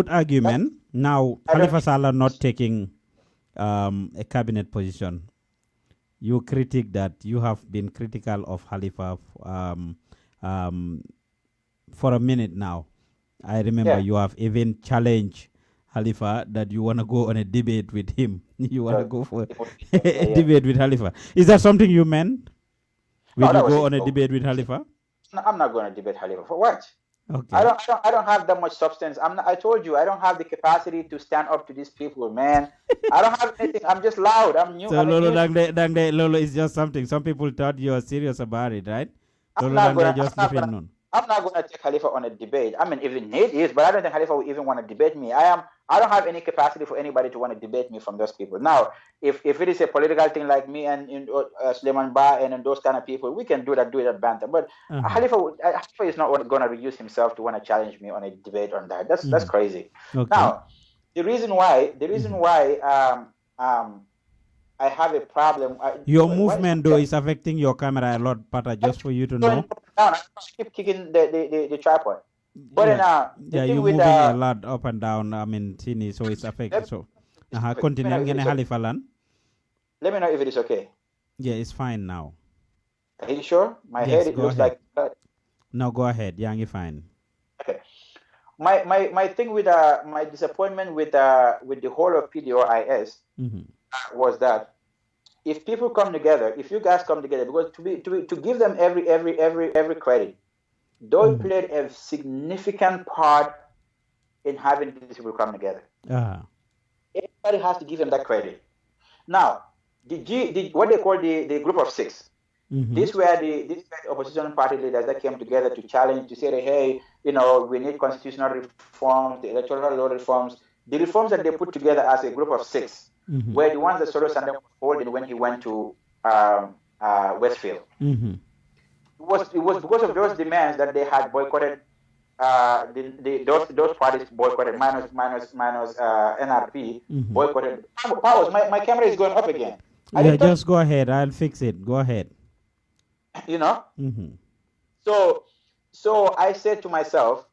argument. Now, Khalifa Sallah not taking a cabinet position. You critique that. You have been critical of Khalifa for a minute now. I remember you have even challenged Khalifa that you want to go on a debate with him. You want to go for a debate with Khalifa. Is that something you meant? Will you go on a debate with Khalifa? No, I'm not going to debate Khalifa. For what? Okay. I don't have that much substance. I told you I don't have the capacity to stand up to these people, man. I don't have anything. I'm just loud. I'm new. So Lolo is just something. Some people thought you are serious about it, right? I'm not going to take Khalifa on a debate. I mean, even Nate is, but I don't think Khalifa will even want to debate me. I don't have any capacity for anybody to want to debate me from those people. Now, if it is a political thing like me and Suleiman Ba and those kind of people, we can do that banter. But Khalifa is not going to reduce himself to want to challenge me on a debate on that. That's crazy. Okay. Now, the reason why I have a problem. Your movement though is affecting your camera a lot, Pata, just for you to know. I keep kicking the tripod. But you're moving a lot up and down. I mean, Tini, so it's affected. So, continue. Let me know if it is okay. Yeah, it's fine now. Are you sure? My head, it looks like. No, go ahead. Yangi fine. Okay. My thing with my disappointment with the whole of PDOIS was that if people come together, if you guys come together, because to give them every credit, they played a significant part in having these people come together. Everybody has to give them that credit. Now, what they call the group of six. These were the opposition party leaders that came together to challenge, to say that, hey, we need constitutional reforms, the electoral law reforms. The reforms that they put together as a group of six were the ones that Soros Sandem was holding when he went to Westfield. It was because of those demands that they had boycotted. Those parties boycotted, minus NRP boycotted. Powers, my camera is going up again. Yeah, just go ahead. I'll fix it. Go ahead. So I said to myself,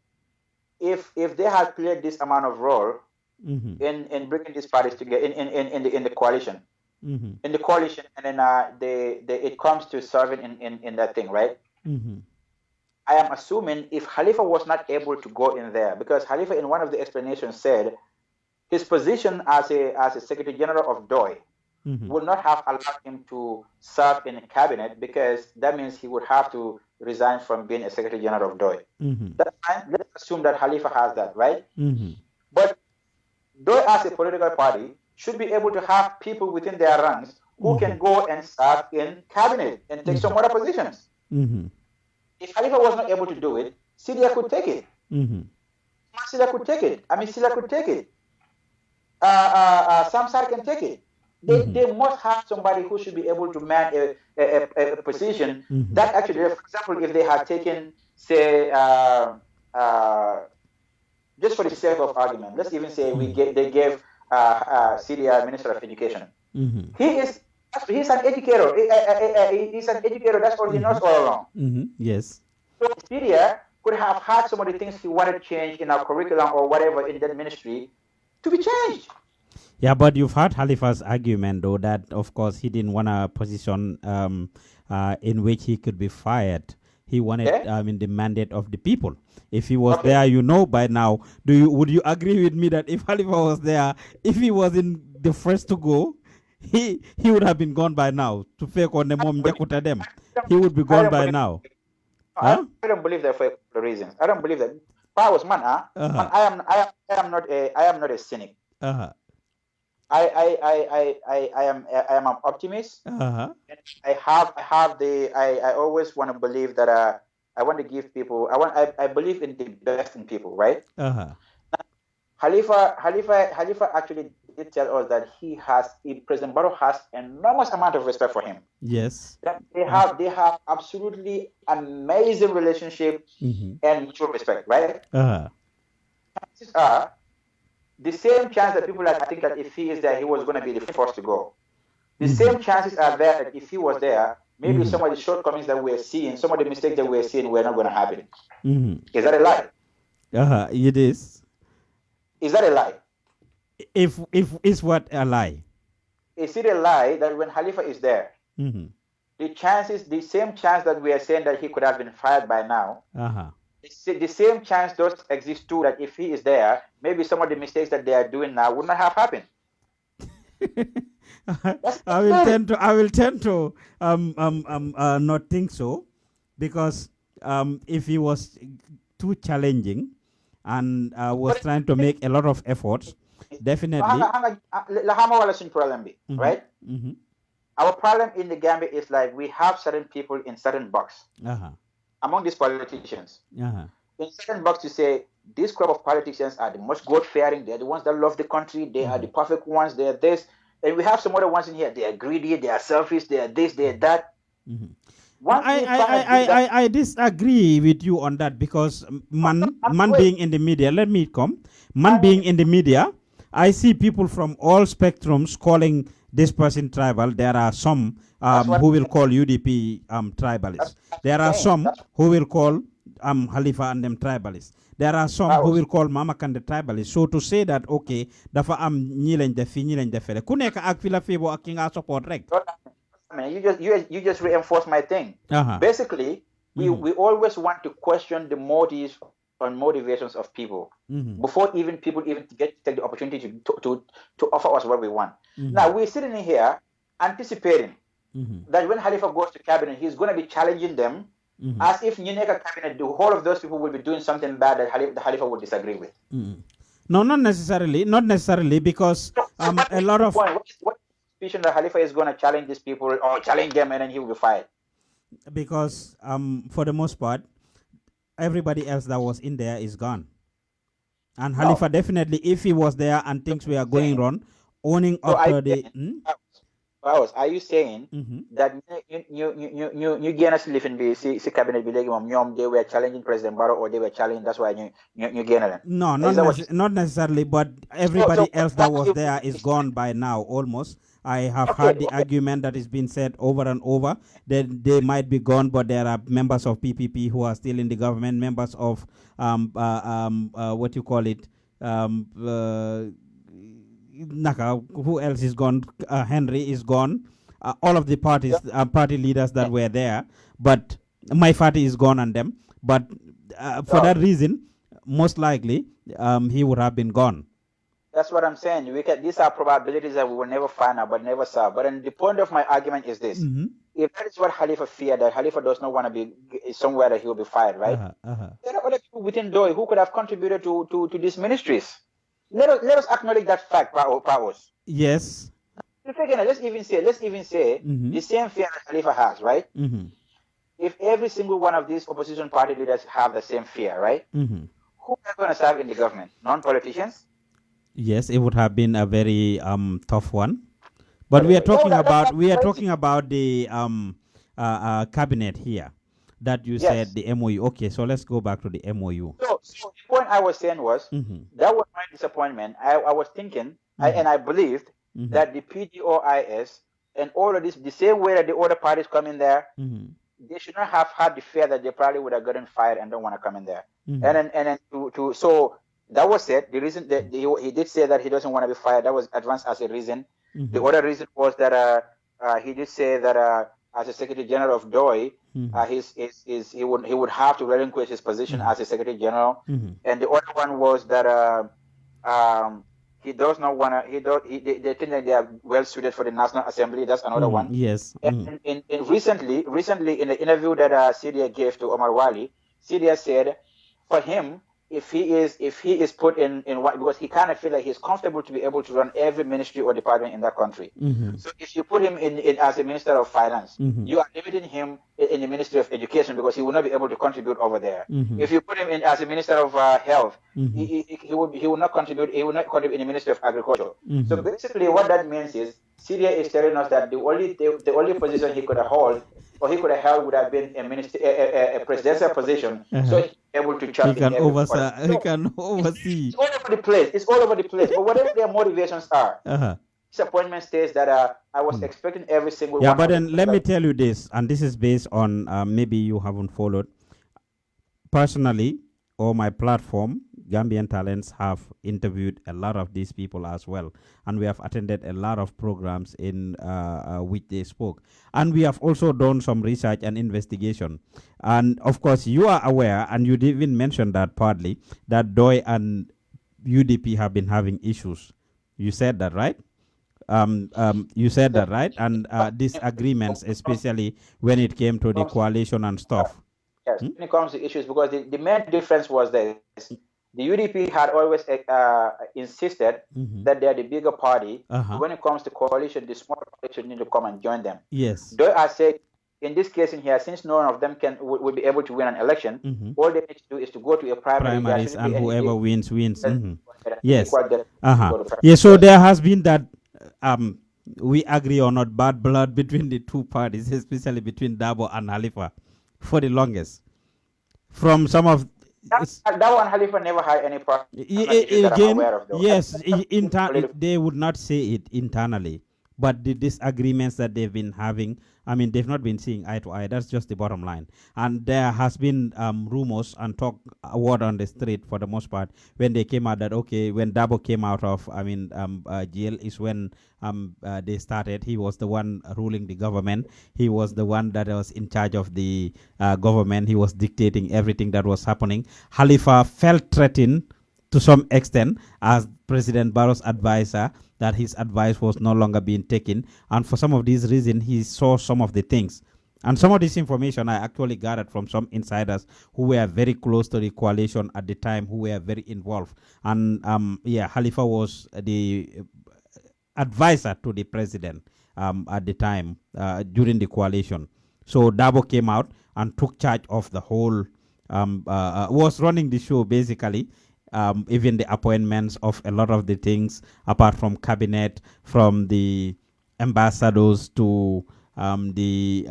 if they had played this amount of role in bringing these parties together in the coalition, and then it comes to serving in that thing, right? I am assuming if Khalifa was not able to go in there, because Khalifa in one of the explanations said his position as a Secretary General of DOI would not have allowed him to serve in a cabinet, because that means he would have to resign from being a Secretary General of DOI. That's fine. Let's assume that Khalifa has that, right? But DOI as a political party should be able to have people within their ranks who can go and serve in cabinet and take some other positions. If Khalifa was not able to do it, Syria could take it. Syria could take it. I mean, Syria could take it. Samsar can take it. They must have somebody who should be able to man a position that actually, for example, if they had taken, say, just for the sake of argument, let's even say they gave Syria Minister of Education. He's an educator. He's an educator. That's all he knows all along. Yes. So Syria could have had some of the things he wanted to change in our curriculum or whatever in that ministry to be changed. Yeah, but you've heard Khalifa's argument, though, that of course he didn't want a position in which he could be fired. He wanted in the mandate of the people. If he was there, by now, would you agree with me that if Khalifa was there, if he was in the first to go, he would have been gone by now. To fake on the mom them, he would be gone by now. I don't believe that for a couple of reasons. I don't believe that. Powers, man, man, I am not a cynic. I am an optimist. I always want to believe that I want to give people. I believe in the best in people, right? Khalifa actually did tell us that President Barrow has enormous amount of respect for him. Yes. That they have absolutely amazing relationship and mutual respect, right? Chances are the same chance that people I think that if he is there, he was going to be the first to go. The same chances are there that if he was there, maybe some of the shortcomings that we're seeing, some of the mistakes that we're seeing, were not going to happen. Is that a lie? It is. Is that a lie? If is what a lie? Is it a lie that when Khalifa is there, the same chance that we are saying that he could have been fired by now, the same chance does exist too, that if he is there, maybe some of the mistakes that they are doing now would not have happened. I will tend to not think so, because if he was too challenging and was trying to make a lot of efforts, definitely. Right? Our problem in the Gambia is like we have certain people in certain box among these politicians. In certain box, you say this crop of politicians are the most God-fearing. They're the ones that love the country. They are the perfect ones. They are this. And we have some other ones in here. They are greedy. They are selfish. They are this. They are that. I disagree with you on that, because man being in the media, being in the media, I see people from all spectrums calling this person tribal. There are some who will call UDP tribalists. There are some who will call Khalifa and them tribalists. There are some who will call Mama Kande tribalists. So to say that, okay, dafa ñilañ def fi ñilañ def fele ku nekk ak fi la febo ak ki nga support rek. I mean, you just reinforce my thing. Basically, we always want to question the motives and motivations of people before people even take the opportunity to offer us what we want. Now we're sitting in here anticipating that when Halifa goes to cabinet, he's going to be challenging them as if Nyuneka cabinet, the whole of those people will be doing something bad that the Halifa would disagree with. No, not necessarily. Not necessarily, because a lot of what suspicion that Halifa is going to challenge these people or challenge them and then he will be fired. Because for the most part, everybody else that was in there is gone. And Halifa definitely, if he was there and things were going wrong, owning up to the... Are you saying that you gain live in the cabinet they were challenging President Barrow or they were challenging, that's why you gain them? No, not necessarily, but everybody else that was there is gone by now, almost. I have heard the argument that is being said over and over that they might be gone, but there are members of PPP who are still in the government, members of what you call it, Naka, who else is gone? Henry is gone. All of the parties, party leaders that were there, but my party is gone on them. But for that reason, most likely, he would have been gone. That's what I'm saying. These are probabilities that we will never find out, but never solve. But then the point of my argument is this: if that is what Halifa feared, that Halifa does not want to be somewhere that he will be fired, right? There are other people within DOI who could have contributed to these ministries. Let us acknowledge that fact, Powers. Yes. Let's even say the same fear that Halifa has, right? If every single one of these opposition party leaders have the same fear, right? Who are going to serve in the government? Non-politicians? Yes, it would have been a very tough one. But we are talking about the cabinet here that you said, the MOU. Okay, so let's go back to the MOU. So the point I was saying was that was my disappointment. I was thinking and I believed that the PDOIS and all of this, the same way that the other parties come in there, they should not have had the fear that they probably would have gotten fired and don't want to come in there. And then so that was it. The reason that he did say that he doesn't want to be fired, that was advanced as a reason. The other reason was that he did say that as a Secretary General of DOI, he would have to relinquish his position as a Secretary General. And the other one was that he does not want to. They think that they are well suited for the National Assembly. That's another one. Yes. And recently in the interview that Syria gave to Omar Wali, Syria said, for him, if he is put in what, because he kind of feel like he's comfortable to be able to run every ministry or department in that country. So if you put him in as a Minister of Finance, you are limiting him in the Ministry of Education because he will not be able to contribute over there. If you put him in as a Minister of Health, he will not contribute. He will not contribute in the Ministry of Agriculture. So basically, what that means is Syria is telling us that the only position he could hold or he could have held would have been a presidential position. So he's able to he can oversee. It's all over the place. It's all over the place. But whatever their motivations are, disappointment states that I was expecting every single one. Yeah, but then let me tell you this, and this is based on maybe you haven't followed. Personally, or my platform, Gambian Talents, have interviewed a lot of these people as well, and we have attended a lot of programs in which they spoke, and we have also done some research and investigation. And of course, you are aware, and you did even mention that partly, that DOI and UDP have been having issues. You said that, right? You said that, right? And disagreements, especially when it came to the coalition and stuff. Yes, when it comes to issues, because the main difference was this. The UDP had always insisted that they are the bigger party. When it comes to coalition, the smaller coalition need to come and join them. Yes. Though I say, in this case in here, since none of them will be able to win an election, all they need to do is to go to a primaries, and whoever wins. Yes. Yes. So there has been that. We agree or not, bad blood between the two parties, especially between Dabo and Halifa, for the longest. From some of Dabo and Halifa never had any problem. Again, yes, they would not say it internally, but the disagreements that they've been having, I mean, they've not been seeing eye to eye. That's just the bottom line. And there has been rumors and talk, word on the street for the most part, when they came out that, okay, when Dabo came out of, jail is when they started. He was the one ruling the government. He was the one that was in charge of the government. He was dictating everything that was happening. Khalifa felt threatened to some extent as President Barrow's advisor, that his advice was no longer being taken. And for some of these reasons, he saw some of the things. And some of this information I actually gathered from some insiders who were very close to the coalition at the time, who were very involved. And Khalifa was the advisor to the president at the time during the coalition. So Dabo came out and took charge of the whole, was running the show basically. Even the appointments of a lot of the things, apart from cabinet, from the ambassadors to the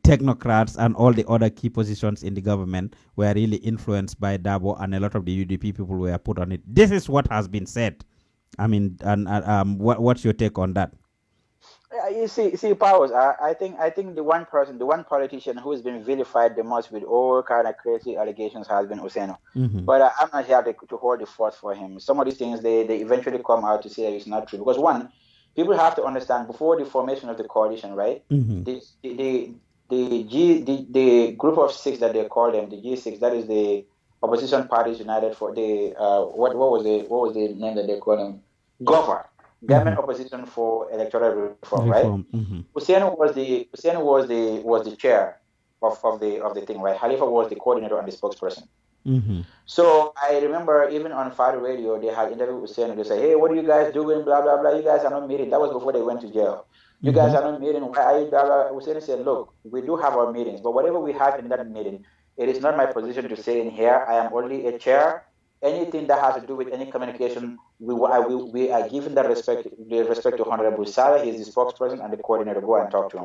technocrats and all the other key positions in the government were really influenced by Dabo, and a lot of the UDP people were put on it. This is what has been said. I mean, and what's your take on that? You see, Powers. I think the one politician who has been vilified the most with all kind of crazy allegations has been Useno. But I'm not here to hold the fort for him. Some of these things they eventually come out to say that it's not true, because one, people have to understand before the formation of the coalition, right? The group of six that they call them, the G6, that is the opposition parties united for the what was the name that they call them? GOFA. Gambian Opposition for Electoral Reform, right? Hussein was the chair of the thing, right? Khalifa was the coordinator and the spokesperson. So I remember even on Fire Radio they had interviewed Hussein. They say, "Hey, what are you guys doing? Blah blah blah. You guys are not meeting." That was before they went to jail. You guys are not meeting. Why are you? Blah, blah. Hussein said, "Look, we do have our meetings, but whatever we have in that meeting, it is not my position to say in here. I am only a chair. Anything that has to do with any communication, we are giving the respect to Honorable Sarah. He is the spokesperson and the coordinator. Go and talk to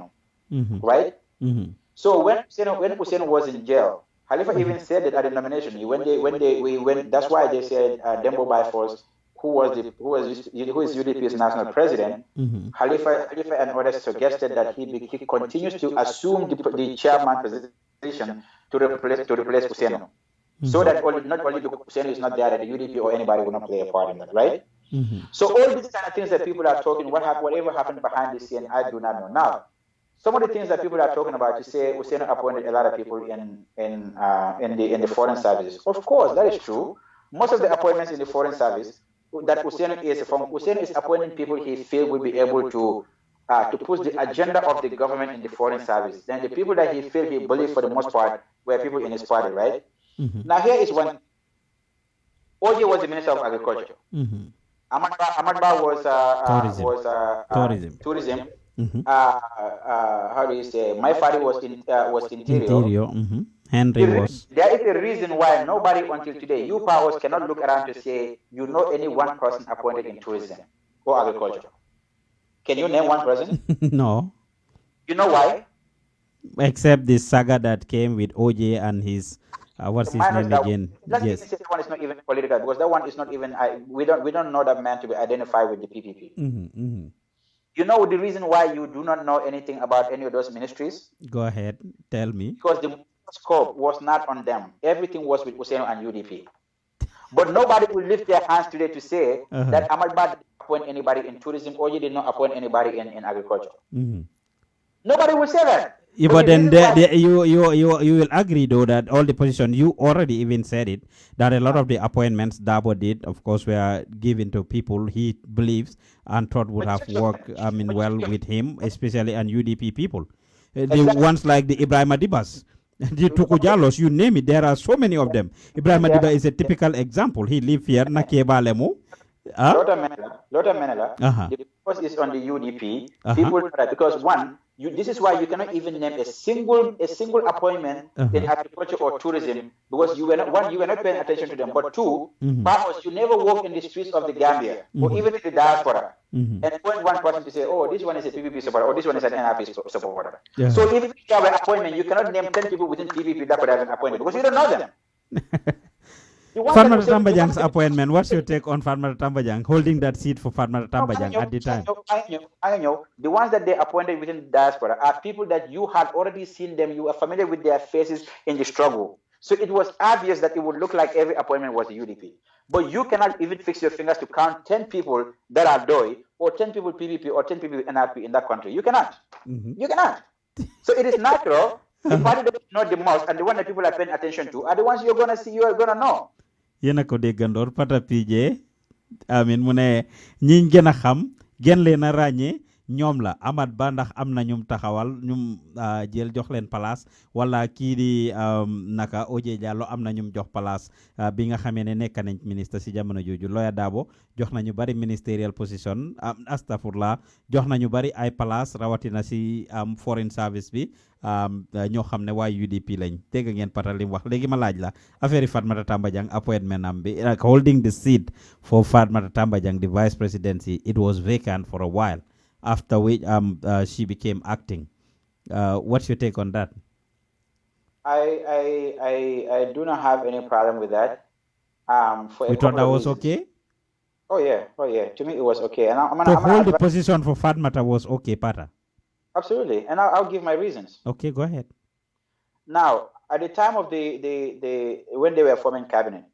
him, right?" So when Hussein was in jail, Khalifa even said that at the nomination. That's why they said Dembo by force, who is UDP's national president. Khalifa and others suggested that he continues to assume the chairman position to replace Hussein. So that not only because Hussein is not there, that the UDP or anybody will not play a part in that, right? So all these kind of things that people are talking, whatever happened behind the scene, I do not know. Now, some of the things that people are talking about, to say Hussein appointed a lot of people in the foreign services. Of course, that is true. Most of the appointments in the foreign service that Hussein is appointing people he feels will be able to push the agenda of the government in the foreign service. Then the people that he feels he believes for the most part were people in his party, right? Now here is one. OJ was the Minister of Agriculture. Ahmad Ba was tourism. How do you say? My father was interior. Henry was. There is a reason why nobody until today, you powers cannot look around to say you know any one person appointed in tourism or agriculture. Can you name one person? No. You know why? Except the saga that came with OJ and his what's his name again? Yes. That one is not even political, because that one is not even. We don't know that man to be identified with the PPP. You know the reason why you do not know anything about any of those ministries? Go ahead, tell me. Because the scope was not on them. Everything was with Hussein and UDP. But nobody will lift their hands today to say that Ahmad Ba didn't appoint anybody in tourism, or you did not appoint anybody in agriculture. Nobody will say that. Yeah, but then you will agree though that all the positions, you already even said it, that a lot of the appointments Dabo did, of course, were given to people he believes and thought would have worked well with him, especially and UDP people. The ones like the Ibrahim Adibas, the Tukujalos, you name it, there are so many of them. Ibrahim Adiba is a typical example. He lives here, Nakeba Lemu. Lota Menela, the focus is on the UDP. People, because one, this is why you cannot even name a single appointment in agriculture or tourism, because you were not paying attention to them. But two, perhaps you never walk in the streets of the Gambia or even in the diaspora and point one person to say, "Oh, this one is a PPP supporter, or this one is an NRP supporter." So if you have an appointment, you cannot name 10 people within PPP that could have an appointment, because you don't know them. Fatmata Tambajang's appointment. What's your take on Fatmata Tambajang holding that seat for Fatmata Tambajang at the time? I know. The ones that they appointed within the diaspora are people that you had already seen them. You are familiar with their faces in the struggle. So it was obvious that it would look like every appointment was the UDP. But you cannot even fix your fingers to count 10 people that are DOI or 10 people PPP or 10 people NRP in that country. You cannot. You cannot. So it is natural. The party that you know the most and the one that people are paying attention to are the ones you're going to see, you are going to know. Yena ko déggandoor Pata PJ amin mu ne ñiñ gën a xam gën leen a ràññee ñoom la Amat Bah ndax am na ñum taxawal ñum jël jox leen place wala kii di naka Oje Jallow am na ñum jox place bi nga xamee ne nekk nañ ministre si jamono jooju Lawyer Darboe jox nañu bari ministerial position astafurla jox nañu bari ay place rawatina si foreign service bi ñoo xam ne waa UDP lañ dégg ngeen Pata lim wax léegi ma laaj la affaire Fatmata Tambajang appointment am bi holding the seat for Fatmata Tambajang the vice presidency it was vacant for a while after which she became acting. What's your take on that? I do not have any problem with that. You thought that was okay? Oh yeah. To me, it was okay. And to hold the position for Fatmata was okay, Pata. Absolutely, and I'll give my reasons. Okay, go ahead. Now, at the time of the when they were forming cabinet,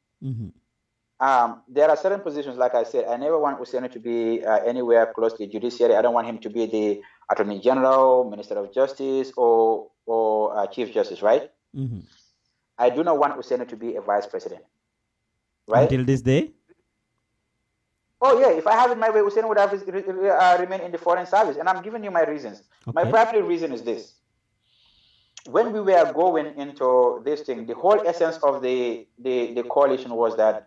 there are certain positions, like I said, I never want Usaini to be anywhere close to the judiciary. I don't want him to be the Attorney General, Minister of Justice, or Chief Justice, right? I do not want Usaini to be a vice president, right? Until this day? Oh, yeah. If I have it my way, Usaini would have remained in the foreign service, and I'm giving you my reasons. Okay. My primary reason is this. When we were going into this thing, the whole essence of the coalition was that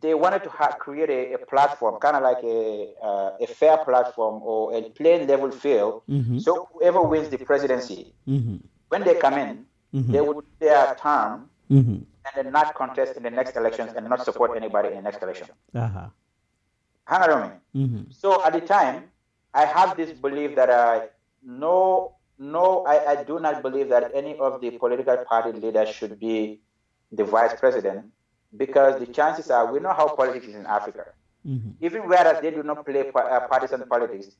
they wanted to create a platform, kind of like a fair platform or a plain level field. So whoever wins the presidency, when they come in, they would do their term and then not contest in the next elections and not support anybody in the next election. Hang on a minute. So at the time, I have this belief that I do not believe that any of the political party leaders should be the vice president, because the chances are, we know how politics is in Africa. Even whereas they do not play partisan politics,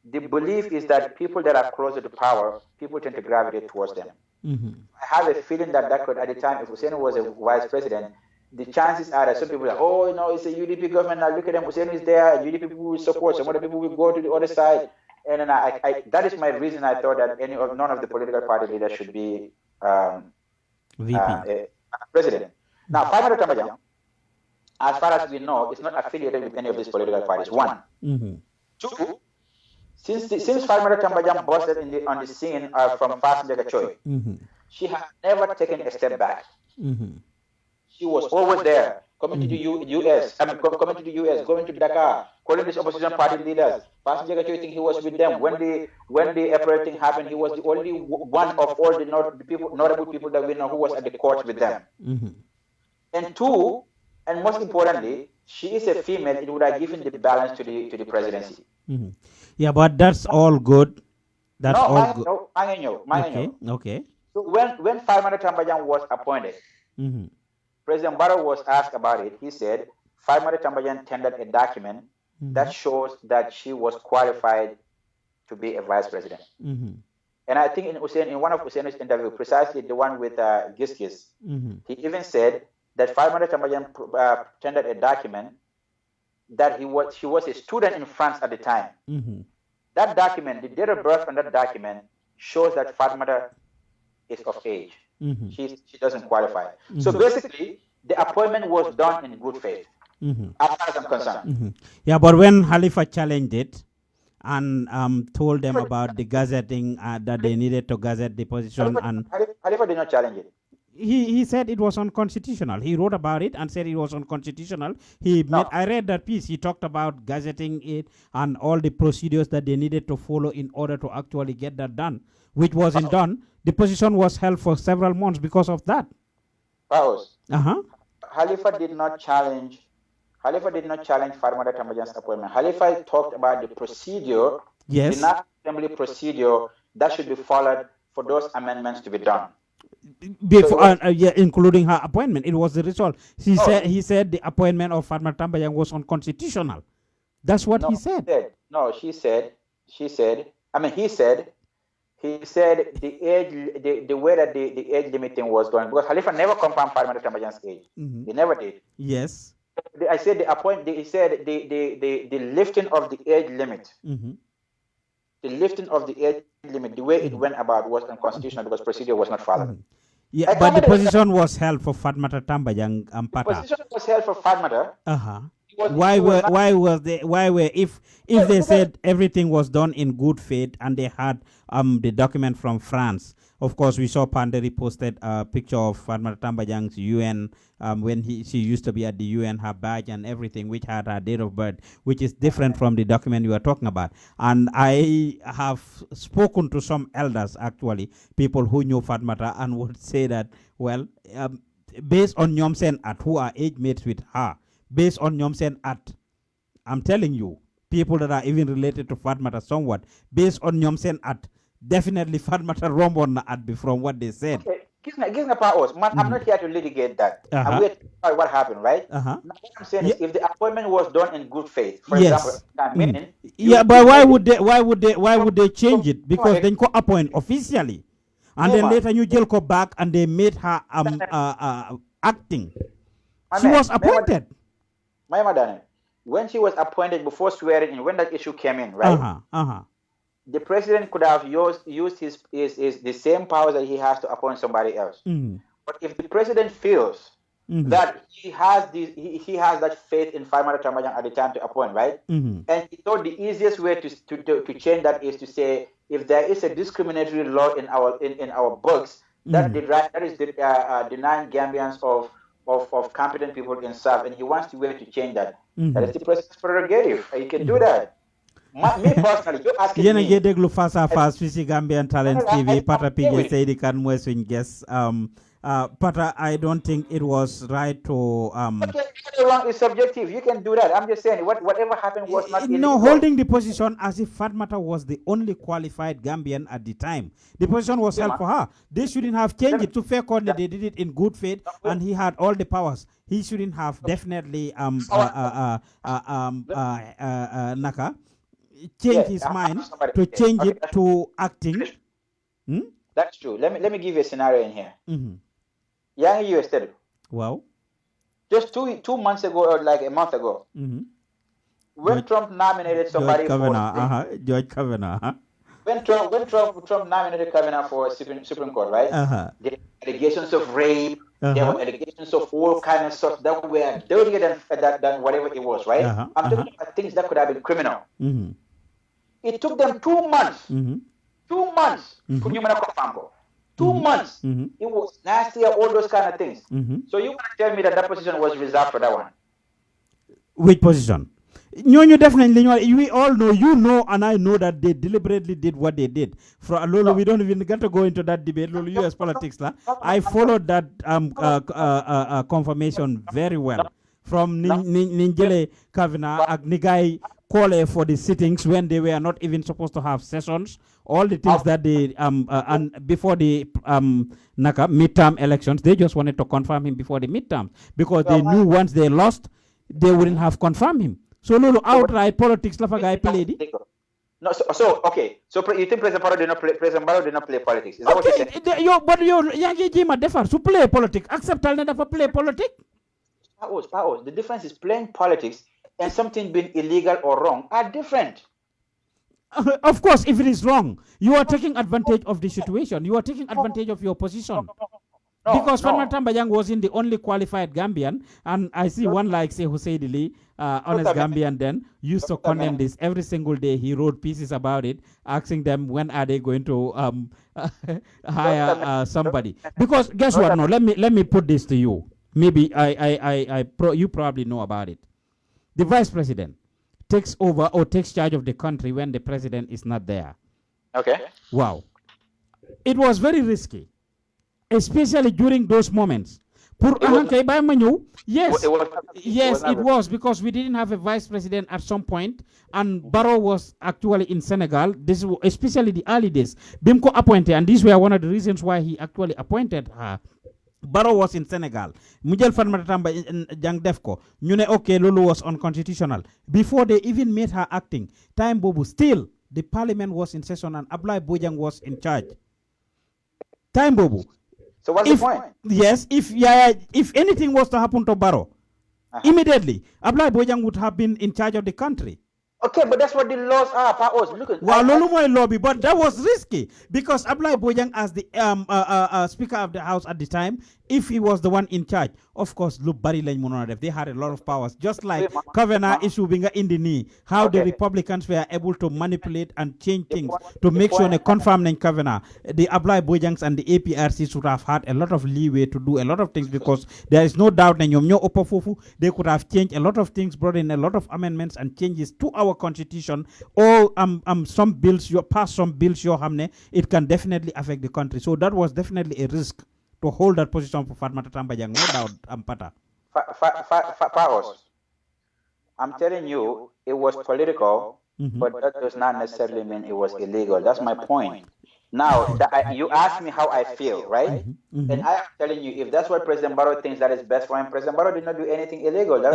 the belief is that people that are closer to power, people tend to gravitate towards them. I have a feeling that could, at the time, if Usaini was a vice president, the chances are that some people are, oh, it's a UDP government, now look at them, Usaini is there, UDP people will support, some other people will go to the other side. And then that is my reason I thought that none of the political party leaders should be president. Now, Fatmata Tambajang, as far as we know, is not affiliated with any of these political parties. One. Two, since Fatmata Tambajang busted on the scene from Passenger Choi, she has never taken a step back. She was always there, coming to the US, coming to the US, going to Dakar, calling these opposition party leaders. Passenger Choi, think he was with them. When the April thing happened, he was the only one of all the notable people that we know who was at the court with them. And two, and most importantly, she is a female. It would have given the balance to the presidency. Yeah, but that's all good. That's all good. Okay. So when Fatmata Tambajang was appointed, President Barrow was asked about it. He said Fatmata Tambajang tendered a document that shows that she was qualified to be a vice president. And I think in one of Usaini's interviews, precisely the one with Gis, he even said that Fatmata Tambajang tendered a document that she was a student in France at the time. That document, the date of birth on that document shows that Fatmata is of age. She doesn't qualify. So basically, the appointment was done in good faith, as far as I'm concerned. Yeah, but when Halifa challenged it and told them about the gazetting, that they needed to gazette the position, Halifa did not challenge it. He said it was unconstitutional. He wrote about it and said it was unconstitutional. I read that piece. He talked about gazetting it and all the procedures that they needed to follow in order to actually get that done, which wasn't done. The position was held for several months because of that. Halifa did not challenge Fatmata Tambajang's appointment. Halifa talked about the procedure, the National Assembly procedure that should be followed for those amendments to be done. Before, yeah, including her appointment, it was the result. He said the appointment of Fatma Tambayang was unconstitutional. That's what he said. He said. I mean, he said the age, the way that the age limiting was going, because Khalifa never confirmed Fatma Tambayang's age. He never did. Yes. I said he said the lifting of the age limit. The lifting of the age limit, the way it went about was unconstitutional because procedure was not followed. Yeah, but the position was held for Fatmata Tambayang Pata. The position was held for Fatmata. If they said everything was done in good faith and they had the document from France. Of course, we saw Panderi posted a picture of Fatmata Tambayang's UN when she used to be at the UN, her badge and everything, which had her date of birth, which is different from the document you are talking about. And I have spoken to some elders, actually, people who knew Fatmata, and would say that, well, based on Nyomsen At, who are age mates with her, based on Nyomsen At, I'm telling you, people that are even related to Fatmata somewhat, based on Nyomsen At, definitely Fatmata Rombon At from what they said. Okay. I'm not here to litigate that. I'm here to tell what happened, right? Now, what I'm saying is, if the appointment was done in good faith, for example, but why would they change it? Because they could appoint officially, and then later you jail go back and they made her acting. She was appointed. When she was appointed before swearing in, when that issue came in, right? The president could have used his the same powers that he has to appoint somebody else. But if the president feels that he has that faith in Fatmata Tambayang at the time to appoint, right? And he thought the easiest way to change that is to say, if there is a discriminatory law in our books that is denying Gambians of competent people in serve, and he wants to way to change that. That is the president's prerogative. He can do that. Me personally, you're asking me. Yéen a déglu face à face fii ci Gambian Talents TV. Pata PJ Seydi Kane mooy suñ guest. Pata, I don't think it was right to. Wrong is subjective. You can do that. I'm just saying, whatever happened was not. No, holding the position as if Fatmata was the only qualified Gambian at the time. The position was held for her. They shouldn't have changed it to fair corner. They did it in good faith, and he had all the powers. He shouldn't have definitely change his mind to change it to acting. That's true. Let me give you a scenario in here. Young US study. Wow. Just two months ago, or like a month ago, when Trump nominated somebody George Kavanaugh. When Trump nominated Kavanaugh for Supreme Court, right? The allegations of rape, there were allegations of all kinds of stuff that were dirtier than whatever it was, right? I'm talking about things that could have been criminal. It took them 2 months. 2 months. 2 months. It was nasty, all those kind of things. So you want to tell me that position was reserved for that one? Which position? You definitely, we all know, you know, and I know that they deliberately did what they did. For Lolo, we don't even get to go into that debate. Lolo, US politics, I followed that confirmation very well. From Ninjele Kavanaugh, Agnigai Kole for the sittings when they were not even supposed to have sessions. All the things that they and before the midterm elections, they just wanted to confirm him before the midterms because they knew once they lost, they wouldn't have confirmed him. So Lulu, outright politics, la guy played. No, okay. So you think President Barrow did not play politics? Is that what you're saying? But you play politics. Accept I'll never play politics. The difference is playing politics and something being illegal or wrong are different. Of course, if it is wrong, you are taking advantage of the situation. You are taking advantage of your position. Because Fatma Tambayang wasn't the only qualified Gambian, and I see one like, say, Hussein Lee, honest Gambian then, used to condemn this every single day. He wrote pieces about it, asking them when are they going to hire somebody. Because guess what? No, let me put this to you. Maybe you probably know about it. The vice president takes over or takes charge of the country when the president is not there. Okay. Wow. It was very risky, especially during those moments. Yes, It was yes, not it was because we didn't have a vice president at some point, and Barrow was actually in Senegal. This was especially the early days. Bimko appointed, and these were one of the reasons why he actually appointed her. Barrow was in Senegal. Mujel Fatmatamba Jang Defko. Nyune okay, Lulu was unconstitutional. Before they even made her acting, time Bobu, still the parliament was in session and Ablai Bojang was in charge. Time Bobu. So what's the point? Yes, if anything was to happen to Barrow, immediately Ablai Bojang would have been in charge of the country. Okay, but that's what the laws are. Look at lobby, but that was risky because Ablai Bojang, as the Speaker of the House at the time, if he was the one in charge, of course, look, Barry Lane Munonadef, they had a lot of powers, just like Kavanaugh issue being in the knee, how the Republicans were able to manipulate and change things to make sure they confirm in Kavanaugh. The Ablai Bojangs and the APRC should have had a lot of leeway to do a lot of things because there is no doubt that they could have changed a lot of things, brought in a lot of amendments and changes to our constitution, or some bills, it can definitely affect the country. So that was definitely a risk to hold that position for Fatmata Tambajang, no doubt, Pata. I'm telling you, it was political, but that does not necessarily mean it was illegal. That's my point. Now, you asked me how I feel, right? And I am telling you, if that's what President Barrow thinks that is best for him, President Barrow did not do anything illegal.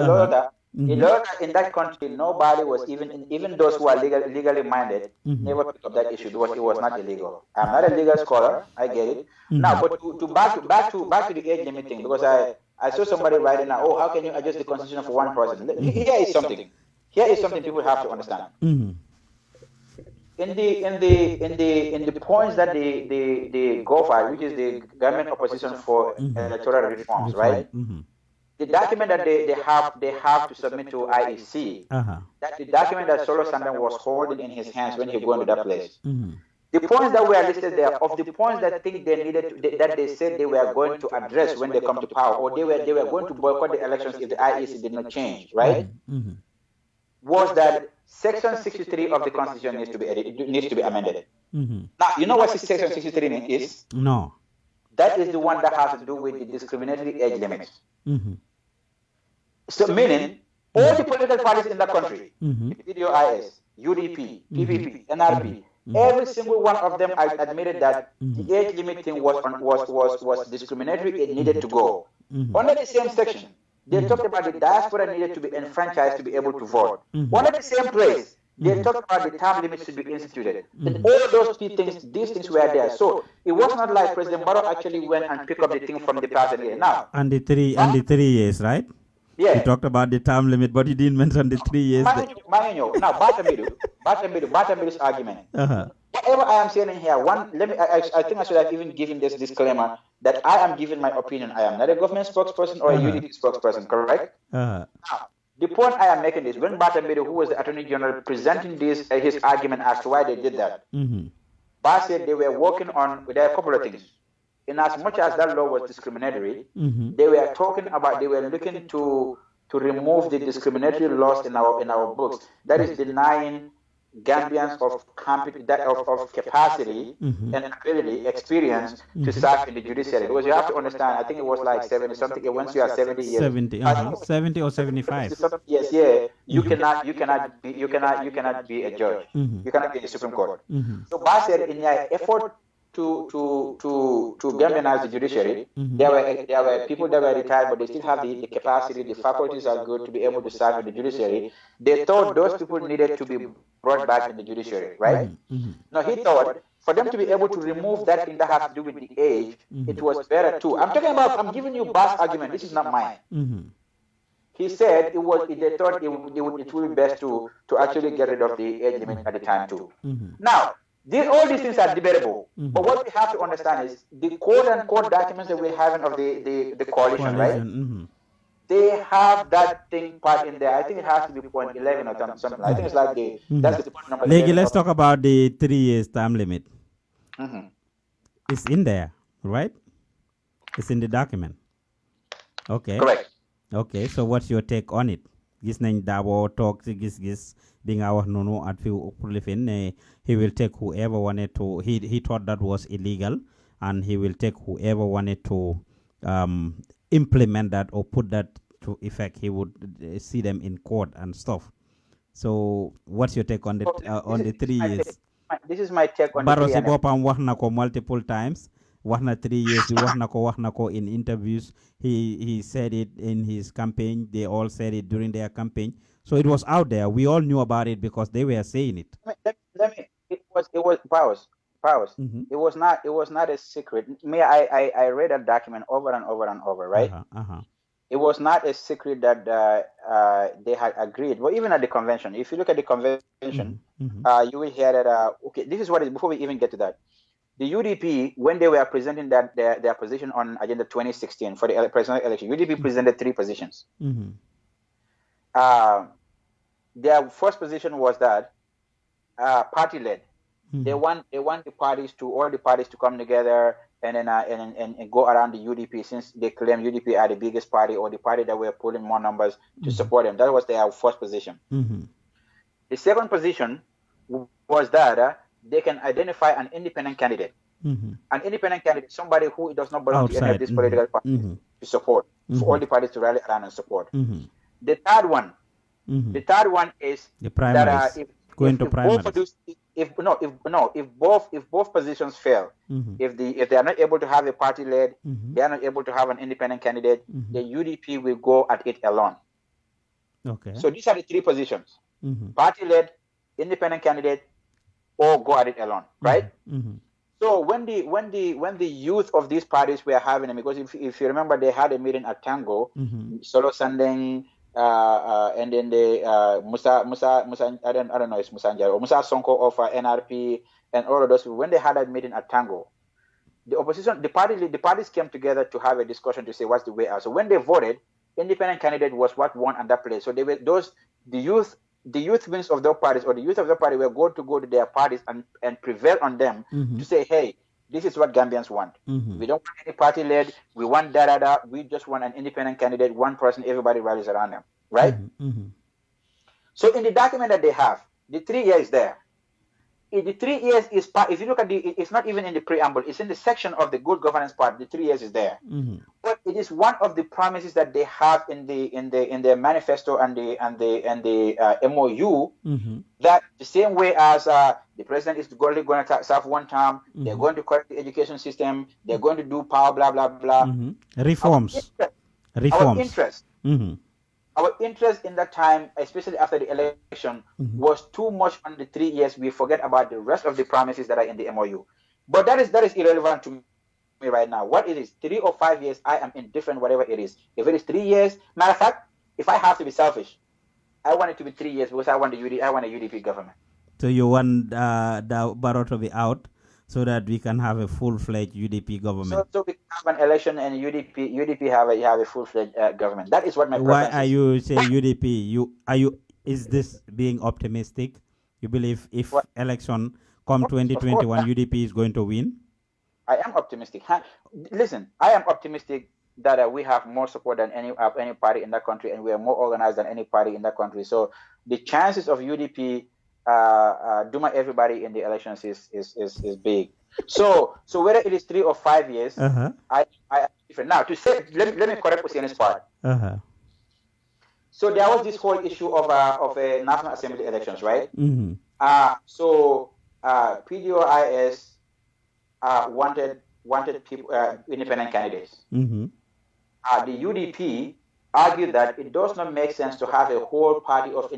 In that country, nobody was even those who are legally minded, never picked up that issue because it was not illegal. I'm not a legal scholar, I get it. Now, but back to the age limit thing, because I saw somebody writing now, oh, how can you adjust the constitution for one person? Here is something people have to understand. In the points that they go for, which is the government opposition for electoral reforms, right? The document that they have to submit to IEC, that the document that Solo Sandan was holding in his hands when he went to that place. The points that were listed there, of the points that think they needed that they said they were going to address when they come to power, or they were going to boycott the elections if the IEC did not change, right? Was that Section 63 of the Constitution needs to be amended. Now, you know what Section 63 is? No. That is the one that has to do with the discriminatory age limits. So meaning, all the political parties in the country, PDOIS, UDP, PPP, NRP, every single one of them admitted that the age limit thing was discriminatory, it needed to go. Under the same section, they talked about the diaspora needed to be enfranchised to be able to vote. Under the same place, they talked about the term limits should be instituted. And all those these things were there. So it was not like President Barrow actually went and picked up the thing from the past and now. And the 3 years, right? Yeah. He talked about the term limit, but he didn't mention the 3 years. Now, Batamidu's argument. Whatever I am saying here, I think I should have even given this disclaimer that I am giving my opinion. I am not a government spokesperson or a UDP spokesperson, correct? Now, the point I am making is when Batamidu, who was the Attorney General, presenting his argument as to why they did that, Bat said they were working on, there are a couple of things. In as much as that law was discriminatory, they were looking to remove the discriminatory laws in our books. That is denying Gambians of capacity and ability, experience to serve in the judiciary. Because you have to understand, I think it was like 70 something. Once you are 70 years, 70 or 75. Yes, you cannot be a judge. You cannot be in the Supreme Court. So Bas said, in their effort to Gambianize the judiciary, there were people that were retired, but they still have the capacity, the faculties are good to be able to serve in the judiciary. They thought those people needed to be brought back in the judiciary, right? Now he thought for them to be able to remove that thing that has to do with the age, it was better too. I'm giving you Bas' argument, this is not mine. He said they thought it would be best to actually get rid of the age limit at the time too. Now, all these things are debatable, but what we have to understand is the quote-unquote documents that we're having of the coalition, right? They have that thing part in there. I think it has to be point 11 or something. I think it's like that's the point number 11. Let's talk about the 3 years time limit. It's in there, right? It's in the document. Okay. Correct. Okay, so what's your take on it? Gis nañ Dabo talk gis bi nga wax noonu at fi prolifin he will take whoever wanted to he thought that was illegal and he will take whoever wanted to implement that or put that to effect, he would see them in court and stuff. So what's your take on the 3 years? This is my take on Barrow the 3 si years. bopam wax na ko multiple times. Wax na 3 years bi wax na ko in interviews. He said it in his campaign. They all said it during their campaign. So it was out there. We all knew about it because they were saying it. It was powers. Mm-hmm. It was not a secret. I read that document over and over and over, right? It was not a secret that they had agreed. Well, even at the convention, if you look at the convention, you will hear that. Okay, this is what is before we even get to that. The UDP, when they were presenting their position on Agenda 2016 for the presidential election, UDP presented 3 positions. Their first position was that party-led. They want all the parties to come together and then and go around the UDP, since they claim UDP are the biggest party or the party that were pulling more numbers to support them. That was their first position. The second position was that they can identify an independent candidate. An independent candidate, somebody who does not belong to any of these political parties, to support, for all the parties to rally around and support. The third one is the primaries. If both positions fail, if they are not able to have a party led, they are not able to have an independent candidate, the UDP will go at it alone. Okay. So these are the 3 positions: party led, independent candidate, or go at it alone, right? So when the youth of these parties were having it, because if you remember, they had a meeting at Tango, Solo Sandeng, and then the Musa I don't know, it's Musa Njaro or Musa Sonko of NRP and all of those. When they had that meeting at Tango, the opposition, the parties came together to have a discussion to say what's the way out. So when they voted, independent candidate was what won at that place. So they were the youth wings of their parties, or the youth of the party, were going to go to their parties and prevail on them to say, hey, this is what Gambians want. We don't want any party led. We want da. We just want an independent candidate, one person, everybody rallies around them, right? So in the document that they have, the 3 years there. The 3 years is part. If you look at it's not even in the preamble. It's in the section of the good governance part. The 3 years is there, but it is one of the promises that they have in their manifesto and the MOU, that the same way as the president is going to serve one term, they're going to correct the education system, they're going to do power, blah blah blah. Reforms. Our interest in that time, especially after the election, was too much on the 3 years. We forget about the rest of the promises that are in the MOU. But that is irrelevant to me right now. What it is, 3 or 5 years, I am indifferent, whatever it is. If it is 3 years, matter of fact, if I have to be selfish, I want it to be 3 years because I want a UDP government. So you want the Barrow to be out so that we can have a full-fledged UDP government. So we have an election and UDP have a full-fledged government. That is what my preference is. Why are you saying UDP? Is this being optimistic? You believe if election come 2021, UDP is going to win? I am optimistic. Listen, I am optimistic that we have more support than any party in that country, and we are more organized than any party in that country. So the chances of UDP Duma everybody in the elections is big. So whether it is 3 or 5 years, I different. Now to say, let me correct Hussain's part. So there was this whole issue of a National Assembly elections, right? So PDOIS wanted people, independent candidates. The UDP argued that it does not make sense to have a whole party of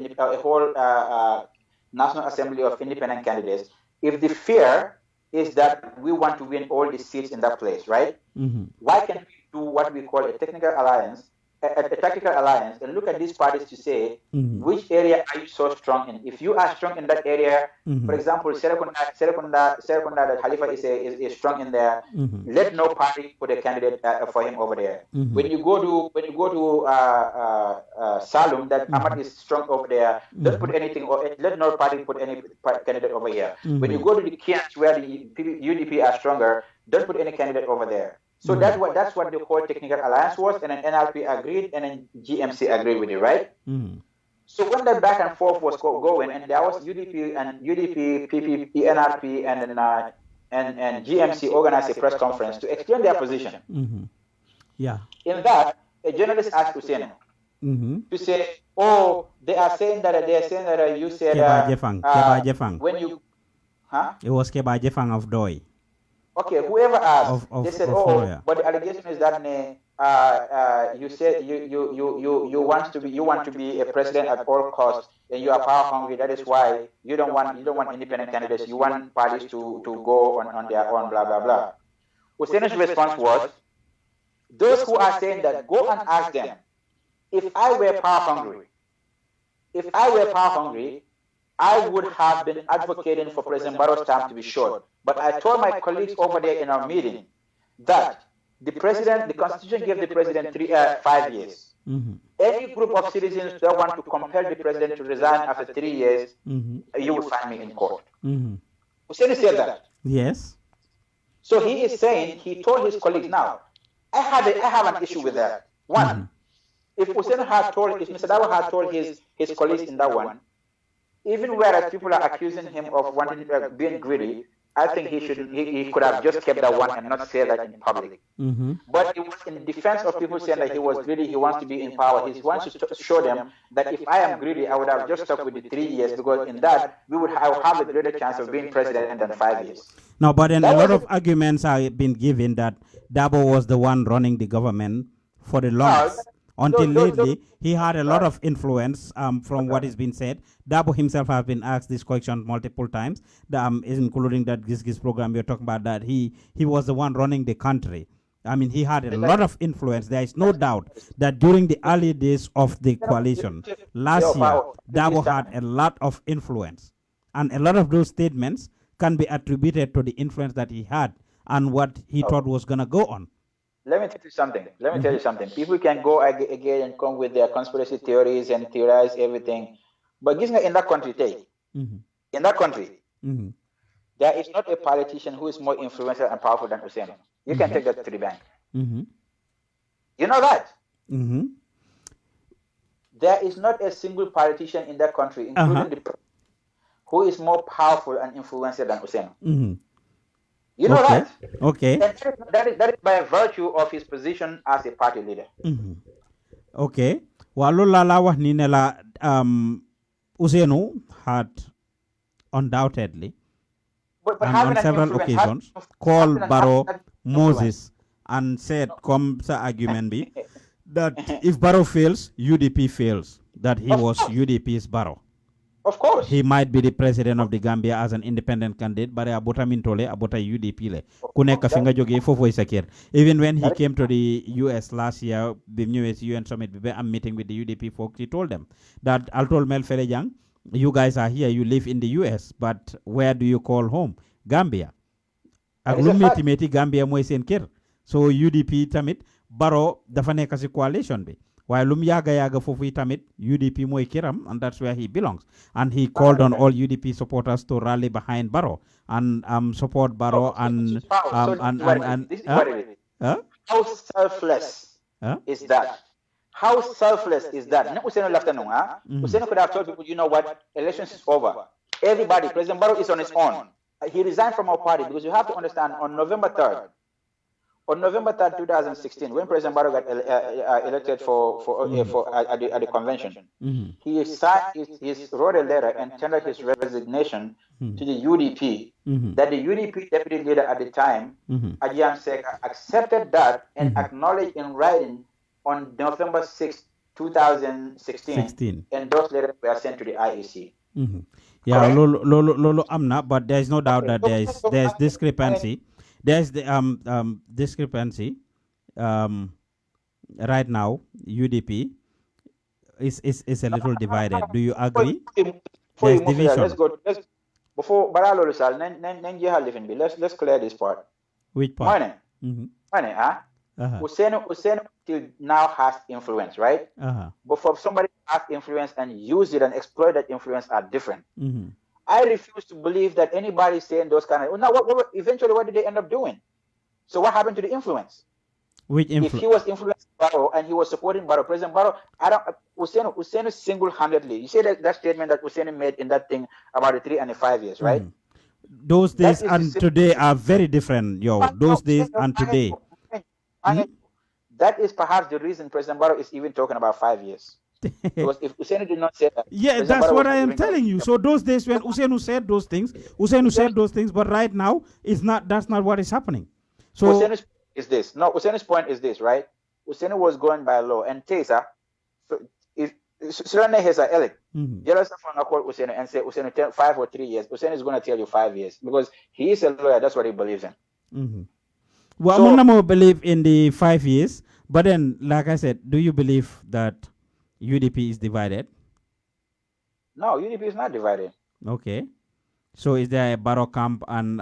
National Assembly of independent candidates if the fear is that we want to win all the seats in that place, right? Why can't we do what we call a technical alliance, a tactical alliance, and look at these parties to say, which area are you so strong in? If you are strong in that area, for example, Serekunda that Halifa is strong in there, let no party put a candidate for him over there. When you go to Salum, that Ahmad is strong over there, don't put anything, or let no party put any candidate over here. When you go to the Kians where the UDP are stronger, don't put any candidate over there. So that's what the whole technical alliance was, and then NRP agreed, and then GMC agreed with it, right? So when that back and forth was going, and there was UDP, PPP, NRP, and GMC organized a press conference to explain their position. Yeah. In that, a journalist asked Hussein to say, "Oh, they are saying that you said Keba Jefang. when you, huh? It was Keba Jefang of Doi. Okay, whoever asked, Of they said, of "Oh, lawyer. but the allegation is that you said you want to be a president at all costs, and you are power hungry. That is why you don't want independent candidates. You want parties to go on their own, blah blah blah." Hussein's response was, "Those who are saying that, go and ask them. If I were power hungry, I would have been advocating for President Barrow's term to be short. But I told my colleagues over there in our meeting that the Constitution gave the president 5 years. Any group of citizens that want to compel the president to resign after 3 years, you will find me in court." Hussein said that. Yes. So he is saying, he told his colleagues, now, I have an issue with that. One, if Hussein had told, if Mr. Dawa had told his colleagues in that one, even whereas people are accusing him of wanting being greedy, I think he could have just kept that one and not say that in public. But it was in defense of people saying that he was greedy, he wants to be in power. He wants to show them that if I am greedy, I would have just stuck with the 3 years, because in that I would have a greater chance of being president than 5 years. No, but then a lot of arguments have been given that Dabo was the one running the government for the longest. Until lately, he had a lot of influence from what has been said. Dabo himself has been asked this question multiple times, including that Gizgiz program you're talking about, that he was the one running the country. I mean, he had a lot of influence. There is no doubt that during the early days of the coalition, last year, Dabo had a lot of influence. And a lot of those statements can be attributed to the influence that he had and what he thought was going to go on. Let me tell you something. People can go again and come with their conspiracy theories and theorize everything. But in that country, there is not a politician who is more influential and powerful than Hussein. You can take that to the bank. You know that? There is not a single politician in that country, including the president, who is more powerful and influential than Hussein. You know that? Okay. That is by virtue of his position as a party leader. Okay. Walula Ninela Usenu had undoubtedly on several occasions called Barrow Moses and said, come the argument be, that if Barrow fails, UDP fails, that he was UDP's Barrow. Of course. He might be the president of the Gambia as an independent candidate, but abota mintole, abota UDP le. Kuneka finga joge fofo isakir. Even when he came to the US last year, the newest UN summit, I'm meeting with the UDP folks, he told them that Altol Mel Ferejang, you guys are here, you live in the US, but where do you call home? Gambia. Aglumeti Gambia moisen kir. So UDP tamit, Barrow dafa nekk ci coalition bi. While yaga fofu tamit UDP moy kiram, and that's where he belongs. And he called on all UDP supporters to rally behind Barrow and support Barrow and how selfless is that? How selfless is that? Hussein could have told people, you know what, elections is over. Everybody, President Barrow is on his own. He resigned from our party, because you have to understand, on November 3rd, 2016, when President Barrow got elected at the convention, he wrote a letter and tendered his resignation to the UDP. That the UDP deputy leader at the time, Ajahn Seka, accepted that and acknowledged in writing on November 6, 2016, and those letters were sent to the IEC. Yeah, Lolo Amna, but there is no doubt that there's discrepancy. There's the discrepancy right now. UDP is a little divided. Do you agree? There's division. Let's go. Before Baralo Sal, let's clear this part. Which part? Hussein till now has influence, right? But for somebody to have influence and use it and exploit that influence are different. I refuse to believe that anybody saying those kind of. Now, eventually, what did they end up doing? So, what happened to the influence? Which influence? If he was influencing Barrow and he was supporting Barrow, President Barrow, Hussein single-handedly. You see that statement that Hussein made in that thing about the 3 and the 5 years, right? Those days and today are very different, yo. Those days and today. That is perhaps the reason President Barrow is even talking about 5 years. Because if Usainu did not say that, yeah, President that's Barrow what was I am giving telling you. So those days when Usainu said those things, but right now it's not. That's not what is happening. So Usainu's is this. No, Usainu's point is this, right? Usainu was going by law, and Tesa, so if Surane has a elect, jealous of an call Usainu and say Usainu 5 or 3 years. Usainu is going to tell you 5 years because he is a lawyer. That's what he believes in. Well, So- I'm not believe in the 5 years, but then, like I said, do you believe that UDP is divided? No, UDP is not divided. Okay. So is there a Barrow camp and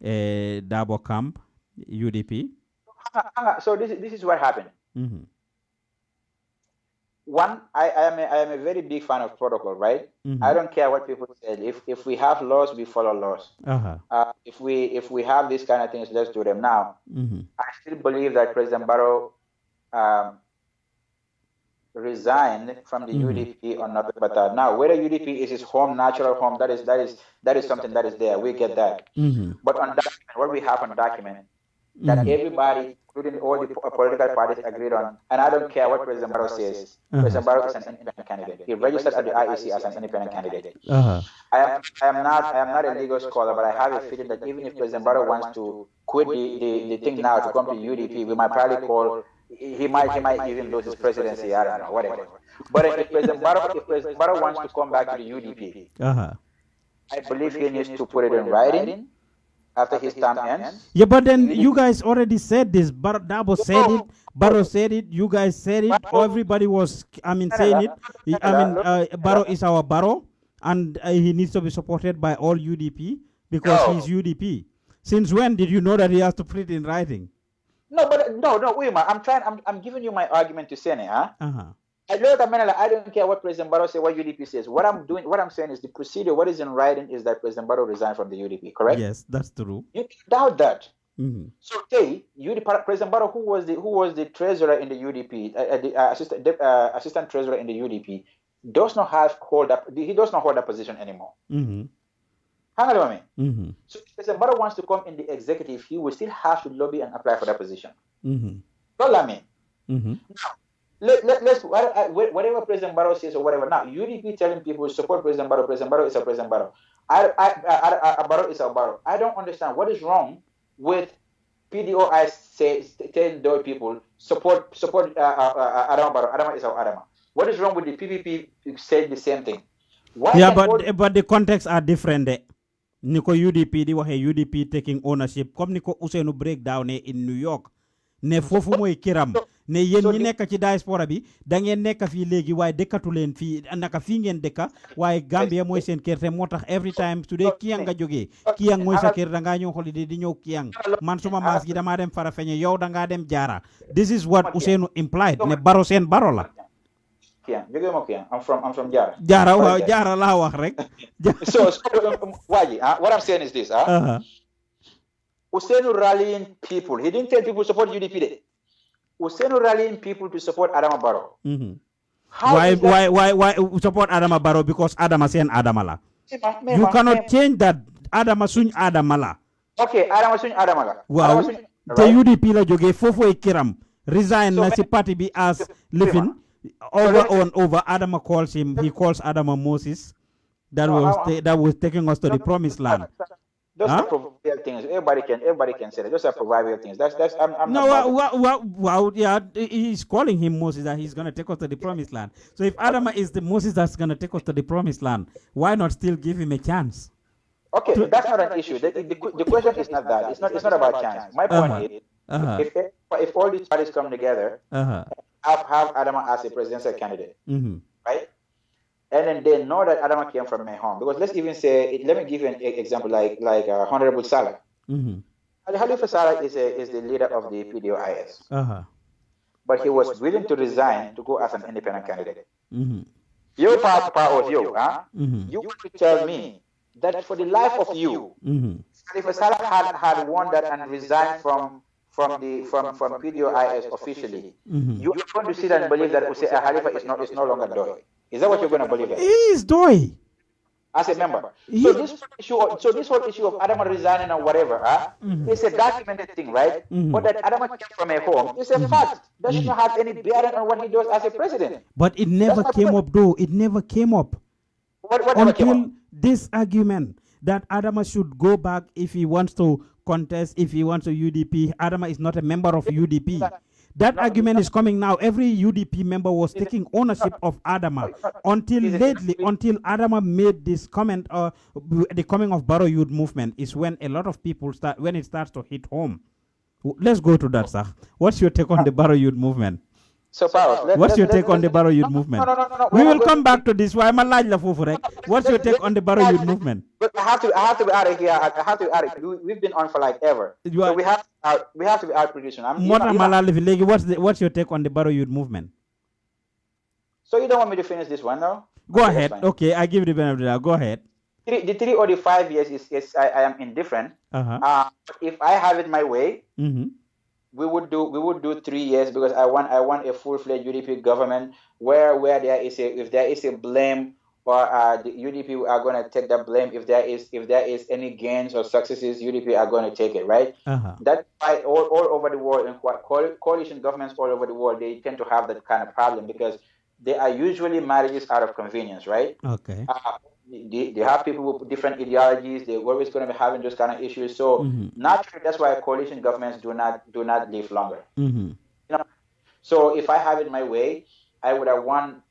a Dabo camp, UDP? So this is what happened. Mm-hmm. One, I am a very big fan of protocol, right? Mm-hmm. I don't care what people say. If we have laws, we follow laws. Uh-huh. If we have these kind of things, let's do them now. Mm-hmm. I still believe that President Barrow resigned from the UDP on November 3rd. Now, whether UDP is his home, natural home, that is something that is there. We get that. Mm-hmm. But on document, what we have on document, that everybody, including all the political parties, agreed on, and I don't care what President Barrow says. President Barrow is an independent candidate. He registered at the IEC as an independent candidate. Uh-huh. I am not a legal scholar, but I have a feeling that even if President Barrow wants to quit the thing now to come to UDP, we might probably call. He might even lose his presidency. I don't know, whatever. But if President Barrow wants to come back to the UDP, Uh-huh. I believe he needs to put it in writing after his term ends. Yeah, but then you guys already said this. Dabo said it. Barrow said it. You guys said it. Everybody was, saying it. Barrow is our Barrow, and he needs to be supported by all UDP because he's UDP. Since when did you know that he has to put it in writing? No, wait, man. I'm giving you my argument to Senate, huh? Uh-huh. I don't care what President Barrow says, what UDP says. What I'm saying is the procedure, what is in writing is that President Barrow resigned from the UDP, correct? Yes, that's true. You can doubt that. Mm-hmm. So President Barrow, who was the treasurer in the UDP, assistant treasurer in the UDP, does not hold that position anymore. Mm-hmm. Hang on a minute. Mm-hmm. So if President Barrow wants to come in the executive, he will still have to lobby and apply for that position. Mm-hmm. All I mean. Mm-hmm. Now, let's whatever President Barrow says or whatever. Now, UDP telling people support President Barrow. President Barrow is a President Barrow. Barrow is a Barrow. I don't understand what is wrong with PDOI telling those people support Adama Barrow. Adama is our Adama. What is wrong with the PPP saying the same thing? Yeah, but the contexts are different. Niko UDP di waxe UDP taking ownership comme niko Ousseynou breakdown in New York ne fofu moy kiram ne yeen ñi nekk ci diaspora bi da ngeen nekk fi legi way dekkatu len fi naka fi ngeen dekka waye Gambia moy seen kër te motax every time today kiyang nga joge kiyang moy sa kër da nga ñew holiday di ñew kiyang man suma mas gi dama dem fara feñe yow da nga dem jaara. This is what Ousseynou implied ne Barrow seen Barrow la. I'm from Jara. Jara la wax rek. So what I'm saying is this. Ousseynou rallying people. He didn't tell people to support UDP. Ousseynou rallying people to support Adama Barrow. Mm-hmm. Why support Adama Barrow? Because Adama sen Adama la. You cannot change that. Adama suñ Adama la. Okay, Adama suñ Adama la. Wow. The UDP la joge fofo e kiram resign na si party bi as living. Over Adama calls him. He calls Adama Moses. That was taking us to the promised land. Those are proverbial things. Everybody can say that. Those are proverbial things. Yeah. He's calling him Moses that he's gonna take us to the promised land. So if Adama is the Moses that's gonna take us to the promised land, why not still give him a chance? Okay, that's not an issue. The question is not that. It's not about chance. My point is, if all these parties come together. Have Adama as a presidential candidate, right? And then they know that Adama came from my home. Because let's even say, let me give you an example, like Honorable Salah. Halifa Salah is the leader of the PDOIS. But he was willing to resign to go as an independent candidate. Your part of you, you want to tell me that for the life of you, Halifa Salah had won that and resigned from PDOIS officially, you are going to sit and believe that Halifa is no longer Doi. Is that what you're going to believe? He is Doi. as a member. Yeah. So this whole issue of Adama resigning or whatever, it's a documented thing, right? But that Adama came from a home, it's a fact. Does not have any bearing on what he does as a president. But it never came up, though. It never came up What never came until up? this argument that Adama should go back if he wants to contest, if he wants a UDP. Adama is not a member of UDP. That argument is coming now. Every UDP member was taking ownership of Adama until lately, until Adama made this comment, the coming of Barrow Youth Movement is when a lot of people start, when it starts to hit home. Let's go to that, sir. What's your take on the Barrow Youth Movement? So, Powers, What's your take on the Barrow Youth Movement? No. We will come back to this. Why am I like la fofu rek? What's your take on the Barrow Youth Movement? But I have to be out of here. I have to be out of here. We've been on for like ever. So we have to be out producing. What's your take on the Barrow Youth Movement? So you don't want me to finish this one now? Go ahead. Okay, I give you the benefit of the doubt. Go ahead. The 3 or the 5 years is I am indifferent. If I have it my way, we would do 3 years because I want a full-fledged UDP government where if there is a blame, or the UDP are going to take that blame. If there is any gains or successes, UDP are going to take it, right? That's why all over the world, and coalition governments all over the world, they tend to have that kind of problem because they are usually marriages out of convenience, right? Okay. They have people with different ideologies. They're always going to be having those kind of issues. So naturally, that's why coalition governments do not live longer. So if I have it my way, I would have won.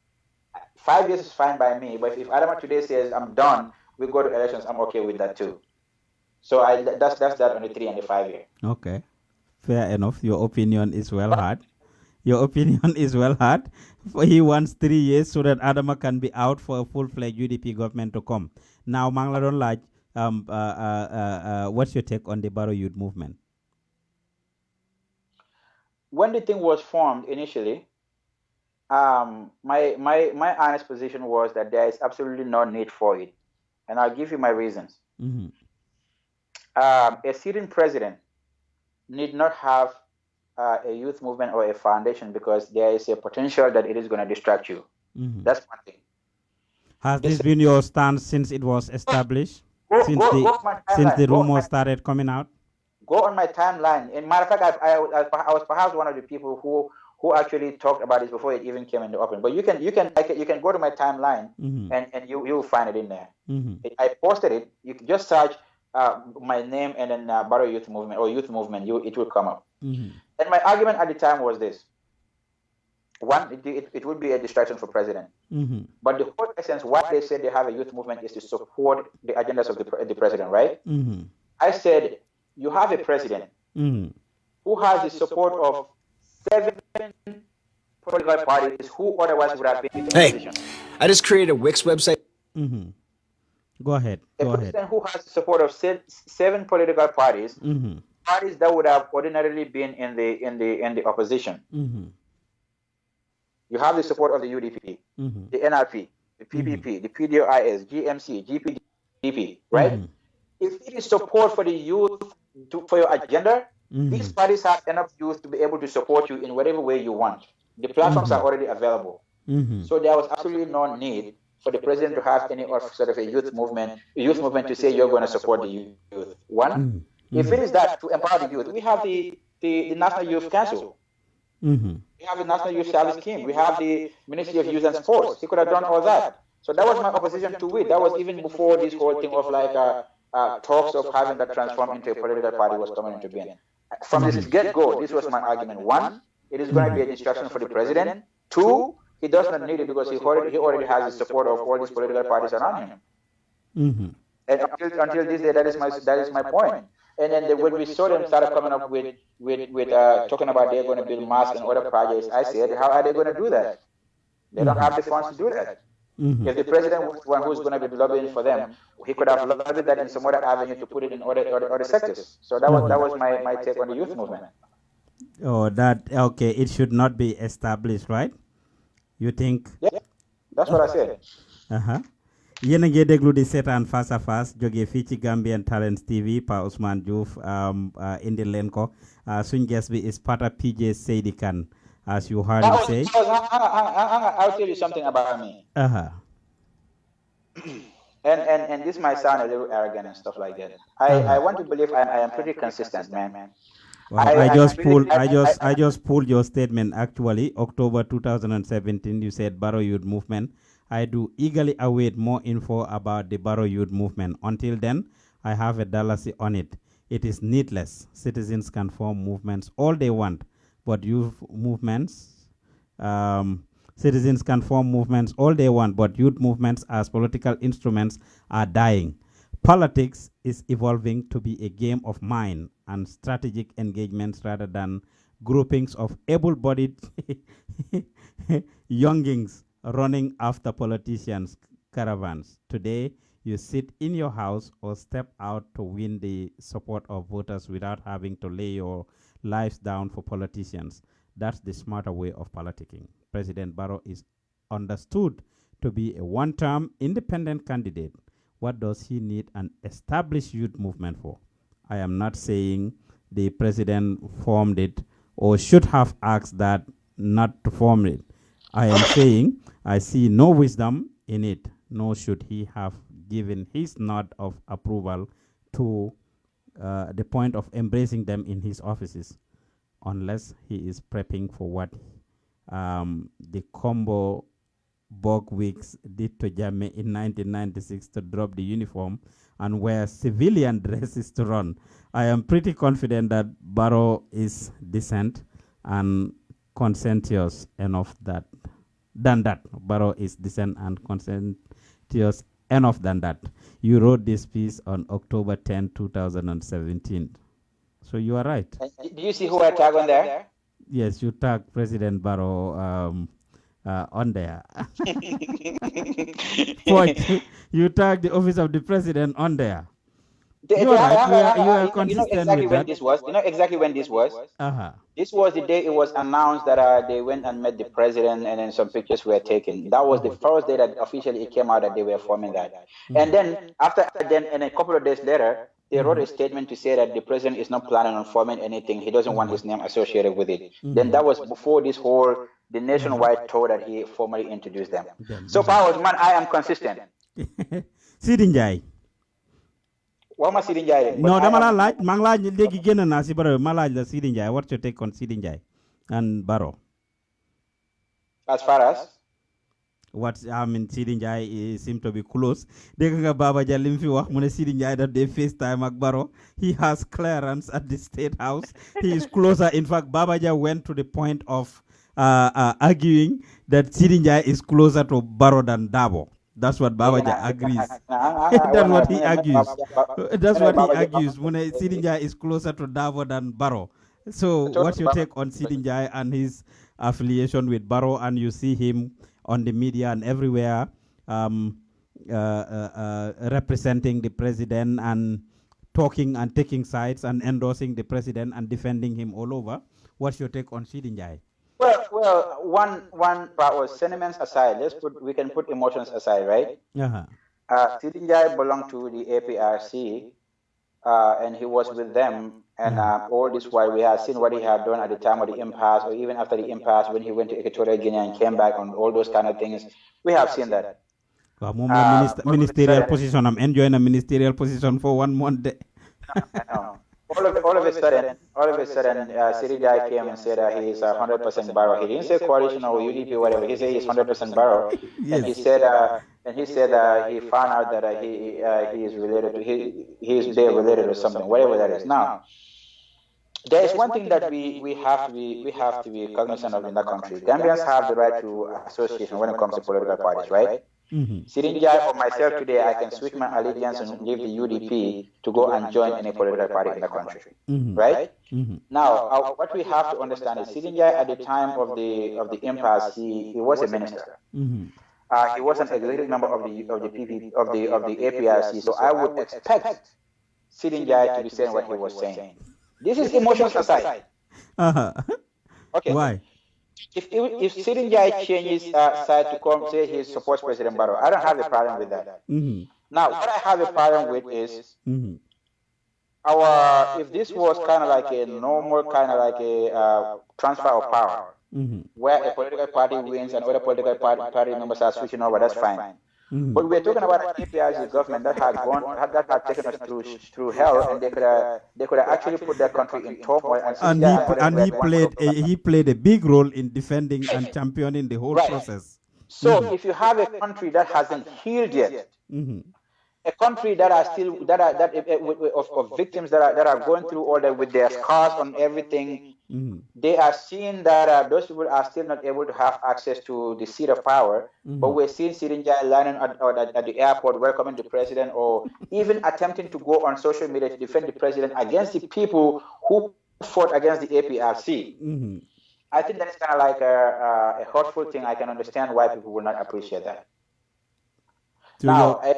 5 years is fine by me. But if Adama today says I'm done, we go to elections, I'm okay with that too. So that's that on the 3 and the 5 year. Okay, fair enough. Your opinion is well heard. Your opinion is well heard. He wants 3 years so that Adama can be out for a full-fledged UDP government to come. Now, Mangla don't like. What's your take on the Barrow Youth Movement? When the thing was formed initially, my honest position was that there is absolutely no need for it, and I'll give you my reasons. A sitting president need not have a youth movement or a foundation because there is a potential that it is going to distract you. That's one thing. Has this been your stance since it was established? Since the rumor started coming out? Go on my timeline. In matter of fact, I was perhaps one of the people who actually talked about this before it even came in the open. But you can go to my timeline and you will find it in there. I posted it. You can just search my name and then Barrow Youth Movement or Youth Movement. It will come up. And my argument at the time was this: one, it would be a distraction for president. But the whole essence, why they said they have a youth movement is to support the agendas of the president, right? I said, you have a president who has the support of 7 political parties who otherwise would have been in opposition. I just created a Wix website. Go ahead. A president who has the support of 7 political parties, parties that would have ordinarily been in the opposition. You have the support of the UDP, the NRP, the PPP, the PDOIS, GMC, GPDP, right? If it is support for the youth for your agenda, these parties have enough youth to be able to support you in whatever way you want. The platforms are already available. So there was absolutely no need for the president to have any sort of a youth movement to say you're going to support the youth. One, if it is that to empower the youth, we have the National Youth Council. We have the National Youth Service Scheme. We have the Ministry of Youth and Sports. He could have done all that. So that was my opposition to it. That was even before this whole thing of like talks of having that transform into a political party was coming into being. From this get-go, this was my argument. One, it is going to be a distraction for the president. Two, he does not need it because he already has the support of all these political parties around him. And until this day, that is my point. And then when we saw them started coming up with talking about they're going to build mosques and other projects, I said, how are they going to do that? They don't have the funds to do that. If the president was one who's going to be lobbying for them, he could have lobbied that in some other avenue to put it in other sectors. So that was my take on the youth movement. Oh, okay. It should not be established, right? You think? Yeah, that's what I said. yéen a ngi déglu di seetaan face à face jógee fii ci Gambian Talents TV Pa Ousmane Diouf indil leen ko suñ guest bi is Pata PJ Seydi Kane, as you heard him say. I'll tell you something about me. And this might sound a little arrogant and stuff like that. I want to believe I am pretty consistent, man. Well, I just pulled your statement. Actually, October 2017, you said Barrow Youth Movement. I do eagerly await more info about the Barrow Youth Movement. Until then, I have a fallacy on it. It is needless. Citizens can form movements all they want, but youth movements, citizens can form movements all they want, but youth movements as political instruments are dying. Politics is evolving to be a game of mind and strategic engagements rather than groupings of able-bodied youngings running after politicians' caravans. Today, you sit in your house or step out to win the support of voters without having to lay your lives down for politicians. That's the smarter way of politicking. President Barrow is understood to be a one-term independent candidate. What does he need an established youth movement for? I am not saying the president formed it or should have asked that not to form it. I am saying I see no wisdom in it, nor should he have given his nod of approval to the point of embracing them in his offices, unless he is prepping for what the combo Bogwigs did to Jammeh in 1996 to drop the uniform and wear civilian dresses to run. I am pretty confident that Barrow is decent and conscientious enough than that. Barrow is decent and conscientious enough than that. You wrote this piece on October 10, 2017. So you are right. Do you see who I tag on there? Yes, you tag President Barrow on there. Point. You tag the office of the president on there. You are consistent with that. You know exactly when this was? This was the day it was announced that they went and met the president, and then some pictures were taken. That was the first day that officially it came out that they were forming that. And then and a couple of days later, they wrote a statement to say that the president is not planning on forming anything. He doesn't want his name associated with it. Then that was before the nationwide tour that he formally introduced them. So Powers, man, I am consistent. Sidinjai. What am I Sidinjai? No, Mangla legi gena na si Barrow malaj la Sidinjai. What's your take on Sidinjai and Barrow? As far as Sidinjai seem to be close. Dega Baba Jalim fi wax mune Sidinjai that they FaceTime ak Barrow. He has clearance at the State House. He is closer. In fact, Babaja went to the point of arguing that Sidinjai is closer to Barrow than Dabo. That's what Babaja agrees. That's what he argues. That's what he argues. When Sidinjai is closer to Davo than Barrow. So what's your take on Sidinjai and his affiliation with Barrow? And you see him on the media and everywhere representing the president and talking and taking sides and endorsing the president and defending him all over. What's your take on Sidinjai? Well, one part was sentiments aside. We can put emotions aside, right? Sidinjai belonged to the APRC, and he was with them. And all this while we have seen what he had done at the time of the impasse, or even after the impasse when he went to Equatorial Guinea and came back on all those kind of things. We have seen that. Ministerial position. I'm enjoying a ministerial position for 1 month. No. All of a sudden, Sidinjai came and said that he is 100% Barrow. He didn't say coalition or UDP, whatever. He said he's 100% Barrow. Yes. And he said he found out that he is related to he is there related or something, whatever that is. Now, there is one thing that we have to be cognizant of in that country. Gambians have the right to association when it comes to political parties, right? Sidinjai or myself today, I can switch my allegiance and leave the UDP to go and join any political party in the country, right? Now, what we have to understand is Sidinjai at the time of the impasse, he was a minister. He was an executive member of the PP of the APRC. So I would expect Sidinjai to be saying what he was saying. This is emotions aside. Okay. Why? If Sidinjai changes side to come say he supports President Barrow, I don't have a problem with that. Now, what I have a problem with is if this was kind of like a normal kind of like a transfer of power, where a political party wins and other political party members are switching over, that's fine. But we're talking about an APRC government that had taken us through hell, and they could have actually put that country in turmoil. He played a big role in defending and championing the whole process. So if you have a country that hasn't healed yet, a country that are still of victims that are going through all that with their scars on everything, they are seeing that those people are still not able to have access to the seat of power. But we're seeing Sirinjai lining at the airport welcoming the president, or even attempting to go on social media to defend the president against the people who fought against the APRC. I think that's kind of like a hurtful thing. I can understand why people will not appreciate that. Now, I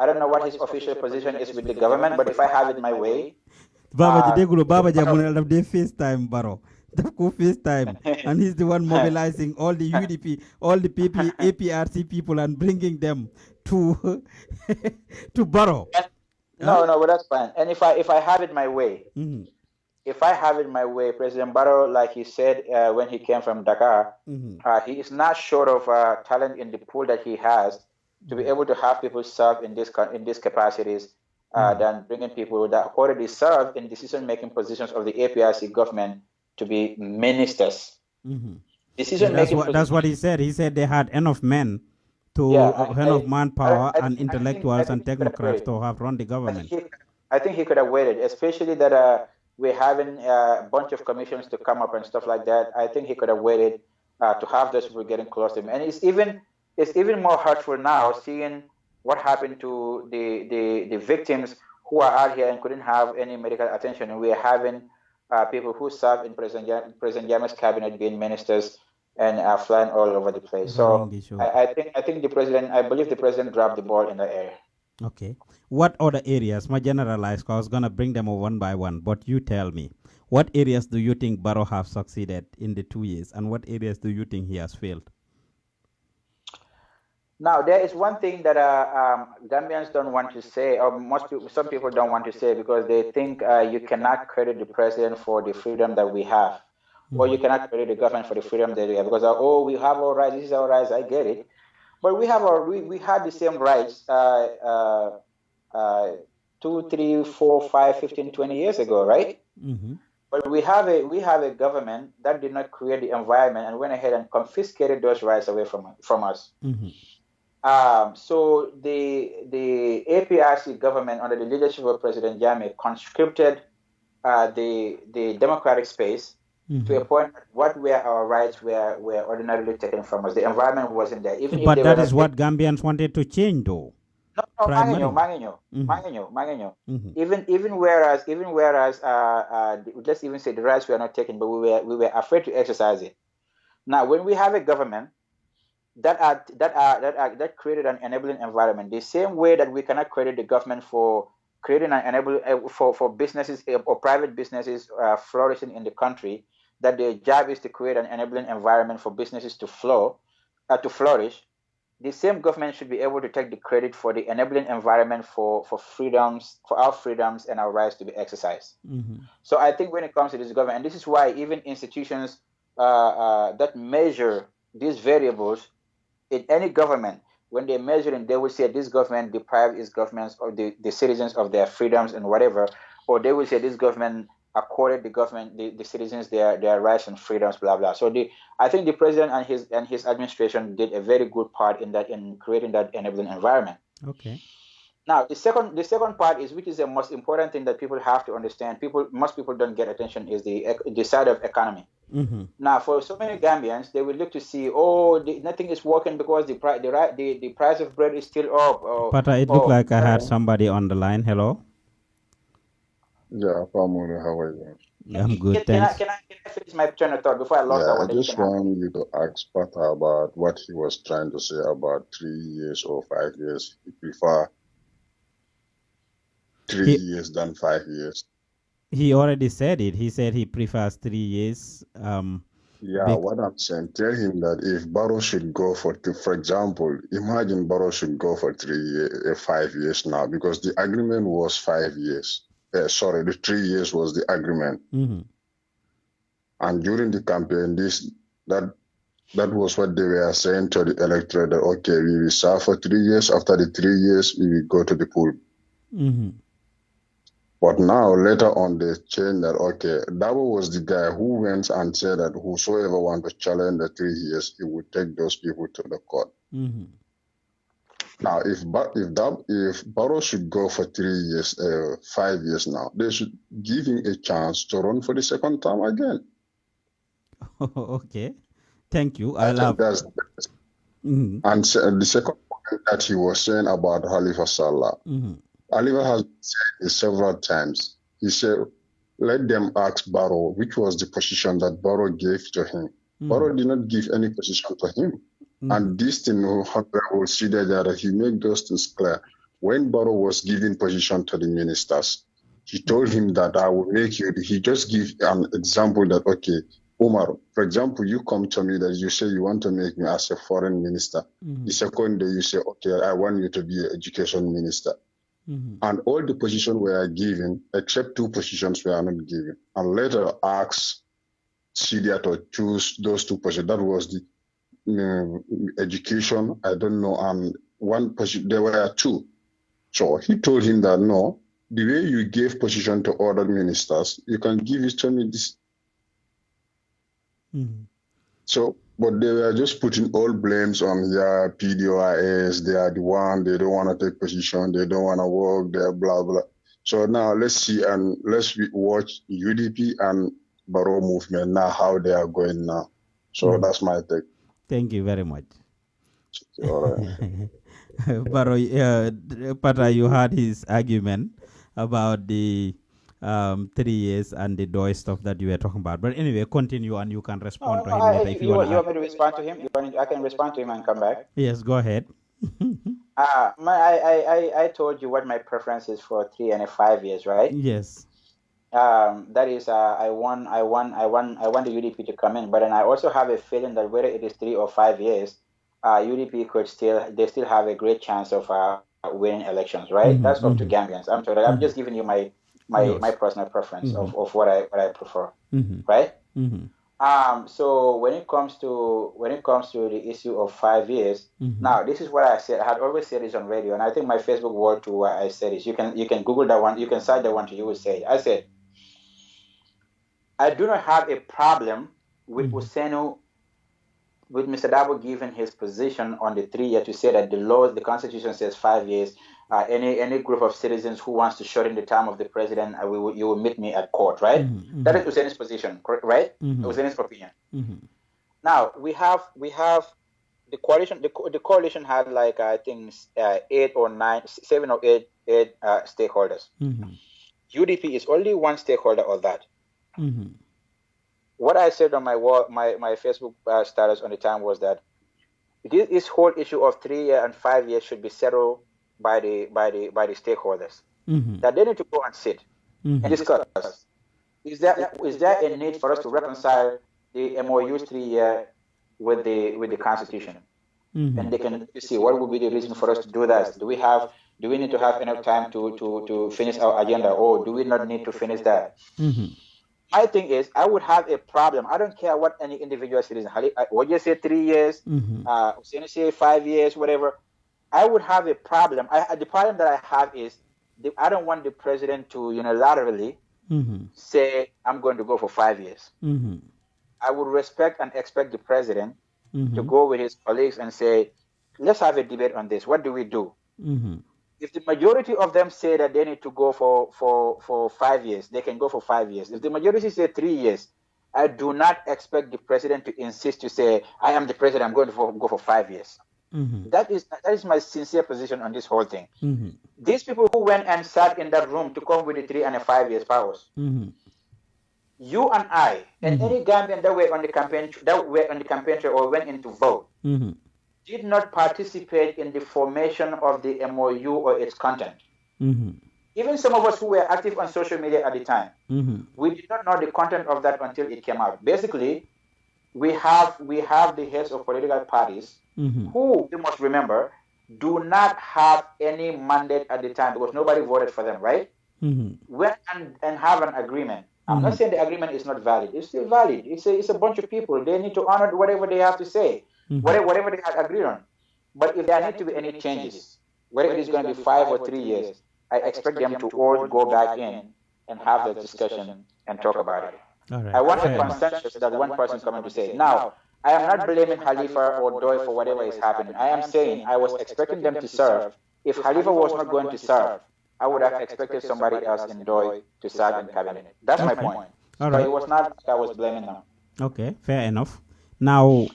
don't know what his official position is with the government, but if I have it my way, Baba they FaceTime Barrow. FaceTime, and he's the one mobilizing all the UDP, all the APRC people, and bringing them to Barrow. No, but that's fine. And if I have it my way, if I have it my way, President Barrow, like he said when he came from Dakar, he is not short of talent in the pool that he has to be able to have people serve in these capacities than bringing people that already serve in decision-making positions of the APRC government to be ministers. That's what he said. He said they had enough men enough manpower and intellectuals and technocrats to have run the government. I think he could have waited, especially that we're having a bunch of commissions to come up and stuff like that. I think he could have waited to have those people getting close to him. And it's even more hurtful now seeing what happened to the victims who are out here and couldn't have any medical attention. And we're having people who serve in President Jammeh's cabinet being ministers and flying all over the place. So I believe the president dropped the ball in that area. Okay. What other areas? My generalized, I was going to bring them one by one, but you tell me. What areas do you think Barrow have succeeded in the 2 years, and what areas do you think he has failed? Now, there is one thing that Gambians don't want to say, or some people don't want to say, because they think you cannot credit the president for the freedom that we have, or you cannot credit the government for the freedom that we have, because, we have our rights, this is our rights, I get it. But we had the same rights 2, 3, 4, 5, 15, 20 years ago, right? But we have a government that did not create the environment and went ahead and confiscated those rights away from us. So the APRC government under the leadership of President Jammeh conscripted the democratic space to a point that what were our rights were ordinarily taken from us. The environment wasn't there. But that is what Gambians wanted to change, though. No, Mangenyo. Even whereas let's even say the rights were not taken, but we were afraid to exercise it. Now, when we have a government that created an enabling environment, the same way that we cannot credit the government for creating an enabling for businesses or private businesses flourishing in the country, that their job is to create an enabling environment for businesses to flourish. The same government should be able to take the credit for the enabling environment for our freedoms and our rights to be exercised. So I think when it comes to this government, and this is why even institutions that measure these variables in any government, when they measure it, they will say this government deprived its governments or the citizens of their freedoms and whatever, or they will say this government accorded the citizens their rights and freedoms, blah blah. So I think the president and his administration did a very good part in creating that enabling environment. Okay. Now the second part is, which is the most important thing that people have to understand. Most people don't get attention, is the side of economy. Now, for so many Gambians, they will look to see, nothing is working because the price of bread is still up. But it looked like I had somebody on the line. Hello. Yeah, Pamela, how are you? I'm good, thanks. Can I finish my train of thought before I lost that one? I just want you to ask Pata about what he was trying to say about 3 years or 5 years. He prefer 3 years than 5 years. He already said it. He said he prefers 3 years. What I'm saying, tell him that if Barrow should go for example, imagine Barrow should go for 5 years now, because the agreement was 5 years. The 3 years was the agreement. And during the campaign, that That was what they were saying to the electorate that, okay, we will serve for 3 years. After the 3 years, we will go to the pool. But now, later on, they changed that, okay, Dabo was the guy who went and said that whosoever want to challenge the 3 years, he would take those people to the court. Now, if Barrow should go for 3 years, 5 years now, they should give him a chance to run for the second time again. Okay. Thank you. I think that's the best. And the second point that he was saying about Khalifa Salah, Khalifa has said it several times. He said, let them ask Barrow which was the position that Barrow gave to him. Barrow did not give any position to him. And this thing, will see that he made those things clear. When Barrow was giving position to the ministers, he told him that I will make you, he just give an example that, okay, Umar, for example, you come to me that you say you want to make me as a foreign minister. The second day you say, okay, I want you to be an education minister. And all the positions were given, except 2 positions were not given. And later asked Syria to choose those 2 positions. That was the education, I don't know, and 1 position, there were 2. So he told him that, no, the way you gave position to other ministers, you can give it to me this. So, but they were just putting all blames on PDOIS, they are the one, they don't want to take position, they don't want to work, they're blah, blah. So now let's see, and let's watch UDP and Barrow movement now, how they are going now. So that's my take. Thank you very much. All right. Barrow, Pata, you heard his argument about the 3 years and the DOI stuff that you were talking about. But anyway, continue and you can respond to him later if you want. You want me to respond to him? I can respond to him and come back. Yes, go ahead. I told you what my preference is for 3 and 5 years, right? Yes. That is, I want the UDP to come in, but then I also have a feeling that whether it is 3 or 5 years, UDP they still have a great chance of winning elections, right? That's up to Gambians. I'm just giving you my personal preference of what I prefer, right? So when it comes to the issue of 5 years, now this is what I said. I had always said this on radio, and I think my Facebook wall too, where I said this. You can Google that one. You can cite that one to you will say it. I said, I do not have a problem with Usenu, with Mr. Dabo giving his position on the 3 year to say that the Constitution says 5 years. Any group of citizens who wants to shorten the term of the president, you will meet me at court, right? That is Usaini's position, right? Usaini's opinion. Now we have the coalition. The coalition had like I think 7 or 8 stakeholders. UDP is only one stakeholder of that. What I said on my Facebook status on the time was that this whole issue of 3 year and 5 years should be settled by the stakeholders. That they need to go and sit and discuss. Is there a need for us to reconcile the MOU's 3 year with the Constitution? And they can see what would be the reason for us to do that. Do we need to have enough time to finish our agenda, or do we not need to finish that? My thing is, I would have a problem. I don't care what any individual citizen. What you say 3 years, you say 5 years, whatever. I would have a problem. The problem that I have is I don't want the president to unilaterally say I'm going to go for 5 years. I would respect and expect the president to go with his colleagues and say, let's have a debate on this. What do we do? If the majority of them say that they need to go for 5 years, they can go for 5 years. If the majority say 3 years, I do not expect the president to insist to say, I am the president, I'm going to go for 5 years. That is my sincere position on this whole thing. These people who went and sat in that room to come with the 3 and 5 years powers, you and I and any Gambian that were on the campaign trail or went in to vote did not participate in the formation of the MOU or its content. Even some of us who were active on social media at the time, we did not know the content of that until it came out. Basically, we have the heads of political parties who, you must remember, do not have any mandate at the time because nobody voted for them, right? Went and have an agreement I'm not saying the agreement is not valid. It's still valid. It's a bunch of people. They need to honor whatever they have to say, whatever they had agreed on. But if there need to be any changes, whether it is going to be 5 or 3 years, I expect them to all go back in and have the discussion and talk about it. All right. I want a consensus that one person coming to say. Now, I am not blaming Khalifa or Doi for whatever is happening. I am saying I was expecting them to serve. If Khalifa was not going to serve, I would have expected somebody else in Doi to serve in cabinet. That's my point. All right. So it was not like I was blaming them. Okay, fair enough. Now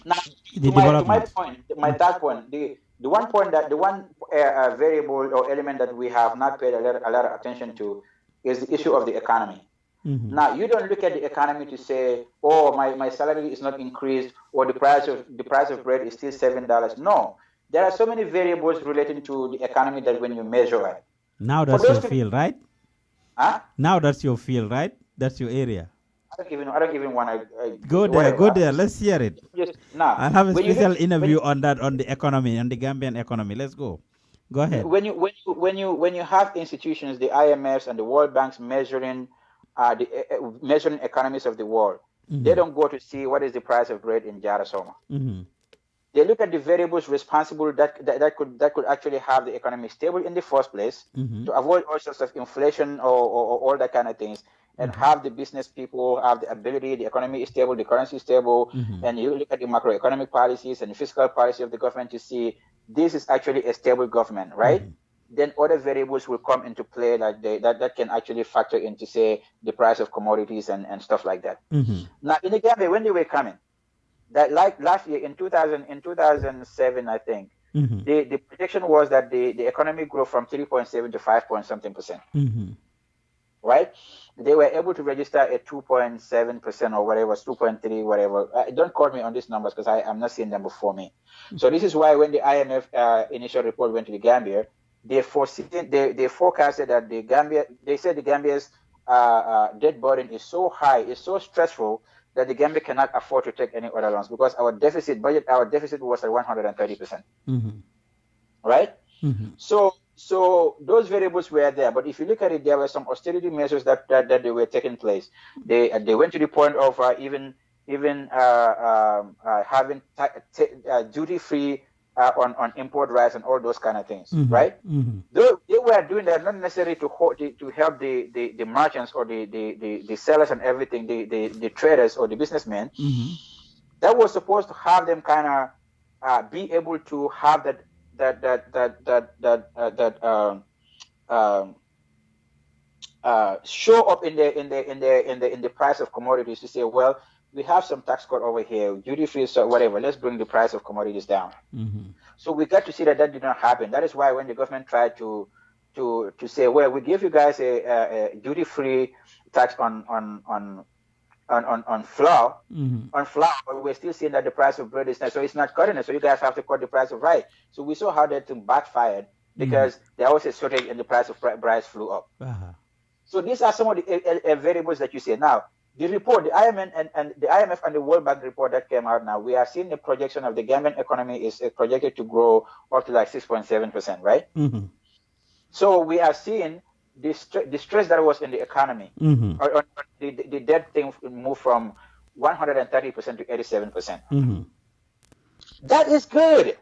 the development. My third point, the one point that the one variable or element that we have not paid a lot of attention to is the issue of the economy. Now, you don't look at the economy to say, oh, my salary is not increased, or the price of bread is still $7. No, there are so many variables relating to the economy that when you measure it. Now that's your field, right? Huh? Now that's your field, right? That's your area. I don't even want to go there. Let's hear it. Now, I have a special interview on that, on the economy, on the Gambian economy. Let's go. Go ahead. When you have institutions, the IMFs and the World Banks measuring economies of the world, they don't go to see what is the price of bread in Jarasoma. They look at the variables responsible that could actually have the economy stable in the first place, to avoid all sorts of inflation or all that kind of things, and have the business people have the ability, the economy is stable, the currency is stable, and you look at the macroeconomic policies and the fiscal policy of the government to see this is actually a stable government, right? Then other variables will come into play that can actually factor into, say, the price of commodities and stuff like that. Now, in the Gambia, when they were coming, that like last year in 2007, I think, the prediction was that the economy grew from 3.7 to 5 point something percent. Right? They were able to register a 2.7% or whatever, 2.3, whatever. Don't quote me on these numbers because I'm not seeing them before me. So this is why when the IMF initial report went to the Gambia, they forecasted that they said the Gambia's debt burden is so high, is so stressful that the Gambia cannot afford to take any other loans because our deficit was at 130%. Right? So those variables were there, but if you look at it, there were some austerity measures that they were taking place. They went to the point of even having duty free on import rice and all those kind of things, right? They were doing that not necessarily to help the merchants or the sellers and everything, the traders or the businessmen. That was supposed to have them kind of be able to have that show up in the price of commodities to say, well, we have some tax cut over here, duty free, so whatever. Let's bring the price of commodities down. So we got to see that did not happen. That is why when the government tried to say, well, we give you guys a duty free tax on flour, but we're still seeing that the price of bread is not, so it's not cutting it. So you guys have to cut the price of rice. So we saw how that thing backfired because there was a shortage and the price of rice flew up. So these are some of the variables that you see. Now, the report, the IMF and the World Bank report that came out now, we are seeing the projection of the Gambian economy is projected to grow up to like 6.7%, right? So we are seeing the stress that was in the economy, or the debt thing moved from 130% to 87%. That is good.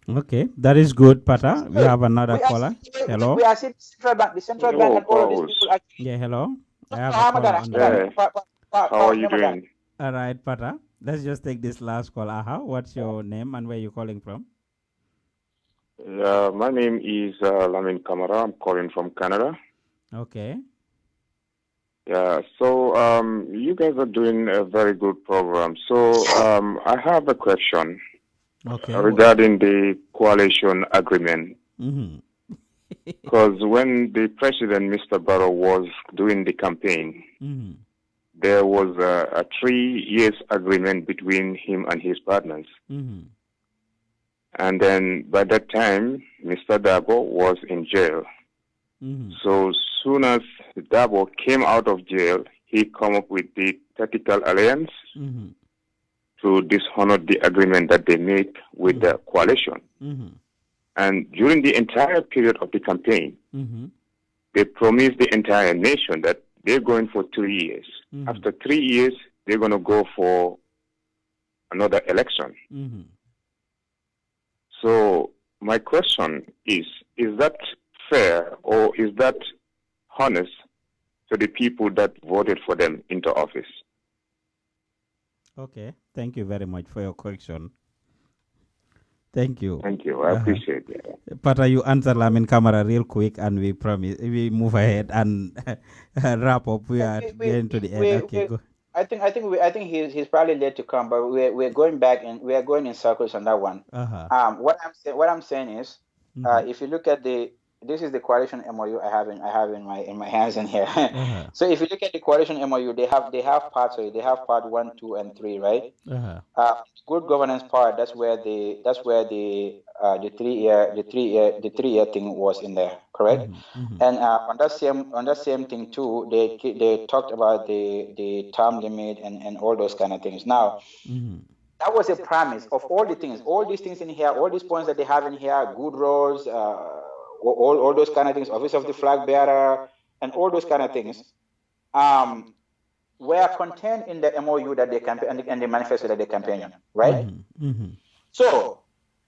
Okay, that is good, Pata. We have another caller. Hello. We are seeing the central bank and all of these people. Yeah, hello. I have a caller on the How are you doing? All right, Pata. Let's just take this last call. What's your name and where you calling from? My name is Lamin Kamara. I'm calling from Canada. Okay. Yeah, so you guys are doing a very good program. So I have a question regarding the coalition agreement. Because when the president, Mr. Barrow, was doing the campaign, there was a 3 years agreement between him and his partners. And then by that time, Mr. Dabo was in jail. So soon as Dabo came out of jail, he came up with the Tactical Alliance to dishonor the agreement that they made with the coalition. And during the entire period of the campaign, they promised the entire nation that they're going for 3 years. After 3 years, they're going to go for another election. So my question is that fair or is that honest to the people that voted for them into office? Okay, thank you very much for your correction. Thank you. Thank you. I appreciate it. Pata, you answer Lamin Camera real quick, and we promise we move ahead and wrap up. We are getting to the end. Okay, go. I think he's probably late to come, but we're going back and we are going in circles on that one. What I'm saying is, if you look at this is the coalition MOU I have in my hands in here. So if you look at the coalition MOU, they have parts of it. They have part 1, 2, and 3, right? Good governance part. That's where the 3-year thing was in there, correct? And on that same thing too, they talked about the term limit and all those kind of things. Now. That was a promise of all these things in here, all these points that they have in here, good roads, all those kind of things, office of the flag bearer, and all those kind of things, were contained in the MOU that they campaign and the manifesto that they campaign on, right? So,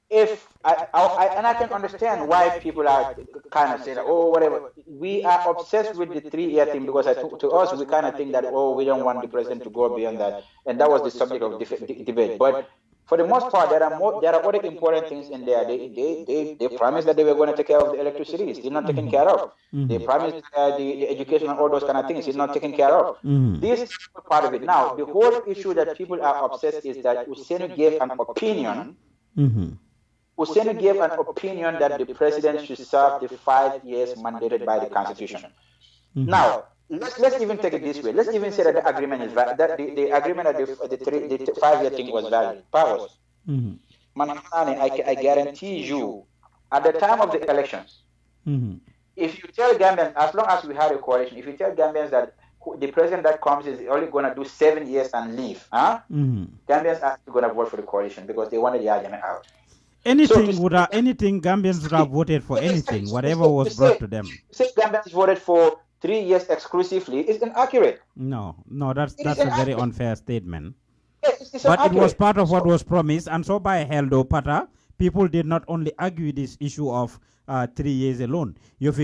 if I can understand why people are kind of saying, oh, whatever. We are obsessed with the 3-year thing because to us we kind of think that, oh, we don't want the president to go beyond that, and that was the subject of debate. But for the most part, there are other important things in there. They promised that they were going to take care of the electricity. It's still not taken care of. They promised the education and all those kind of things. It's not taken care of. This is part of it. Now, the whole issue that people are obsessed is that Hussein gave an opinion. Hussein gave an opinion that the president should serve the 5 years mandated by the Constitution. Now, let's even take it this way. Let's even say that the agreement is valid. That the agreement that the 5-year thing was valid. Powers. Manhattan, I guarantee you, at the time of the elections, if you tell Gambians, as long as we had a coalition, if you tell Gambians that the president that comes is only going to do 7 years and leave, Gambians are going to vote for the coalition because they wanted the argument out. Anything Gambians would have voted for anything, whatever was brought to them. Say Gambians voted for 3 years exclusively is inaccurate. No, that's a very unfair statement. Yes, but it was part of what was promised, and so by Heldo Pata, people did not only argue this issue of 3 years alone. They've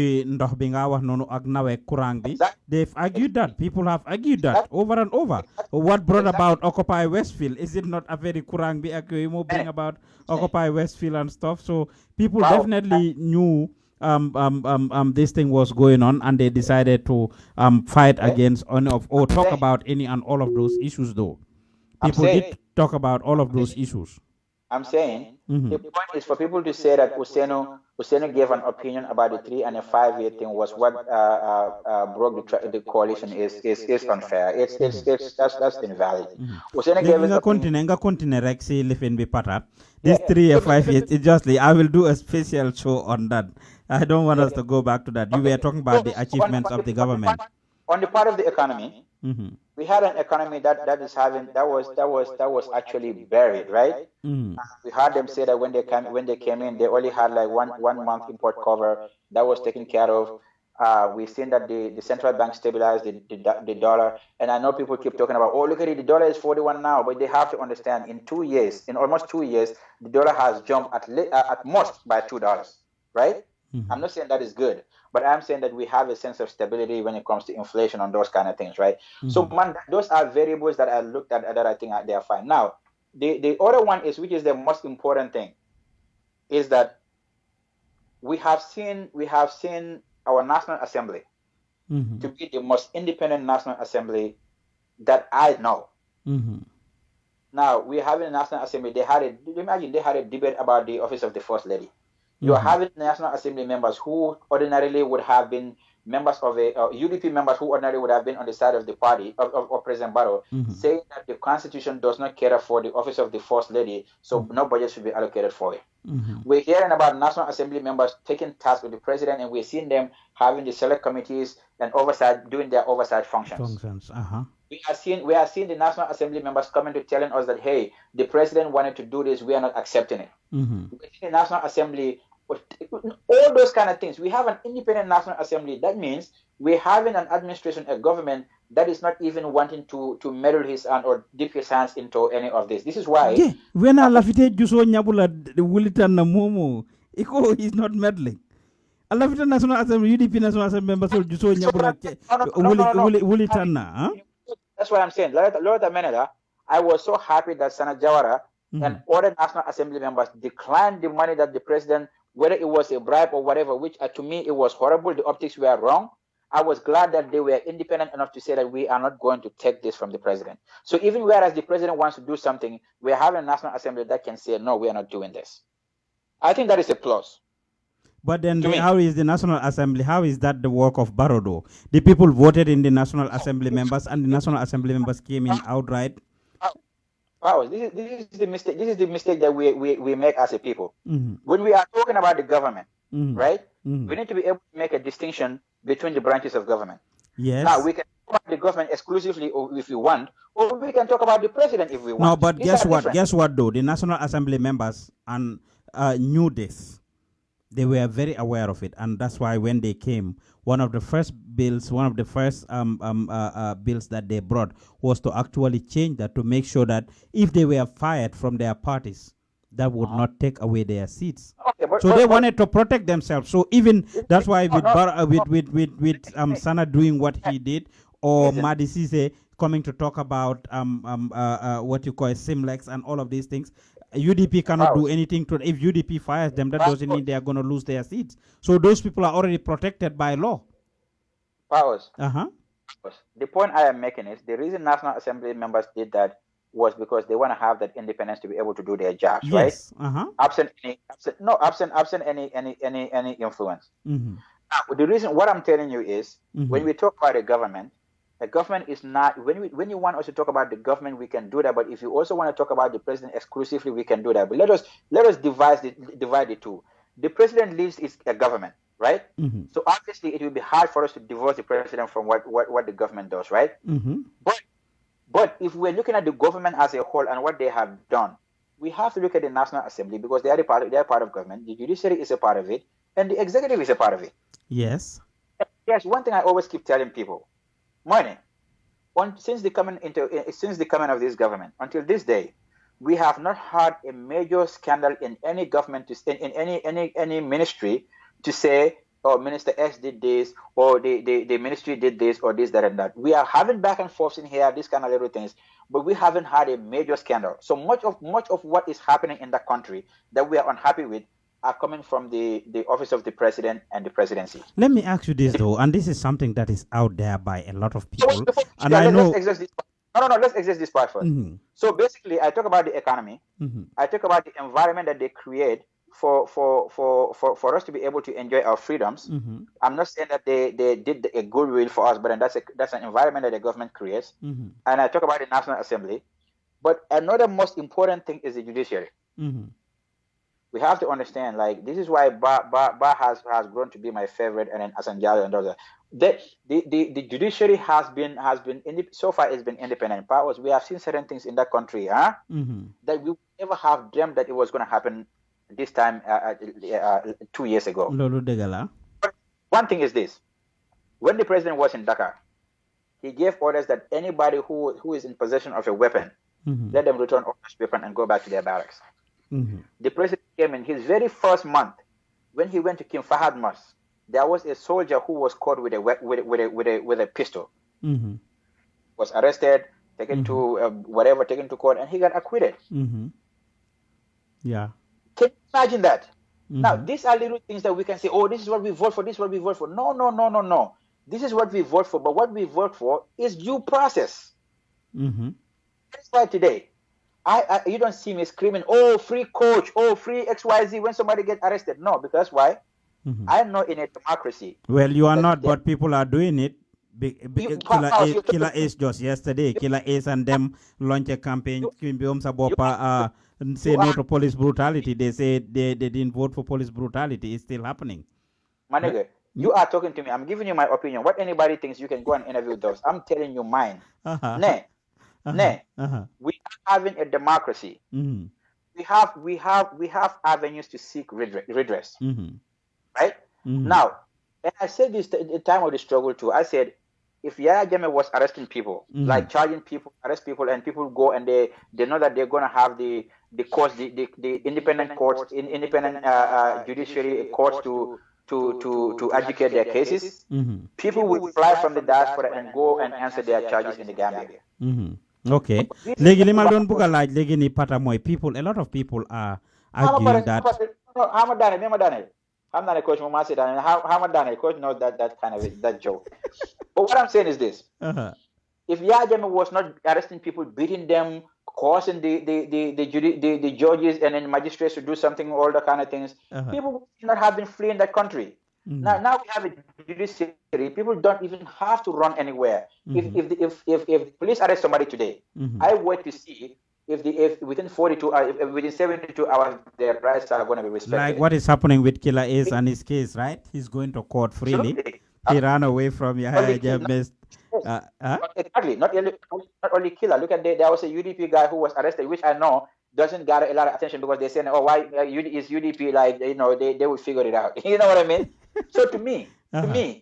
argued that. People have argued that over and over. What brought about Occupy Westfield? Is it not a very Kurangbi Akuimo bring about Occupy Westfield and stuff? So people definitely knew this thing was going on, and they decided to fight against or talk about any and all of those issues, though. People did talk about all of those issues. I'm saying the point is for people to say that Hussein gave an opinion about the 3 and a 5-year thing was what broke the coalition is unfair. That's invalid. Hussein gave this 3 or 5 years. It's just I will do a special show on that. I don't want us to go back to that. You were talking about the achievements of the government. On the part of the economy, we had an economy that was actually buried, right? We heard them say that when they came in, they only had like one month import cover that was taken care of. We've seen that the central bank stabilized the dollar, and I know people keep talking about, oh, look at it, the dollar is 41 now, but they have to understand in almost 2 years, the dollar has jumped at most by $2, right? I'm not saying that is good, but I'm saying that we have a sense of stability when it comes to inflation and those kind of things, right? So, those are variables that I looked at that I think they are fine. Now, the other one is, which is the most important thing, is that we have seen our National Assembly to be the most independent National Assembly that I know. Now, we have in the National Assembly, they had a debate about the office of the First Lady. You are having National Assembly members who ordinarily would have been members of UDP members who ordinarily would have been on the side of the party of President Barrow, saying that the Constitution does not cater for the office of the First Lady, so no budget should be allocated for it. We're hearing about National Assembly members taking tasks with the president, and we're seeing them having the select committees and doing their oversight functions. We are seeing the National Assembly members coming to telling us that, hey, the president wanted to do this, we are not accepting it. We're seeing the National Assembly all those kind of things. We have an independent National Assembly. That means we're having an administration, a government that is not even wanting to meddle his hand or dip his hands into any of this. This is why. When I lafite juso nyabula wulitan na momo, iko is not meddling. I lafite National Assembly, UDP National Assembly members juso nyabula wulitan na. That's what I'm saying. Lord Ameneda, I was so happy that Senator Jawara and other National Assembly members declined the money that the president, whether it was a bribe or whatever, which to me it was horrible. The optics were wrong. I was glad that they were independent enough to say that we are not going to take this from the president. So even whereas the president wants to do something, we have a National Assembly that can say, no, we are not doing this. I think that is a plus. But then how is the National Assembly, how is that the work of Barrow though? The people voted in the National Assembly members and the National Assembly members came in outright. This is the mistake. This is the mistake that we make as a people. When we are talking about the government, right? We need to be able to make a distinction between the branches of government. Yes. Now we can talk about the government exclusively, or if we want, or we can talk about the president if we want. No, but guess what? Guess what though? The National Assembly members knew this. They were very aware of it, and that's why when they came, one of the first bills that they brought was to actually change that, to make sure that if they were fired from their parties, that would not take away their seats. Okay, so they wanted to protect themselves. So even that's why with Sana doing what he did, or Madi Sise coming to talk about what you call Simlex and all of these things, UDP cannot do anything to. If UDP fires them, that doesn't mean they are going to lose their seats. So those people are already protected by law. Powers. The point I am making is the reason National Assembly members did that was because they want to have that independence to be able to do their jobs, right? Absent any influence. Now, the reason what I'm telling you is when we talk about the government is not, when you want us to talk about the government, we can do that. But if you also want to talk about the president exclusively, we can do that. But let us divide the two. The president leads is a government, right? So obviously it will be hard for us to divorce the president from what the government does, right? But if we're looking at the government as a whole and what they have done, we have to look at the National Assembly because they are part of government. The judiciary is a part of it, and the executive is a part of it. Yes. Yes. One thing I always keep telling people, since the coming of this government until this day, we have not had a major scandal in any government in any ministry to say, oh, Minister X did this, or the ministry did this, or this, that, and that. We are having back and forth in here, these kind of little things, but we haven't had a major scandal. So much of what is happening in the country that we are unhappy with are coming from the office of the president and the presidency. Let me ask you this though, and this is something that is out there by a lot of people. And I know. Let's exist this part first. So basically, I talk about the economy. I talk about the environment that they create for us to be able to enjoy our freedoms. I'm not saying that they did a goodwill for us, but that's an environment that the government creates. And I talk about the National Assembly. But another most important thing is the judiciary. We have to understand, like, this is why Ba has grown to be my favorite, and then Asanjalo and others. The judiciary has been so far it's been independent powers. We have seen certain things in that country, that we never have dreamt that it was going to happen this time 2 years ago. But one thing is this: when the president was in Dakar, he gave orders that anybody who is in possession of a weapon, let them return all this weapon and go back to their barracks. The president came in his very first month when he went to King Fahad Mosque. There was a soldier who was caught with a pistol. Was arrested, taken to taken to court, and he got acquitted. Yeah. Can you imagine that? Now, these are little things that we can say, oh, this is what we vote for, this is what we vote for. No. This is what we vote for, but what we vote for is due process. That's why today, you don't see me screaming, oh, free coach, oh, free XYZ when somebody gets arrested. No, because why? I know in a democracy. Well, you are not, but people are doing it. Killer Ace just yesterday, Killer Ace and them launch a campaign. Say no to police brutality. They say they didn't vote for police brutality. It's still happening. My nigga, you are talking to me. I'm giving you my opinion. What anybody thinks, you can go and interview those. I'm telling you mine. We are having a democracy. we have avenues to seek redress, right? Now, and I said this at the time of the struggle too. I said, if Yaya Jammeh was arresting people, like charging people, arrest people, and people go and they know that they're going to have the courts, the independent courts, independent judiciary courts to adjudicate their cases, people will fly from the diaspora and go and answer their charges in the Gambia. Okay. Legi li ma doon bëgg a laaj léegi ni pata mooy people, a lot of people are arguing that. How much coach coach knows that kind of that joke. But what I'm saying is this: if Yaya Jammeh was not arresting people, beating them, causing the judges and then magistrates to do something, all that kind of things, people would not have been fleeing that country. Now we have a judiciary. People don't even have to run anywhere. If police arrest somebody today, I wait to see if within 42 hours, within 72 hours, their rights are going to be respected. Like what is happening with Killer Ace and his case, right? He's going to court freely. He ran away from Yahya Jammeh. Exactly. Not only Killer. Look at there was a UDP guy who was arrested, which I know doesn't gather a lot of attention because they say, oh, why is UDP like, they will figure it out. You know what I mean? So to me,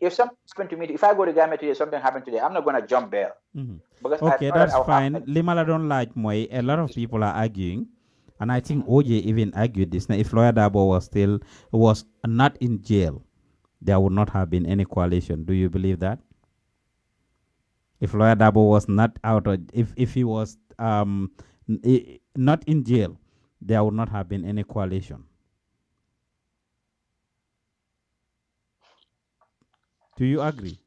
if something happened to me, if I go to Gambia today, something happened today, I'm not going to jump bail. Okay, that's fine. Limala don't like Moy. A lot of people are arguing, and I think OJ even argued this. Now, if Lawyer Dabo was not in jail, there would not have been any coalition. Do you believe that? If Lawyer Dabo was not out, if he was not in jail, there would not have been any coalition. Do you agree?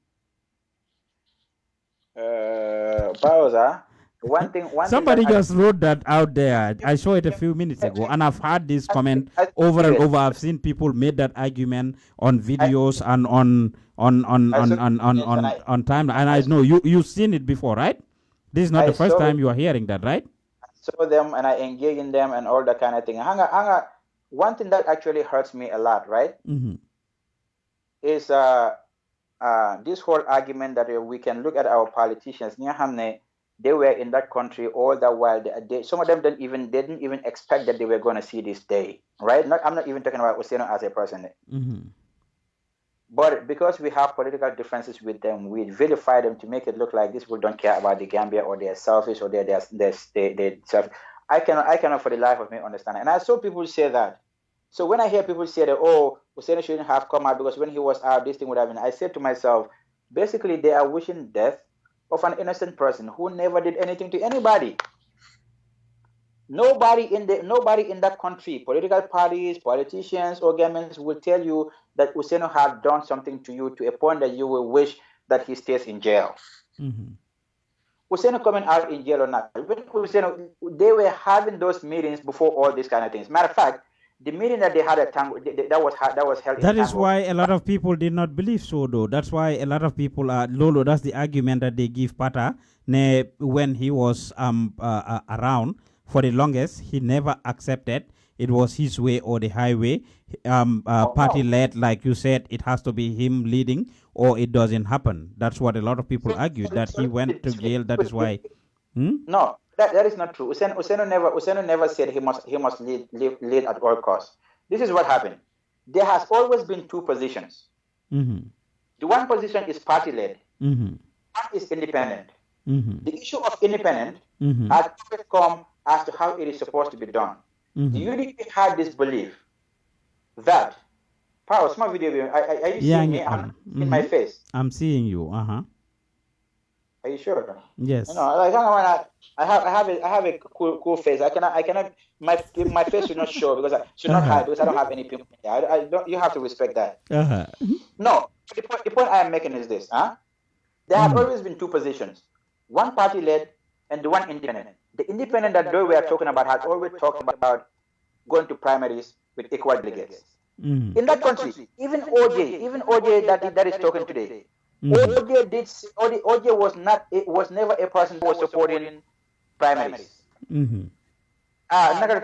Somebody just wrote that out there. I saw it a few minutes ago, and I've heard this comment over and over. I've seen people made that argument on videos and on time. And I know you've seen it before, right? This is not the first time you are hearing that, right? I saw them and I engage in them and all that kind of thing. One thing that actually hurts me a lot, right? Is this whole argument that we can look at our politicians. They were in that country all that while. Some of them didn't even expect that they were going to see this day, right? I'm not even talking about Useno as a person. But because we have political differences with them, we vilify them to make it look like these people don't care about the Gambia or they're selfish or they're self. I cannot for the life of me understand it. And I saw people say that. So when I hear people say that, oh, Useno shouldn't have come out because when he was out, this thing would have been. I said to myself, basically they are wishing death of an innocent person who never did anything to anybody. Nobody in that country, political parties, politicians, or governments will tell you that Useno have done something to you to a point that you will wish that he stays in jail. Useno coming out in jail or not. When Useno, they were having those meetings before all these kind of things. Matter of fact, the meeting that they had at Tango, that was held. That is why a lot of people did not believe so, though. That's why a lot of people are Lolo. That's the argument that they give Pata. When he was around for the longest, he never accepted it was his way or the highway. Party led, like you said, it has to be him leading, or it doesn't happen. That's what a lot of people argued, that he went to jail. That is why. No. That is not true. Useno never said he must lead at all costs. This is what happened. There has always been two positions. The one position is party led. One is independent. The issue of independent has always come as to how it is supposed to be done. The UDP had this belief that small video. Are you seeing me? I'm in my face. I'm seeing you. Are you sure? Yes. I have a cool face. I cannot. My face should not show because I should not hide because I don't have any pimple. I don't. You have to respect that. No. The point I am making is this. There have always been two positions: one party led and the one independent. The independent that we are talking about has always talked about going to primaries with equal delegates. In that country, even OJ that is talking today. OJ was never a person who was supporting primaries. Ahmad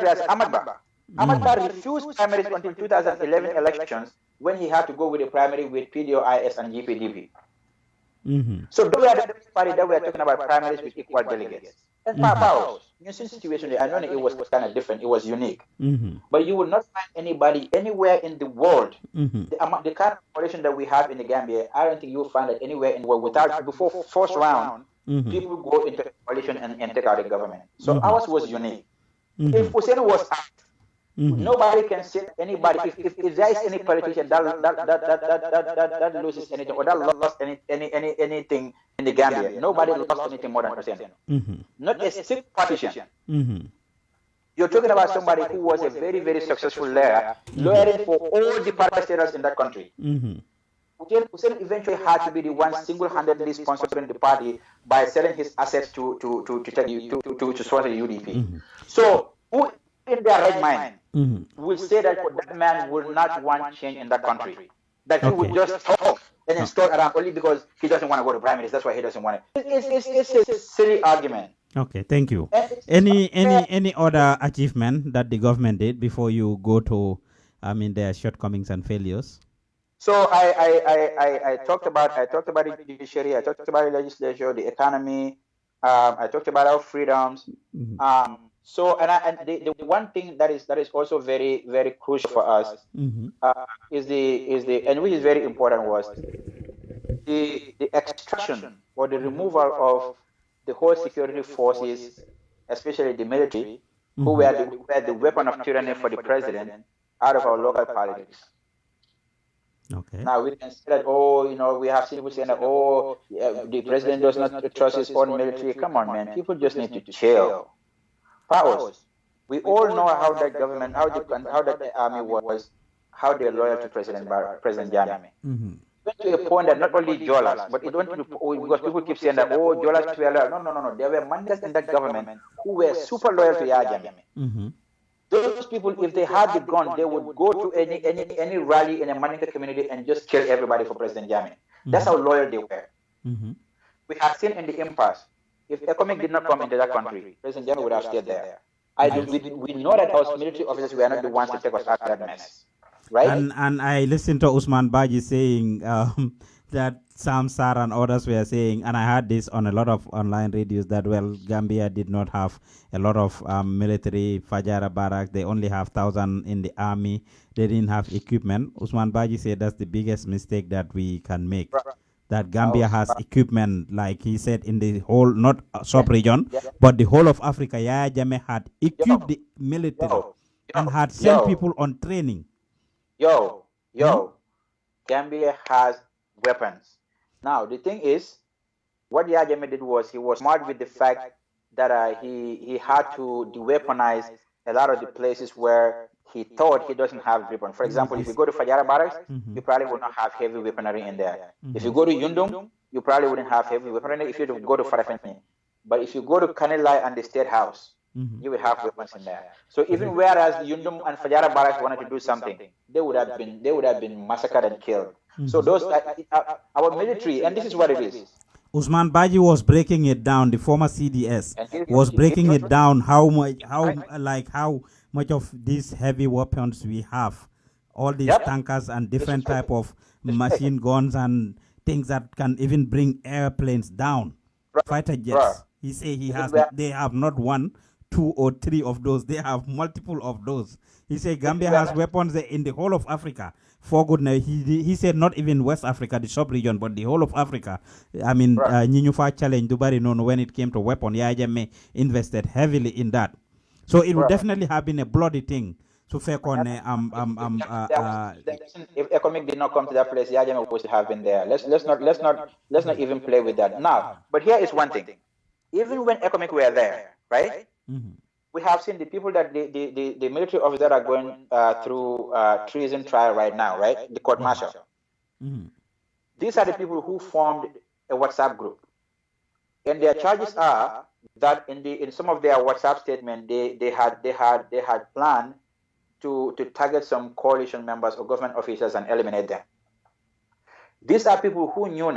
Ba refused primaries until 2011 elections when he had to go with a primary with PDOIS and GPDP. So those are the party that we are talking about primaries with equal delegates. And Barrow, in your situation, I know it was kind of different. It was unique. But you will not find anybody anywhere in the world, the kind of coalition that we have in the Gambia, I don't think you will find it anywhere in the world without, before first round, people go into the coalition and take out the government. So ours was unique. If Hussein was out, nobody can say anybody. If there is any politician that loses anything or that lost anything in the Gambia, nobody lost anything more than Hussein. Not a single politician. You're talking about somebody who was a very, very successful lawyer, lawyering for all the party in that country. Hussein eventually had to be the one single-handedly sponsoring the party by selling his assets to sponsor the UDP. So, who in their right mind will say that that man will not want change in that country? That he would just talk and install around only because he doesn't want to go to primaries. That's why he doesn't want it. It's a silly argument. Okay, thank you. Any other achievement that the government did before you go to, their shortcomings and failures? So I talked about the judiciary, I talked about the legislature, the economy, I talked about our freedoms. So the one thing that is also very, very crucial for us is the and which is very important was the extraction or the removal of the whole security forces, especially the military, who were the weapon of tyranny for the president, out of our local politics. Okay. Now we can say that, we have people saying that, the president does not trust his own military. Come on, man. People just need to chill. Powers. We all know how that government, how that army was, how they're loyal to President Jammeh. To a point that not only Jolas, but it went to, because people keep saying that, Jolas were loyal. No. There were mandats in that government who were super loyal to Jammeh. Those people, if they had the gun, they would go to any rally in a Mandinka community and just kill everybody for President Jammeh. That's how loyal they were. We have seen in the impasse, if economic did not come into that country, President Jammeh would have stayed there. We know that our military officers were not the ones to take us out of that mess. Right? And I listened to Usman Baji saying that Sam Sar and others were saying, and I heard this on a lot of online radios, that, Gambia did not have a lot of military, Fajara barracks. They only have 1,000 in the army. They didn't have equipment. Usman Baji said that's the biggest mistake that we can make. That Gambia has equipment, like he said, in the whole, not sub-region, but the whole of Africa. Yaya Jammeh had equipped the military and had sent people on training. Gambia has weapons. Now, the thing is, what Yaya Jammeh did was he was smart with the fact that he had to de-weaponize a lot of the places where he thought he doesn't have grip on. For example, if you go to Fajara Barracks, you probably would not have heavy weaponry in there. If you go to Yundum, you probably wouldn't have heavy weaponry if you go to Farafenni. But if you go to Kanilai and the State House, you will have weapons in there. So even whereas Yundum and Fajara Barracks wanted to do something, they would have been massacred and killed. So those our military, and this is what it is. Usman Baji was breaking it down. The former CDS was breaking it down. How much of these heavy weapons we have, all these tankers and different type of machine guns and things that can even bring airplanes down, fighter jets. He say they have not 1, 2, or 3 of those. They have multiple of those. He said Gambia has weapons in the whole of Africa. For goodness, he said not even West Africa, the sub-region, but the whole of Africa. Ninyufa challenge Dubari known when it came to weapon. Yaya Jammeh invested heavily in that. So it would definitely have been a bloody thing. So if economic did not come to that place, Yaya Jammeh would have been there. Let's not even play with that. Now, but here is one thing. Even when economic were there, right? We have seen the people that the military officers that are going through treason trial right now, right? The court martial. These are the people who formed a WhatsApp group, and their charges are that in some of their WhatsApp statement they had planned to target some coalition members or government officials and eliminate them. These are people who knew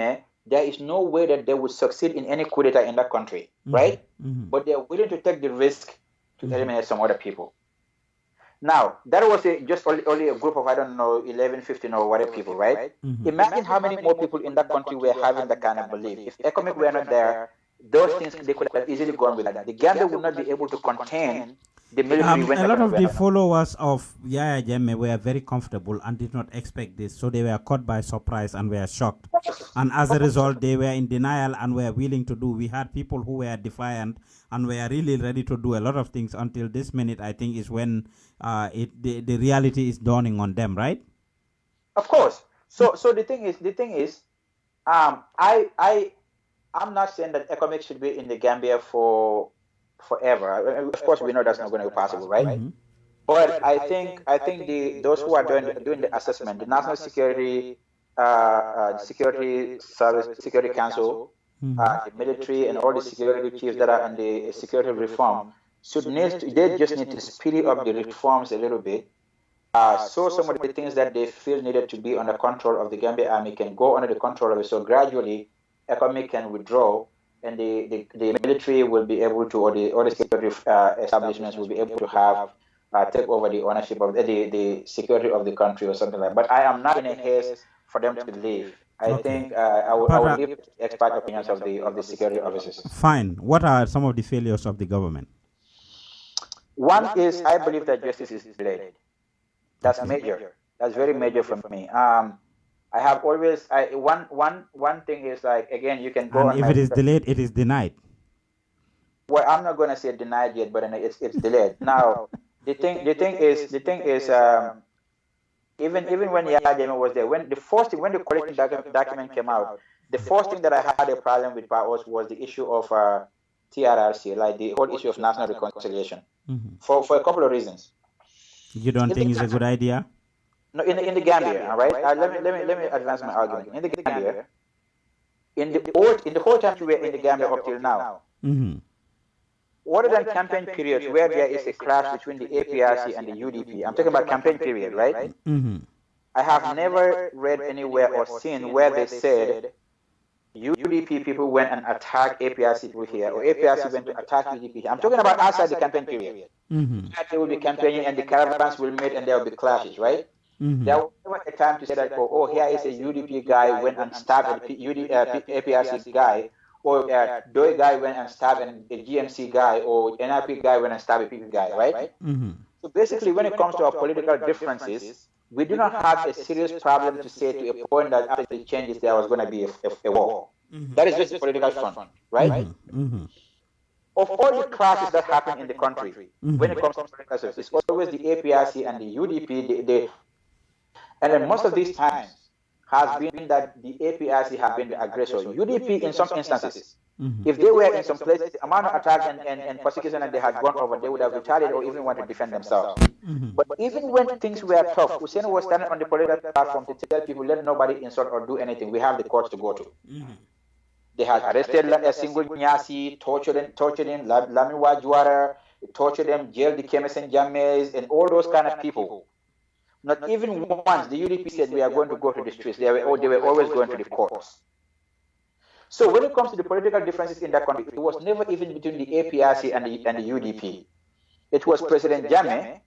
there is no way that they would succeed in any coup d'etat in that country, right? But they are willing to take the risk to eliminate some other people. Now, that was just only a group of, 11, 15 or whatever people, right? Imagine how many more people in that country were having that kind of belief. If economic were not there, those things they could have easily gone with that. The Gambia would not be able to contain the military. A lot of the followers of Yaya Jammeh were very comfortable and did not expect this, so they were caught by surprise and were shocked. And as a result, they were in denial and were willing to do. We had people who were defiant and were really ready to do a lot of things until this minute, I think, is when the reality is dawning on them, right? Of course. So the thing is, I'm not saying that economics should be in the Gambia for forever. Of course, we know that's not going to be possible, right? Mm-hmm. But I think those who are doing the assessment, the National Security Council, the military, and all the security chiefs that are in the security reform they just need to speed up the reforms a little bit. So some of the things that they feel needed to be under control of the Gambia Army can go under the control of it. So gradually, economic can withdraw, and the military will be able to, or the security establishments will be able to have take over the ownership of the security of the country or something like that. But I am not in a haste for them to leave. I think I will leave expert opinions of the security officers. Fine. What are some of the failures of the government? One is I believe that justice is delayed. That's major. That's very major for me. I have always one thing is like, again, you can go. And if it is delayed, it is denied. Well, I'm not going to say denied yet, but it's delayed. Now, the thing is, even when Yaya Jammeh was there, when the coalition document came out, the first thing that I had a problem with was the issue of TRRC, like the whole issue of national reconciliation, for a couple of reasons. You don't think it's a good idea? No, in the Gambia, all right. Let me advance my argument. In the Gambia, in the whole time we were in the Gambia up till now, other than campaign periods where there is a clash between the APRC and the UDP, I'm talking about campaign period, right? I have never read anywhere or seen where they said UDP people went and attacked APRC people here, or APRC went to attack UDP. I'm talking about outside the campaign period. They will be campaigning and the caravans will meet and there will be clashes, right? There was never a time to say that, oh, here is a UDP guy went and stabbed a APRC guy, or Doi guy went and stabbed a GMC guy, or NRP guy went and stabbed a PP guy, right? So basically, when it comes to our political differences, we do not have a serious problem to say to a point that after the changes there was going to be a war. That is just a political front, right? Of all the clashes that happen in the country, when it comes to political service, it's always the APRC and the UDP, and then most of these times has been that the APRC have been the aggressor. UDP in some instances, if they were in some places, the amount of attack and persecution that they had gone over, they would have retaliated or even want to defend themselves. But even when things were tough, Hussein was standing on the political platform to tell people, let nobody insult or do anything. We have the courts to go to. They had arrested a single Nyasi, tortured him, Lami Wajwara, tortured them, jailed the Kemesin Jammehs, and all those kind of people. Not even once the UDP said we are going to go to the streets. They were always going to the courts. So when it comes to the political differences in that country, it was never even between the APRC and the UDP. It was President Jammeh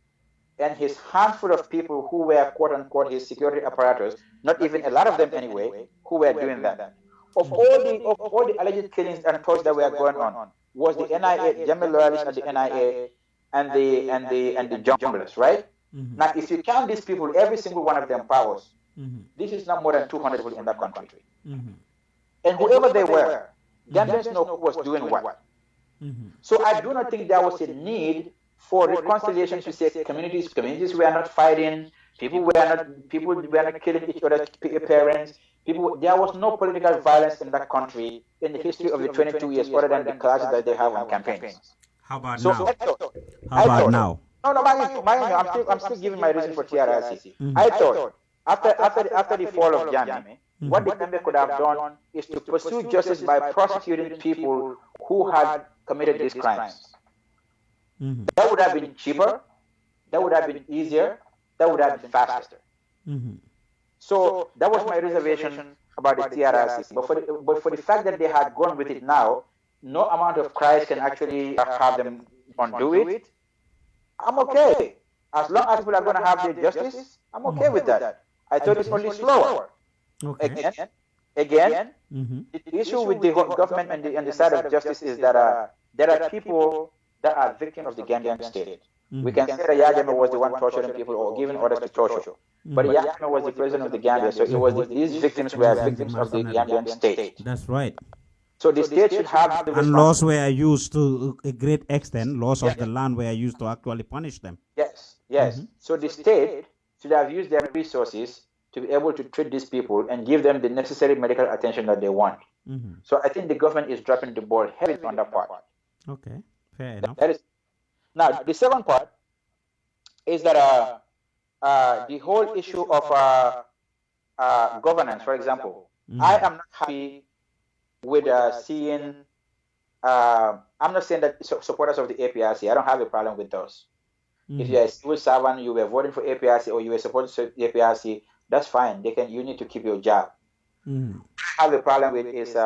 and his handful of people who were quote unquote his security apparatus, not even a lot of them anyway, who were doing that. Of all the alleged killings and tortures that were going on, was the NIA, Jammeh loyalists at the NIA and the junglers, right? Now, if you count these people, every single one of them powers, this is not more than 200 people in that country. And whoever they were, Gambians know who was doing what. So I do not think there was a need for reconciliation to say communities were not fighting, people were not killing each other's parents. There was no political violence in that country in the history of the 22 years, other than the clashes that they have on campaigns. How about now? No, I'm still giving my reason for TRRC. I thought after the fall of Jammeh, what the Gambia could have done is to pursue justice by prosecuting people who had committed these crimes. That would have been cheaper, that would have been easier, that would have been faster. So that was my reservation about the TRRC. But for the fact that they had gone with it now, no amount of cries can actually have them undo it. I'm okay. As long as people are going to have their justice, I'm okay with that. I thought it's only slower. Again, again, Mm-hmm. the issue with the government and the side of justice is that there are people that are victims of the Gambian state. We can say that Yajame was the one torturing people or giving orders to torture. But Yajame was the president of the Gambia, so it was these victims were victims of the Gambian state. That's right. So the state should have the and laws were used to a great extent. Laws of the land were used to actually punish them. Yes. So the state should have used their resources to be able to treat these people and give them the necessary medical attention that they want. So I think the government is dropping the ball heavily on that part. Okay, fair enough. That is, now, the second part is that the whole issue of governance, for example, I am not happy with seeing, I'm not saying that supporters of the APRC, I don't have a problem with those. If you're a civil servant, you were voting for APRC or you were supporting the APRC, that's fine. You need to keep your job. What I have a problem with is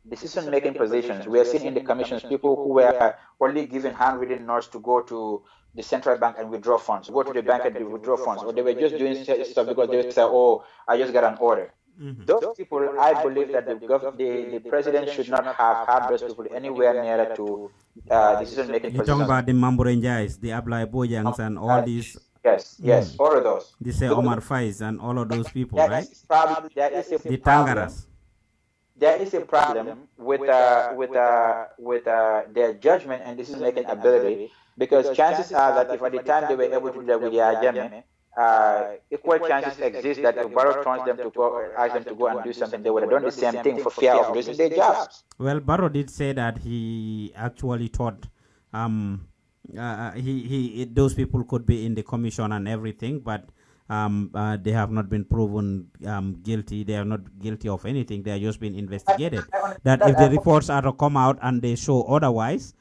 decision-making positions. We are seeing in the commissions people who were only given handwritten notes to go to the central bank and withdraw funds, go to the bank and withdraw funds, or they were just doing stuff because they say, "Oh, I just got an order." Those people, I believe that the president should not have had those people anywhere nearer to decision-making positions. You're talking about the Mamburenjais, the Ablai Bojangs, and all these. Yes, all of those. They say Omar Faiz and all of those people, there right? There is a the problem. Tangaras. There is a problem with their judgment and decision-making ability, because chances are that if at the time they were able to do that with the Ajame, equal chances exist that if Barrow turns them to go, ask them to go and do something, they would have done the same thing for fear of losing their jobs. Well, Barrow did say that he actually thought those people could be in the commission and everything, but they have not been proven guilty. They are not guilty of anything. They are just been investigated. That if the reports are to come out and they show otherwise,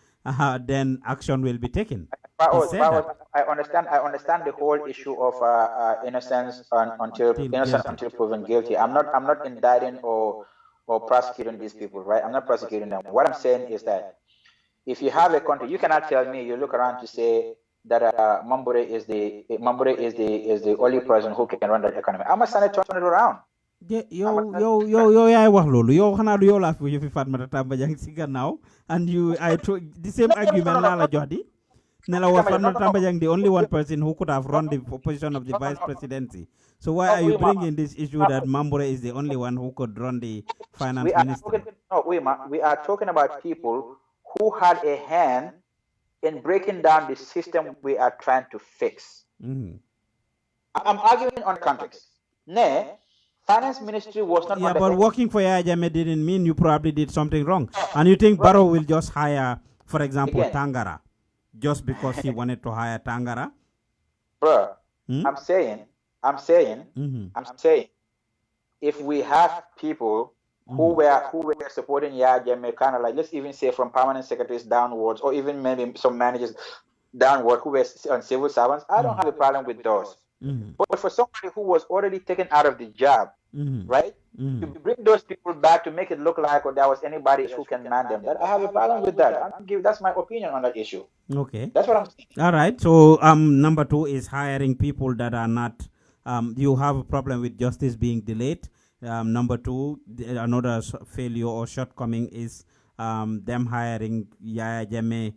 then action will be taken. I understand the whole issue of innocence until proven guilty. I'm not indicting or prosecuting these people, right? I'm not prosecuting them. What I'm saying is that if you have a country, you cannot tell me, you look around to say that Mambure is the only person who can run that economy. I'm a senator turn it around. Yaay wax lolu yow xana du yow la fi fi Fatmata Tamba Jang ci gannaaw and the same argument la jox di ne la Fatmata Tamba Jang the only one person who could have run the position of the vice presidency. So why are you bringing this issue that Mambure is the only one who could run the finance ministry? We are talking about people who had a hand in breaking down the system we are trying to fix. I'm arguing on context. Finance ministry was not. Yeah, but working for Yaya Jammeh didn't mean you probably did something wrong. And you think Barrow will just hire, for example, Tangara, just because he wanted to hire Tangara? Bro, I'm saying, if we have people who were supporting Yaya Jammeh, kind of like, let's even say from permanent secretaries downwards, or even maybe some managers downward who were on civil servants, I don't have a problem with those. But for somebody who was already taken out of the job, right, to bring those people back to make it look like there was anybody who can man them, I have a problem with that. That's my opinion on that issue. Okay, that's what I'm saying. All right. So number 2 is hiring people that are not. You have a problem with justice being delayed. Number 2, another failure or shortcoming is them hiring Yaya Jammeh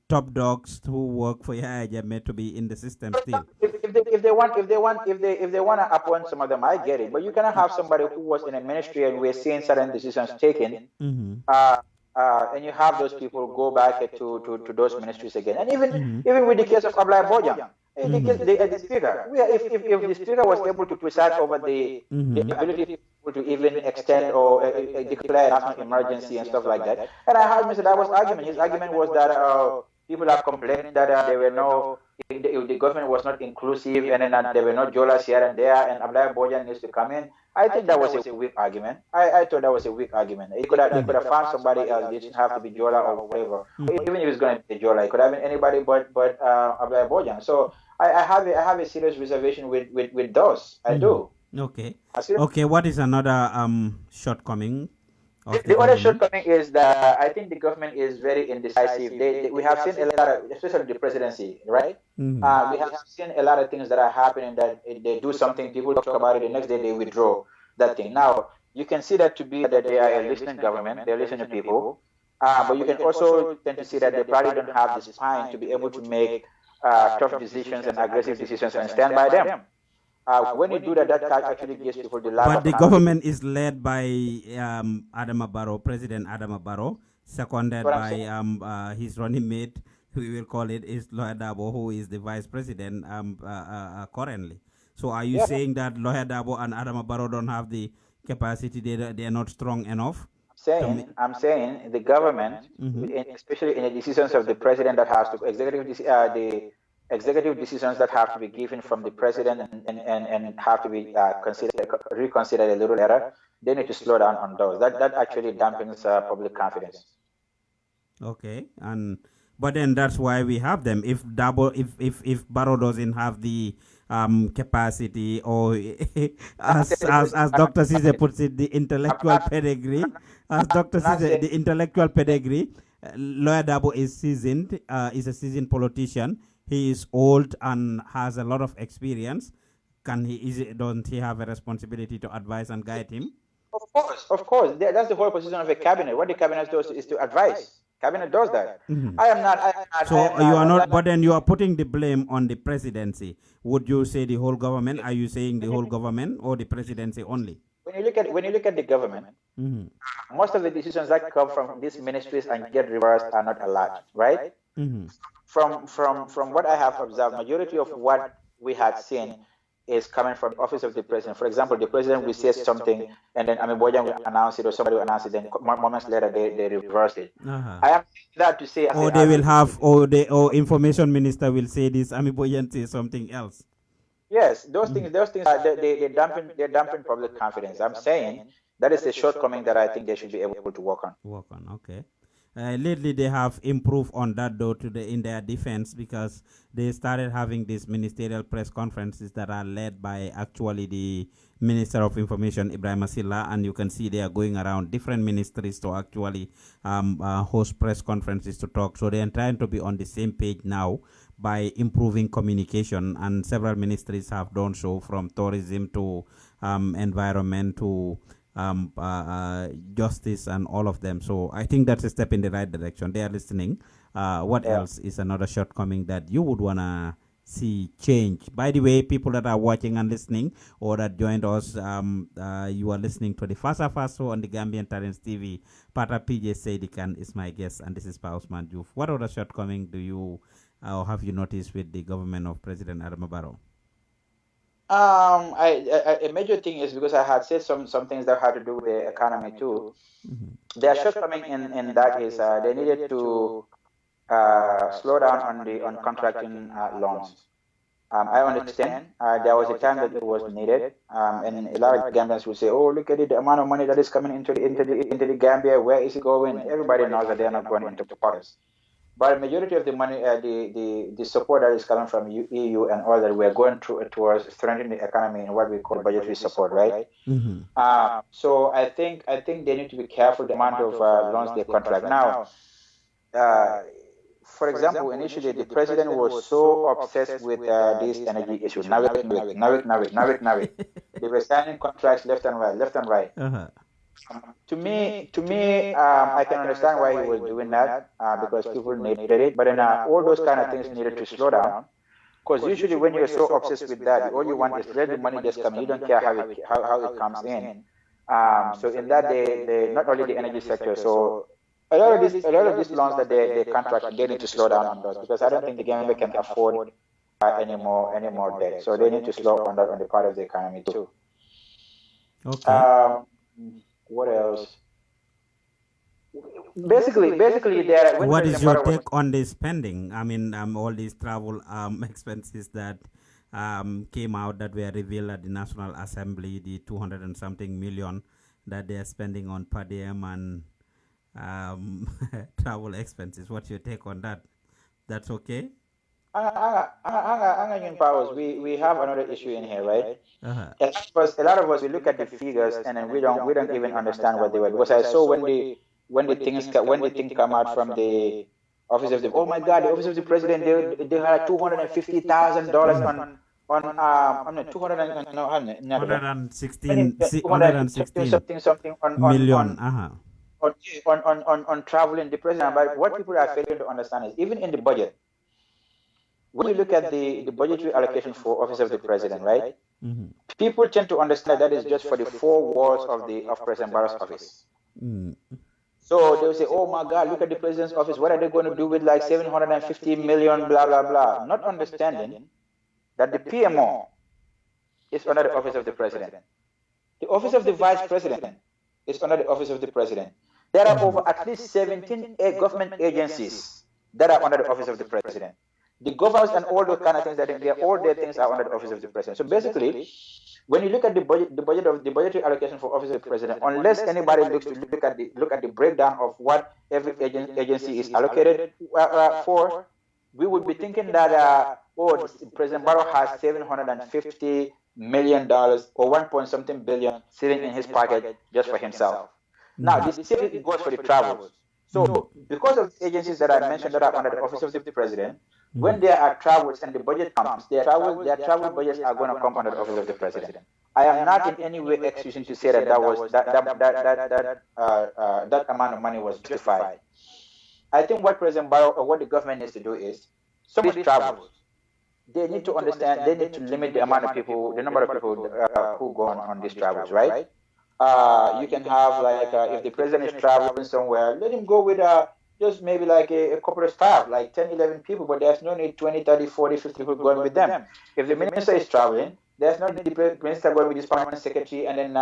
top dogs who work for Yaya Jammeh to be in the system still. If they want to appoint some of them, I get it. But you cannot have somebody who was in a ministry and we're seeing certain decisions taken, and you have those people go back to those ministries again. And even with the case of Ablai Bojang, the speaker, if the speaker was able to preside over the ability to even extend or declare national emergency and stuff like that. And I heard Mr. Dabo's argument. His argument was that people have complained that the government was not inclusive and then there were no Jolas here and there and Ablai Bojan needs to come in. I think that was a weak argument. I thought that was a weak argument. They could have found somebody else. They didn't have to be Jola or whatever. Even if it's going to be Jola, it could have been anybody but Ablai Bojan. So I have a serious reservation with those. I do. Okay. Okay. What is another shortcoming? The other shortcoming is that I think the government is very indecisive. We have seen a lot of, especially the presidency, right? We have seen a lot of things that are happening that they do something, people talk about it, the next day they withdraw that thing. Now, you can see that to be that they are a listening government, they listen to people, but you can also tend to see that they probably don't have the spine to be able to make tough decisions and aggressive decisions and stand by them. When you do that, that actually gives people the lack of. But the government is led by Adama Barrow, President Adama Barrow, seconded by his running mate, we will call it, is Lawyer Dabo, who is the vice president currently. So are you saying that Lawyer Dabo and Adama Barrow don't have the capacity, they are not strong enough? I'm saying the government, especially in the decisions of the president that has to, the executive decisions that have to be given from the president and have to be reconsidered a little later, they need to slow down on those. That actually dampens public confidence. Okay, but then that's why we have them. If Barrow doesn't have the capacity, or as Dr. Cisse puts it, the intellectual pedigree, the intellectual pedigree, Lawyer Dabo is seasoned, is a seasoned politician. He is old and has a lot of experience. Don't he have a responsibility to advise and guide him? Of course. That's the whole position of a cabinet. What the cabinet does is to advise. Cabinet does that. I am not. But then you are putting the blame on the presidency. Would you say the whole government? Are you saying the whole government or the presidency only? When you look at the government, most of the decisions that come from these ministries and get reversed are not a lot, right? From what I have observed, majority of what we had seen is coming from the office of the president. For example, the president will say something, and then Bojan will announce it, or somebody will announce it. Then moments later, they reverse it. I am that to say, or they will have, or information minister will say this. Bojan say something else. Yes, those things they dampen public confidence. I'm saying that is a shortcoming that I think they should be able to work on. Okay. Lately, they have improved on that, though, in their defense, because they started having these ministerial press conferences that are led by actually the Minister of Information, Ibrahim Asila, and you can see they are going around different ministries to actually host press conferences to talk. So they are trying to be on the same page now by improving communication, and several ministries have done so, from tourism to environment to justice and all of them. So I think that's a step in the right direction. They are listening. What else is another shortcoming that you would want to see change? By the way, people that are watching and listening, or that joined us, you are listening to the Fasa Faso on the Gambian Talents TV. Pata PJ Seidikan is my guest, and this is Pa Usman Juf. What other shortcoming do you or have you noticed with the government of President Adama Barrow? A major thing is, because I had said some things that had to do with the economy too. Their shortcoming in that is they needed to slow down on contracting loans. I understand there was a time that it was needed, and a lot of Gambians would say, "Oh, look at it, the amount of money that is coming into the Gambia. Where is it going?" Everybody knows that they are not going into the pockets. But majority of the money, the support that is coming from EU and all that, we're going towards strengthening the economy in what we call budgetary support, right? So I think they need to be careful the amount of loans they contract. Now, for example, initially the president was so obsessed with this energy issue. Now it. They were signing contracts left and right. To me, I can understand why he was doing that, because people needed it. But then all those kind of things needed to slow down, because usually when you're so obsessed with that, all you want is let the money just come. You don't care how it comes in. So in that, they not only the energy sector. So a lot of these loans that they contract, they need to slow down on those, because I don't think the Gambia can afford any more debt. So they need to slow on that on the part of the economy too. Okay. What else? Basically, there. What is your take on the spending? I mean, all these travel expenses that came out that were revealed at the National Assembly, the 200 and something million that they are spending on per diem and travel expenses. What's your take on that? That's okay? Powers, we have another issue in here, right? A lot of us we look at the figures and then we don't even understand what they were. Because I saw when the thing come out from the office of the, oh my God, the office of the president, they had $250,000 on 116 something million. On traveling the president. But what people are failing to understand is even in the budget, when you look at the budgetary allocation for office of the president, right? People tend to understand that is just for the four walls of President Barrow's office. So they'll say, oh my God, look at the president's office. What are they going to do with like 750 million, blah, blah, blah. Not understanding that the PMO is under the office of the president. The office of the vice president is under the office of the president. There are over at least 17 government agencies that are under the office of the president. The governors and all those kind of things, all their things are under the office of the president. So basically, when you look at the budgetary allocation for office of the president, unless anybody looks to look at the breakdown of what every agency is allocated for, we would be thinking that President Barrow has $750 million or 1 billion sitting in his pocket just for himself. Now, this goes for the travels. So, because of the agencies that I mentioned that are under the office of the president, when there are travels and the budget comes, their travel budgets are going to come under the office of the president. I am not in any way excusing to say that that amount of money was justified. I think what President Barrow or what the government needs to do is some of these travels. They need to understand. They need to limit the amount of people, the number of people who go on these travels, right? You can have like if the president is traveling somewhere, let him go with just maybe like a corporate staff, like 10, 11 people, but there's no need 20, 30, 40, 50 people going with them. If the minister is traveling, there's no need the minister going with his permanent secretary and then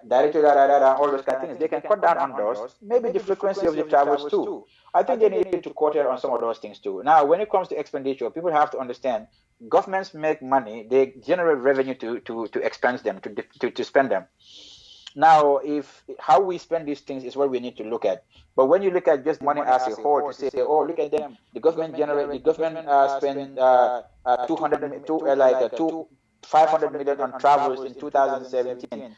director, all those kind of things. They can cut down on those. Maybe the frequency of the travels too. I think they need to quarter on some of those things too. Now, when it comes to expenditure, people have to understand governments make money, they generate revenue to expense them, to spend them. Now, how we spend these things is what we need to look at. But when you look at just money as a whole, to say, oh, look at them, the government spent 500 million on travels in 2017.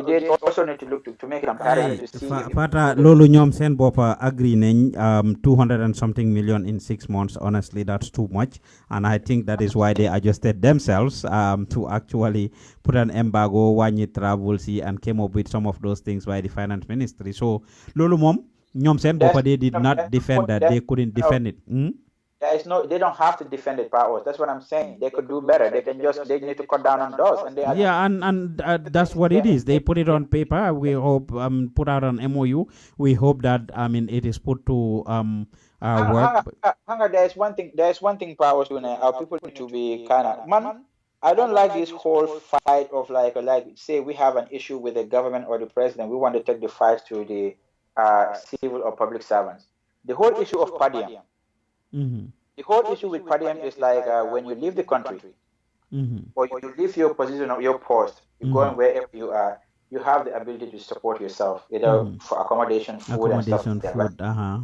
They also need to look to make comparison to see. Fata lolu ñom sen bopa agree nañ 200 and something million in 6 months. Honestly, that's too much, and I think that is why they adjusted themselves to actually put an embargo wañi travels and came up with some of those things by the finance ministry. So lolu mom ñom sen bopa they did not defend that. They couldn't defend it. They don't have to defend it, powers. That's what I'm saying. They could do better. They need to cut down on those. And that's what it is. They put it on paper. We hope put out an MOU. We hope that it is put to work. There's one thing, powers. Our people need to be kind of man. I don't like this whole fight of like say we have an issue with the government or the president. We want to take the fight to the civil or public servants. The whole issue of padium. The whole issue with padium is like when you leave the country or you leave your position or your post, you're going wherever you are, you have the ability to support yourself, either for accommodation, food, and stuff like that.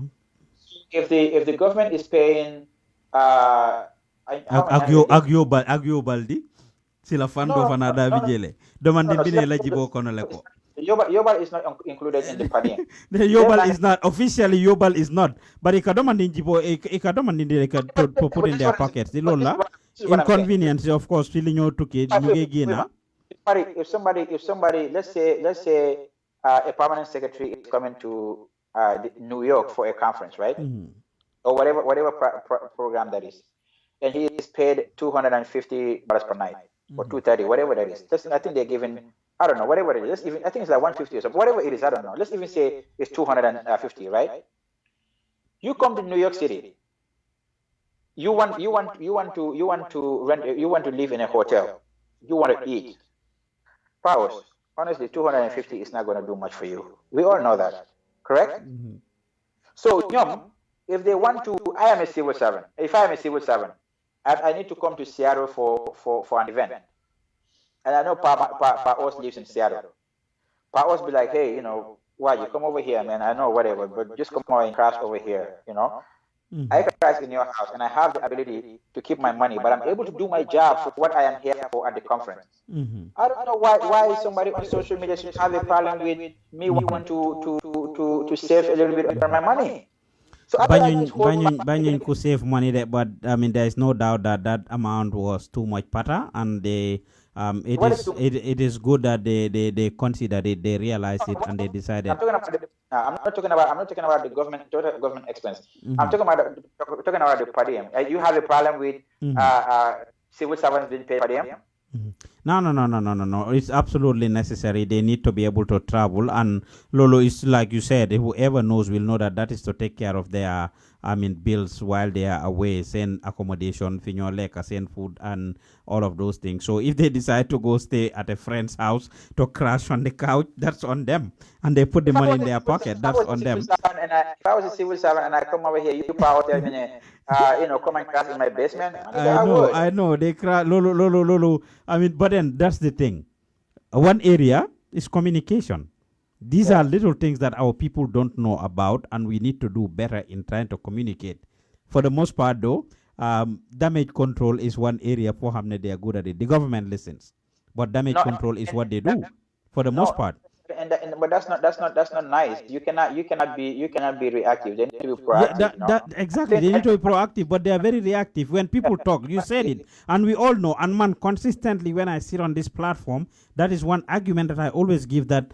If the government is paying agio baldi sila fando fanada vigele domande bine la jibo kono leko Yobal is not included in the padium. The Yobal is not officially. Yobal is not, but to put in their pockets. The Lola inconvenience, of course, feeling your ticket. If somebody, let's say, a permanent secretary is coming to New York for a conference, right, or whatever program that is, and he is paid $250 per night or $230, whatever that is. I think they're given. I don't know, whatever it is. I think it's like 150 or something. Whatever it is, I don't know. Let's even say it's 250, right? You come to New York City. You want to live in a hotel. You want to eat. Powers. Honestly, 250 is not going to do much for you. We all know that, correct? So, if they want to, I am a civil servant. If I am a civil servant, I need to come to Seattle for an event. And I know Pa Os lives in Seattle. Pa Os be like, hey, why you come over here, man? I know whatever, but just come over and crash over here, I can crash in your house, and I have the ability to keep my money, but I'm able to do my job for what I am here for at the conference. I don't know why somebody on social media should have a problem with me wanting to save a little bit of my money. So Banyan could save money there, but I mean, there is no doubt that that amount was too much pata, and it is good that they considered it, they realized it, and they decided. I'm not talking about the government total government expense. I'm talking about the per diem. You have a problem with civil servants being paid per diem? No. It's absolutely necessary. They need to be able to travel. And Lolo is like you said, whoever knows will know that is to take care of their, bills while they are away, send accommodation, finyoleka, send food, and all of those things. So if they decide to go stay at a friend's house to crash on the couch, that's on them. And they put the money in their pocket, that's on them. If I was a civil servant and I come over here, you power tell me, come and crash in my basement. I know. They cry, Lolo. But then that's the thing. One area is communication. These are little things that our people don't know about, and we need to do better in trying to communicate. For the most part, though, damage control is one area for Hamne they are good at it. The government listens, but damage control is what they do for the most part. But that's not nice. You cannot be reactive. They need to be proactive. Exactly. They need to be proactive, but they are very reactive. When people talk, you said it, and we all know. And man, consistently when I sit on this platform, that is one argument that I always give. That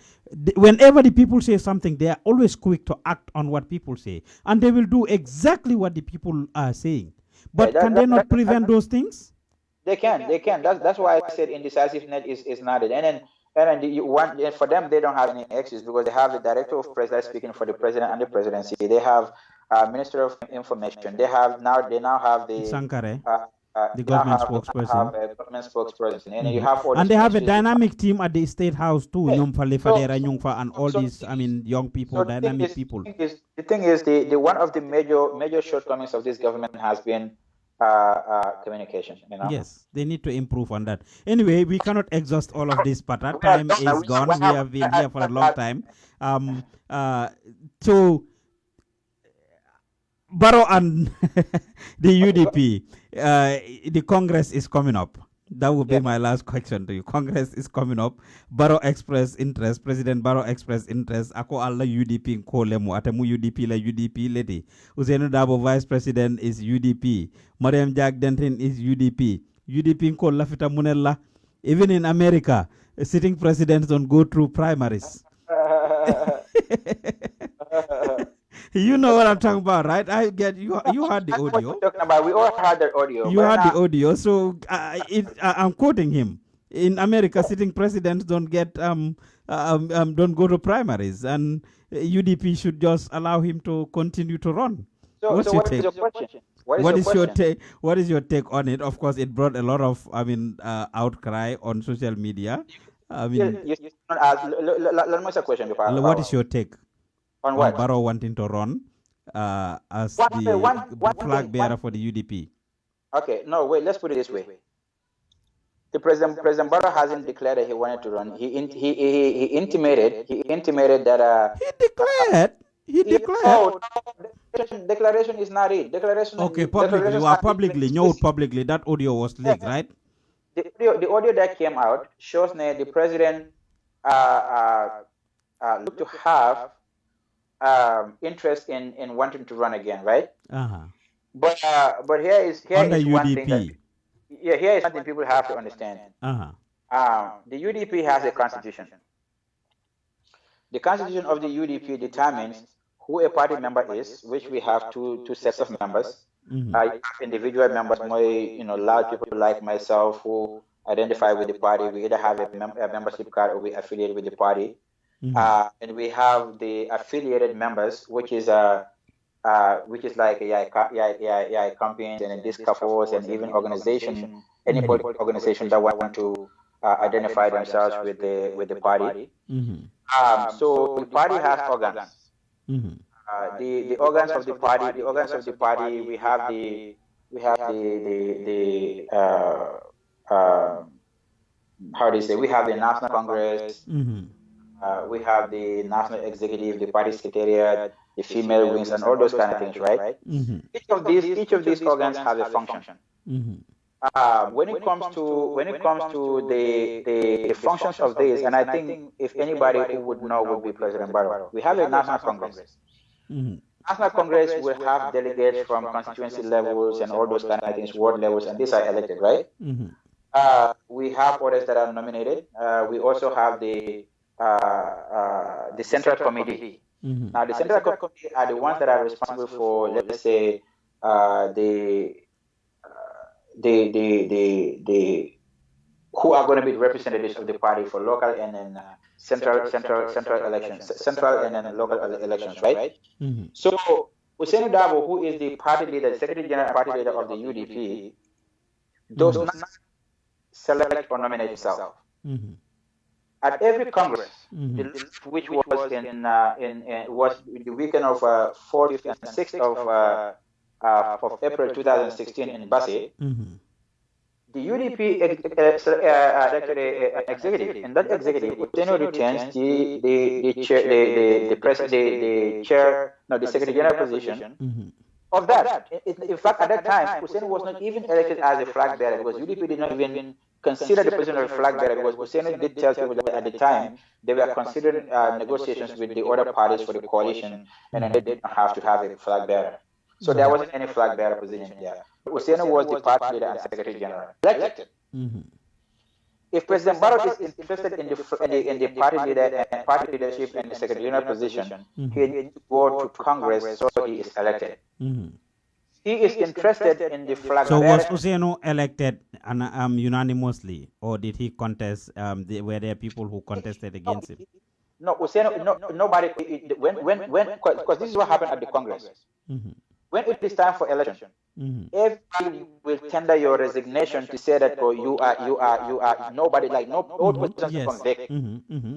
whenever the people say something, they are always quick to act on what people say, and they will do exactly what the people are saying. But can they not prevent those things? They can. That's why I said indecisiveness is not it. And for them, they don't have any excuse because they have the director of press that's speaking for the president and the presidency. They have Minister of Information. They now have the Sankare, the government spokesperson. And you have they have a dynamic team at the State House too. And all these, young people, dynamic people. The thing is, the one of the major shortcomings of this government has been communication. Yes, they need to improve on that. Anyway, we cannot exhaust all of this, but that time is gone. We have been here for a long time. So Barrow and the UDP, the Congress is coming up. That would be my last question to you. Congress is coming up. Barrow express interest. President Barrow express interest. Ako alla UDP kolemu. Atemu UDP la UDP lady. Uzenu Dabo vice president is UDP. Mariam Jack Denton is UDP. UDP ko lafita munella. Even in America, sitting presidents don't go through primaries. You know what I'm talking about, right? I get you. You heard the audio. We all heard the audio. You heard the audio, so I'm quoting him. In America, sitting presidents don't get don't go to primaries, and UDP should just allow him to continue to run. What is your question? What is your take on it? Of course, it brought a lot of outcry on social media. Let me ask a question. What is your take? On what? Barrow wanting to run as the flag bearer for the UDP. Okay, no, wait, let's put it this way. The President Barrow hasn't declared that he wanted to run. He intimated that He declared. No, declaration is not it. Declaration. Okay, publicly. That audio was leaked, right? The audio that came out shows that the president looked to have interest in wanting to run again, right? But here is UDP. one thing that, here is something people have to understand. The UDP has a constitution. The constitution of the UDP determines who a party member is, which we have two sets of members. Individual members, large people like myself who identify with the party. We either have a membership card or we affiliate with the party. And we have the affiliated members, which is like campaigns and disc force and even organization, any political organization that want to identify themselves with the party. So the party has organs. The organs of the party. We have the how do you say? We have the National Congress. We have the National Executive, the Party Secretariat, the female wings, and all those kind of things, right? Each of these organs have a function. When it comes to the functions of this, and I think if anybody who would know would be President Barrow. We have a National Congress. National Congress will have delegates from constituency levels and all those kind of things, ward levels, and these are elected, right? We have others that are nominated. We also have the Central Committee. Now, the Central Committee are the ones that are responsible for, let's say, the who are going to be representatives of the party for local and then central elections, central and then local elections, right? So Usainu Dabo, who is the party leader, Secretary General party leader of the UDP, does not select or nominate himself. At every Congress, which was in was the weekend of 4th and 6th of April 2016 in Basel, the UDP elected an executive. In that executive, Usainu retains the Secretary General position of that. In fact, at that time, Usainu was not even elected as a flag bearer because UDP did not even consider the position of a flag bearer because Usainu did tell people that at the time they were considering negotiations with the other parties for the coalition, and then they didn't have to have a flag bearer. So there wasn't any flag bearer position there. Usainu was the party leader and Secretary General elected. If President Barrow is interested in the party leader and party leadership and the Secretary General position, he needs to go to Congress so he is elected. He is interested in the flag bearer. So was Usainu elected unanimously, or did he contest? Were there people who contested against him? No, Usainu. No, nobody. Because this is what happened at the Congress. When it is time for election, everybody will tender your resignation to say that you are nobody, like no old position convict.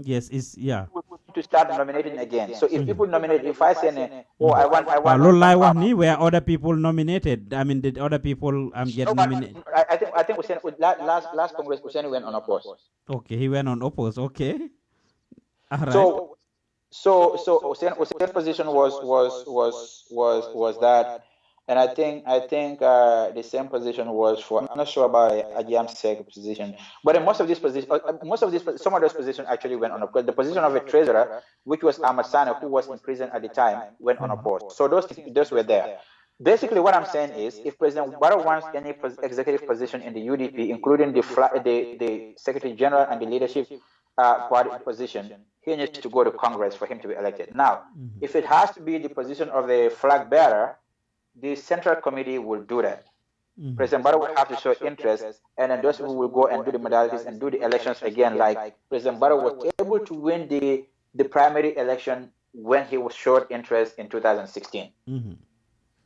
Yes, it's to start nominating again. So if people nominate, if I say, I want, where other people nominated. I mean, did other people get nominated? I think Usainu, last Congress, Usainu went unopposed. Okay, he went unopposed. Okay. All right. So Usain's position was that, and I think the same position was for, I'm not sure about Ajam Sek's position, but in most of these positions, some of those positions actually went unopposed. The position of a treasurer, which was Ahmad Sane, who was in prison at the time, went unopposed. So those were there. Basically, what I'm saying is, if President Barrow wants any executive position in the UDP, including the Secretary General and the leadership party position, he needs to go to Congress for him to be elected. Now, if it has to be the position of a flag bearer, the Central Committee will do that. President Barrow will have to show interest, and then those people will go and do the modalities and do the elections again, like President Barrow was able to win the primary election when he was showed interest in 2016.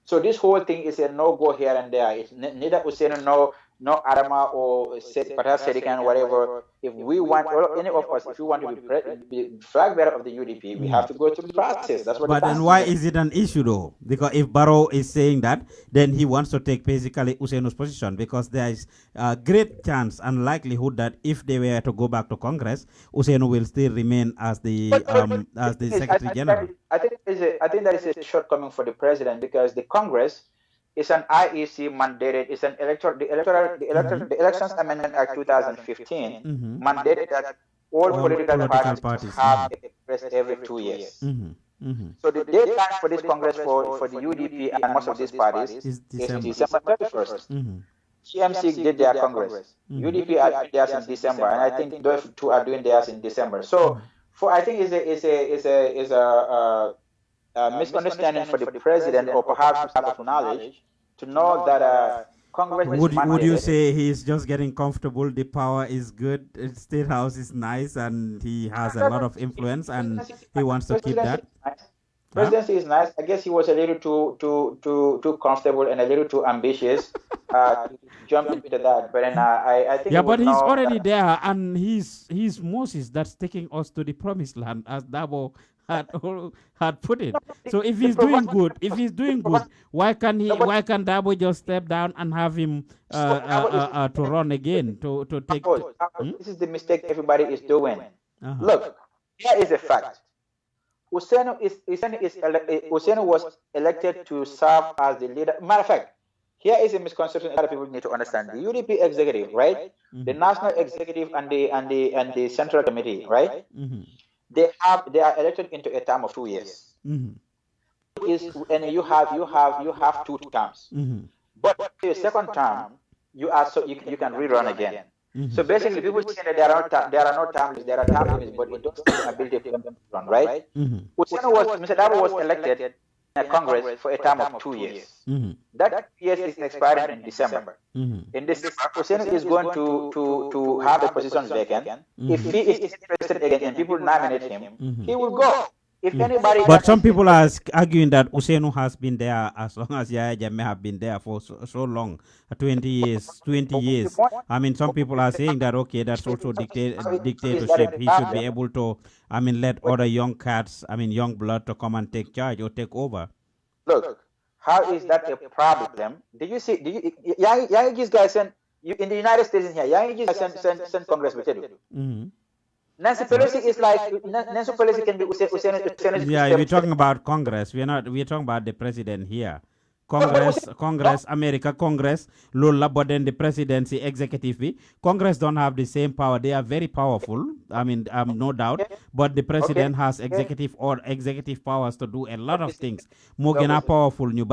So this whole thing is a no-go here and there. It's neither Usainu, no Adama or Patas Sedikan, whatever. If we want, or any of us, if we want to be flag bearer of the UDP, we have to go through the process. That's what. But then why is it an issue though? Because if Barrow is saying that, then he wants to take basically Usainu's position, because there is a great chance and likelihood that if they were to go back to Congress, Usainu will still remain as the Secretary General. I think that is a shortcoming for the president, because the Congress is an IEC mandated. It's an the Elections Amendment Act 2015 mandated that all political parties have a congress every 2 years. So the deadline for this Congress for the UDP and most of these parties is December 31st. GMC did their Congress. UDP are doing theirs in December, and I think those two are doing theirs in December. So, I think is a misunderstanding for the president, or perhaps lack of knowledge, to know that Congress would you say he's just getting comfortable? The power is good, State House is nice, and he has a lot of influence, and he wants to keep that. Presidency is nice. I guess he was a little too comfortable and a little too ambitious to jump into that. But then I think but he's already there, and he's Moses that's taking us to the promised land, as Dabo had put it. So if he's doing good, why can Dabo just step down and have him to run again to take? This is the mistake everybody is doing. Look, here is a fact. Usainu was elected to serve as the leader. Matter of fact, here is a misconception that people need to understand. The UDP executive, right? The national executive and the central committee, right? They are elected into a term of 2 years. is, and you have 2 terms. But your second term, you can rerun again. So basically, people say that there are no term limits, there are term limits, but it doesn't have the ability for them to run, right? Mr. Dabo was elected in a Congress for a term of 2 years. That 2 years is expiring in December. In December, Hussein is going to have the position vacant. If he is interested again and people nominate him, he will go. If anybody, but some people are arguing that Usainu has been there as long as Yahya Jammeh have been there for so long, 20 years, 20 years. I mean, some people are saying that, okay, that's also dictatorship. He should be able to, I mean, let other young cats, I mean, young blood to come and take charge or take over. Look, how is that a problem? Did you see, Yangi's guy sent, in the United States in here, Yangi's sent Congress with you. Nancy Pelosi is like, Nancy Pelosi can be Usain. Yeah, we're talking about Congress. We're talking about the president here. Congress, America, Congress, Lola, but then the presidency, executive. Congress don't have the same power. They are very powerful. I mean, no doubt. But the president has executive powers to do a lot of things. More powerful, new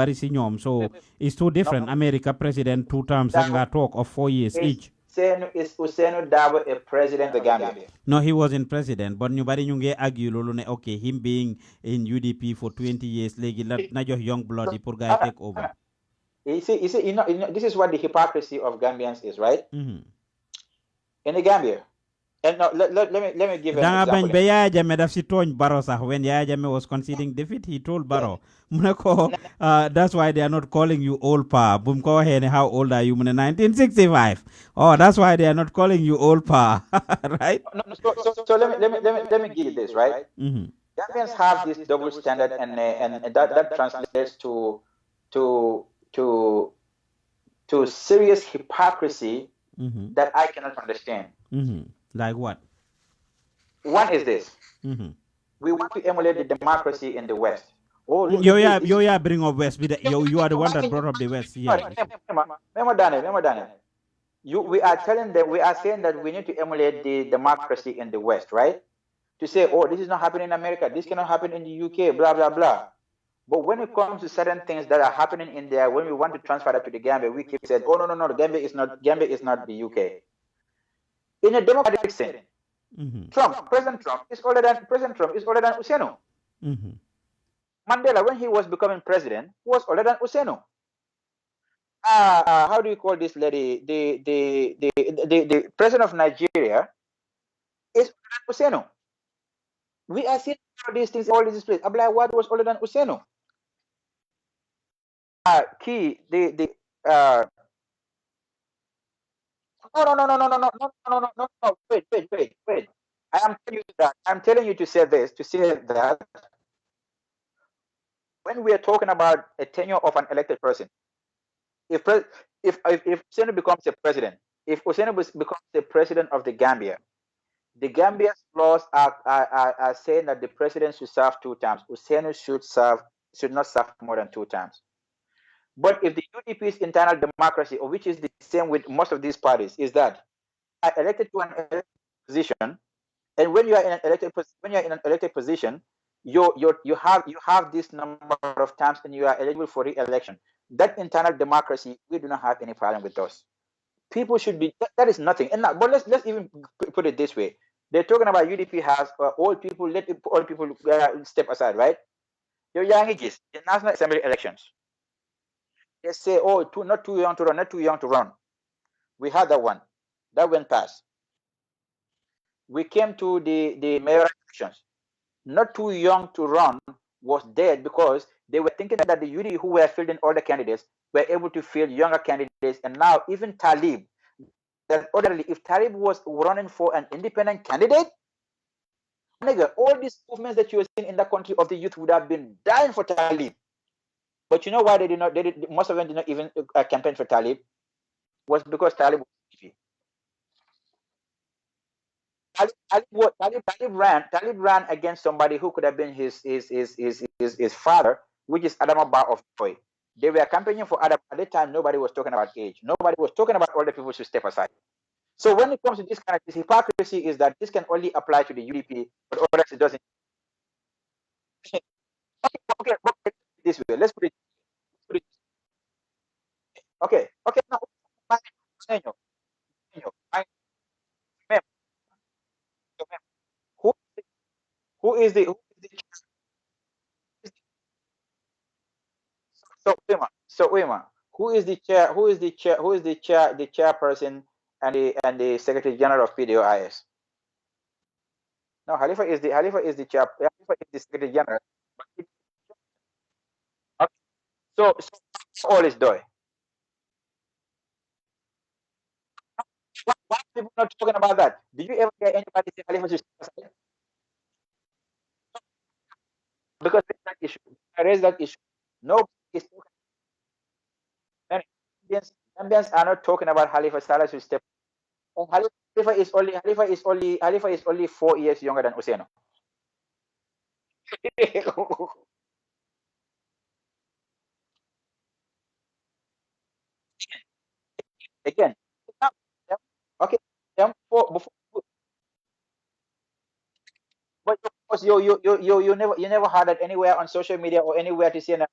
so it's too different. America president 2 terms, talk of 4 years each. Is Usainu Dabo a president of the Gambia? No, he wasn't president, but nobody argue okay, him being in UDP for 20 years, not your young blood, poor guy take over. You see, this is what the hypocrisy of Gambians is, right? In the Gambia. And no, let me give an example. Yahya Jammeh Barrow when Yahya Jammeh was conceding defeat, he told Barrow, that's why they are not calling you old pa. How old are you? 1965. Oh, that's why they are not calling you old pa, right? So let me give you this, right? Gambians have this double standard, and that translates to serious hypocrisy that I cannot understand. Like what? One is this. We want to emulate the democracy in the West. Oh, you bring up West. You are the one that brought up the West. Yeah. Remember Daniel. We are saying that we need to emulate the democracy in the West, right? To say, oh, this is not happening in America, this cannot happen in the UK, blah, blah, blah. But when it comes to certain things that are happening in there, when we want to transfer that to the Gambia, we keep saying, oh, no, Gambia is not the UK. In a democratic sense, President Trump is older than Usainu. Mandela, when he was becoming president, was older than Usainu. How do you call this lady? The president of Nigeria is older than Usainu. We are seeing all these things, all these places. Abdullah Wade was older than Usainu. No. Wait. I'm telling you to say that when we are talking about a tenure of an elected person, if Usainu becomes a president, if Usainu becomes the president of the Gambia's laws are saying that the president should serve 2 terms. Usainu should not serve more than 2 terms. But if the UDP's internal democracy, or which is the same with most of these parties, is that are elected to an elected position, and when you are in an elected position, you have this number of terms, and you are eligible for re-election. That internal democracy, we do not have any problem with those. People should be. That is nothing. And now, but let's even put it this way: they're talking about UDP has old people. Let old people step aside, right? Your young ages, the National Assembly elections. They say, oh, not too young to run. We had that one. That went past. We came to the mayoral elections. Not too young to run was dead because they were thinking that the UDP who were fielding all the candidates were able to field younger candidates. And now even Talib, that ordinarily, if Talib was running for an independent candidate, all these movements that you were seeing in the country of the youth would have been dying for Talib. But you know why they did not? Most of them did not even campaign for Talib. Was because Talib was Talib ran against somebody who could have been his father, which is Adama Bar of Joy. They were campaigning for Adam. At that time, nobody was talking about age. Nobody was talking about all the people should step aside. So when it comes to this kind of hypocrisy, is that this can only apply to the UDP, but others it doesn't. Okay. this way. Put it okay. Okay. Now, Maño, Maño, ma'am, ma'am, who who is the so Wima, who is the chairperson and the secretary general of PDOIS? No, Halifa is the chair. Halifa is the secretary general. Okay. So all is doing. Why are people not talking about that? Did you ever hear anybody say Halifa should step aside? Because that issue. I raised that issue. Nobody is talking. Many Gambians are not talking about Halifa Salah should step. And Halifa is only 4 years younger than Useno. Again, okay. Before, but of course, you never heard that anywhere on social media or anywhere to see an.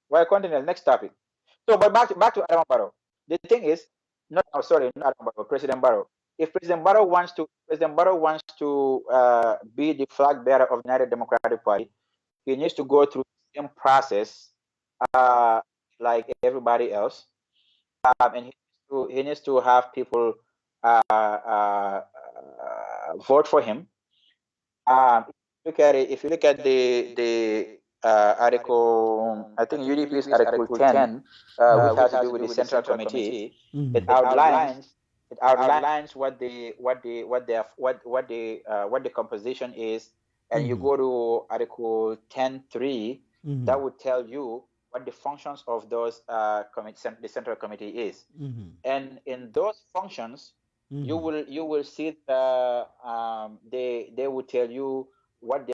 Well, continue. Next topic. So, but back to Adam Barrow. The thing is, not oh, sorry, not Adam Barrow, President Barrow. If President Barrow wants to be the flag bearer of the United Democratic Party, he needs to go through the same process like everybody else, and he needs to have people vote for him. If you look at the article, I think UDP's Article 10, which has to do with the Central Committee, it outlines what the composition is, and you go to Article 10.3, that would tell you what the functions of those the Central Committee is, and in those functions, you will see they will tell you what